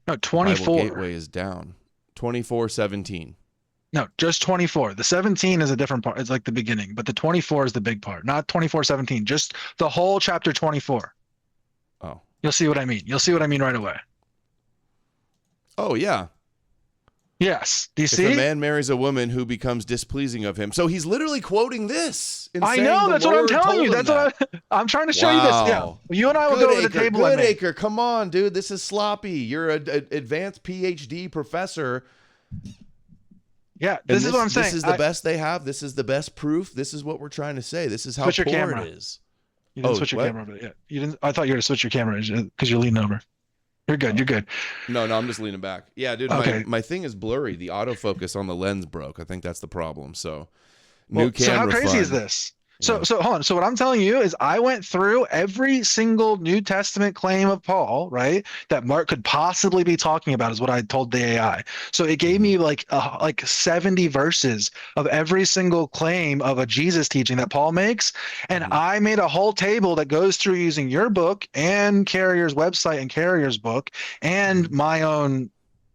No, 24. Bible Gateway is down. 24:17. No, just 24. The 17 is a different part. It's like the beginning, but the 24 is the big part. Not 24:17. Just the whole chapter 24. Oh. You'll see what I mean. You'll see what I mean right away. Oh yeah. Yes. Do you see? If a man marries a woman who becomes displeasing of him. So he's literally quoting this. I know. That's what I'm telling you. That's what I'm trying to show you this. Yeah. You and I will go to the table. Goodacre. Come on, dude. This is sloppy. You're an advanced PhD professor. Yeah. This is what I'm saying. This is the best they have. This is the best proof. This is what we're trying to say. This is how poor it is. You didn't switch your camera over. Yeah. You didn't. I thought you were to switch your camera because you're leaning over. You're good. You're good. No, I'm just leaning back. Yeah, dude, okay. my thing is blurry. The autofocus on the lens broke. I think that's the problem. So, new camera. So how crazy fun. is this? So hold on. So what I'm telling you is I went through every single New Testament claim of Paul, right? That Mark could possibly be talking about is what I told the AI. So it gave me like 70 verses of every single claim of a Jesus teaching that Paul makes. And I made a whole table that goes through using your book and Carrier's website and Carrier's book and my own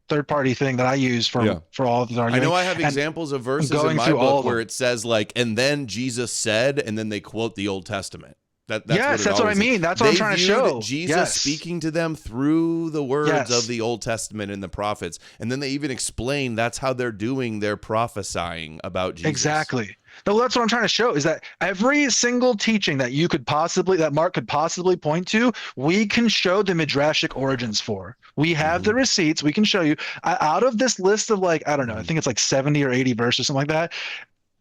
third-party thing that I use for all of these arguments. I know I have examples of verses in my book where it says like, and then Jesus said, and then they quote the Old Testament. That's what I mean. That's what I'm trying to show. Jesus speaking to them through the words of the Old Testament and the prophets. And then they even explain that's how they're doing their prophesying about Jesus. Exactly. No, that's what I'm trying to show is that every single teaching that that Mark could possibly point to, we can show the midrashic origins for. We have the receipts. We can show you out of this list of like, I don't know, I think it's like 70 or 80 verses, something like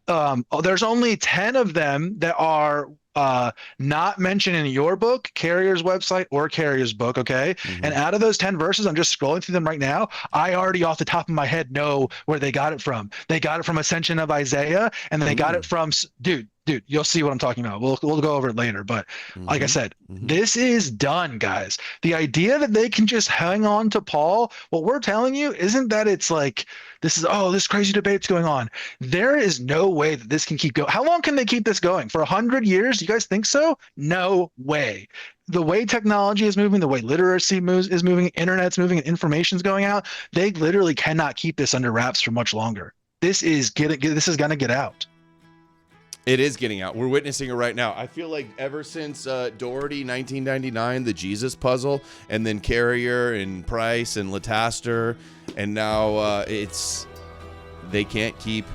that. There's only 10 of them that are not mentioned in your book, Carrier's website, or Carrier's book, okay? And out of those 10 verses, I'm just scrolling through them right now. I already off the top of my head know where they got it from. They got it from Ascension of Isaiah, and they got it from, dude, you'll see what I'm talking about. We'll go over it later. But like I said, this is done, guys. The idea that they can just hang on to Paul, what we're telling you isn't that it's like, this crazy debate's going on. There is no way that this can keep going. How long can they keep this going? For 100 years? You guys think so? No way. The way technology is moving, the way literacy is moving, internet's moving, and information's going out, they literally cannot keep this under wraps for much longer. This is going to get out. It is getting out. We're witnessing it right now. I feel like ever since Doherty, 1999, the Jesus puzzle, and then Carrier and Price and Lataster, and now they can't keep,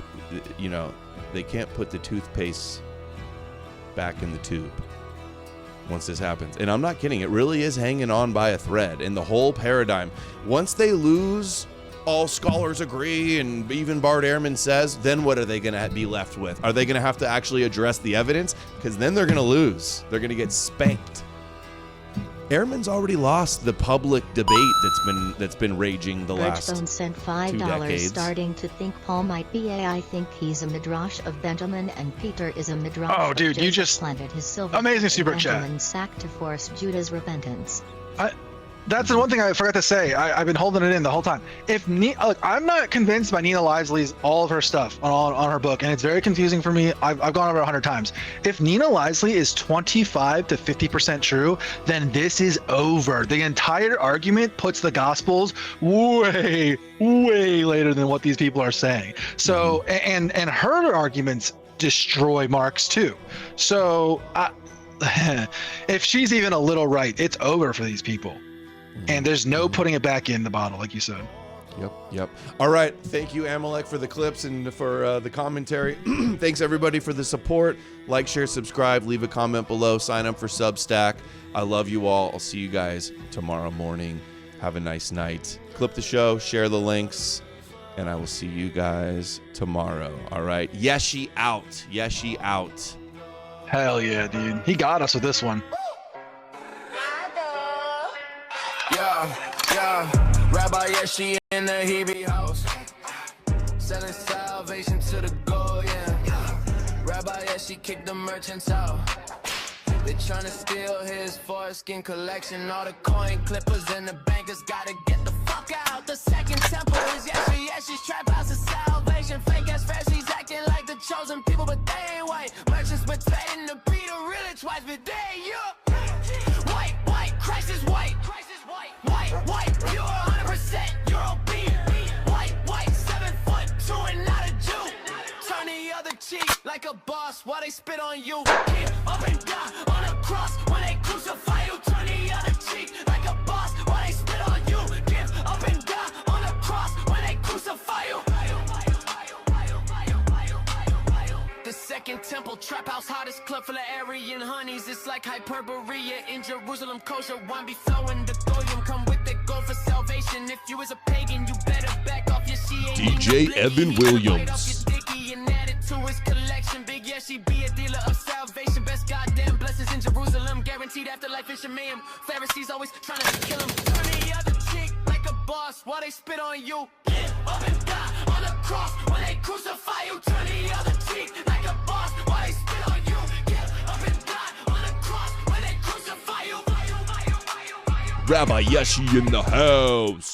they can't put the toothpaste back in the tube once this happens. And I'm not kidding. It really is hanging on by a thread. And the whole paradigm, once they lose, all scholars agree, and even Bart Ehrman says, then what are they going to be left with? Are they going to have to actually address the evidence? Because then they're going to lose. They're going to get spanked. Ehrman's already lost the public debate that's been raging the last Bone sent $5 2 decades. Starting to think Paul might be I think he's a midrash of Benjamin and Peter is a midrash. Oh, dude, you just planted his silver. Amazing super Benjamin chat. sacked to force Judah's repentance. That's the one thing I forgot to say. I've been holding it in the whole time. I'm not convinced by Nina Lively's all of her stuff on her book, and it's very confusing for me. I've gone over 100 times. If Nina Lively is 25 to 50% true, then this is over. The entire argument puts the Gospels way, way later than what these people are saying. So, and her arguments destroy Mark's too. So, if she's even a little right, it's over for these people. And there's no putting it back in the bottle, like you said. Yep. All right. Thank you, Amalek, for the clips and for the commentary. Thanks, everybody, for the support. Like, share, subscribe, leave a comment below, sign up for Substack. I love you all. I'll see you guys tomorrow morning. Have a nice night. Clip the show, share the links, and I will see you guys tomorrow. All right. Yeshi out. Yeshi out. Hell yeah, dude. He got us with this one. Yeah, Rabbi Yeshi in the Hebe house, selling salvation to the goal, yeah. Rabbi Yeshi kicked the merchants out. They tryna steal his foreskin collection. All the coin clippers and the bankers gotta get the fuck out. The second temple is Yeshi's trap house of salvation. Fake ass Pharisees acting like the chosen people, but they ain't white. Merchants betraying the Peter really twice, but they you. White, Christ is white. White, pure 100% European. White, 7'2" and not a Jew. Turn the other cheek like a boss while they spit on you. Up and down on a cross when they crucify you. Turn the other cheek like a boss while they spit on you. Up and down on a cross when they crucify you. The second temple, trap house, hottest club full of Aryan honeys. It's like Hyperborea in Jerusalem. Kosher wine be flowing. The Goyim come with the gold for salvation. If you was a pagan, you better back off your DJ Evan Williams. And add it to his collection. Big Yeshi be a dealer of salvation. Best goddamn blessings in Jerusalem. Guaranteed afterlife in Shemayim. Pharisees always trying to kill him. Turn the other cheek like a boss while they spit on you. Up and down on the cross when they crucify you. Turn the other cheek like a boss while they spit on you. Rabbi Yeshi in the house.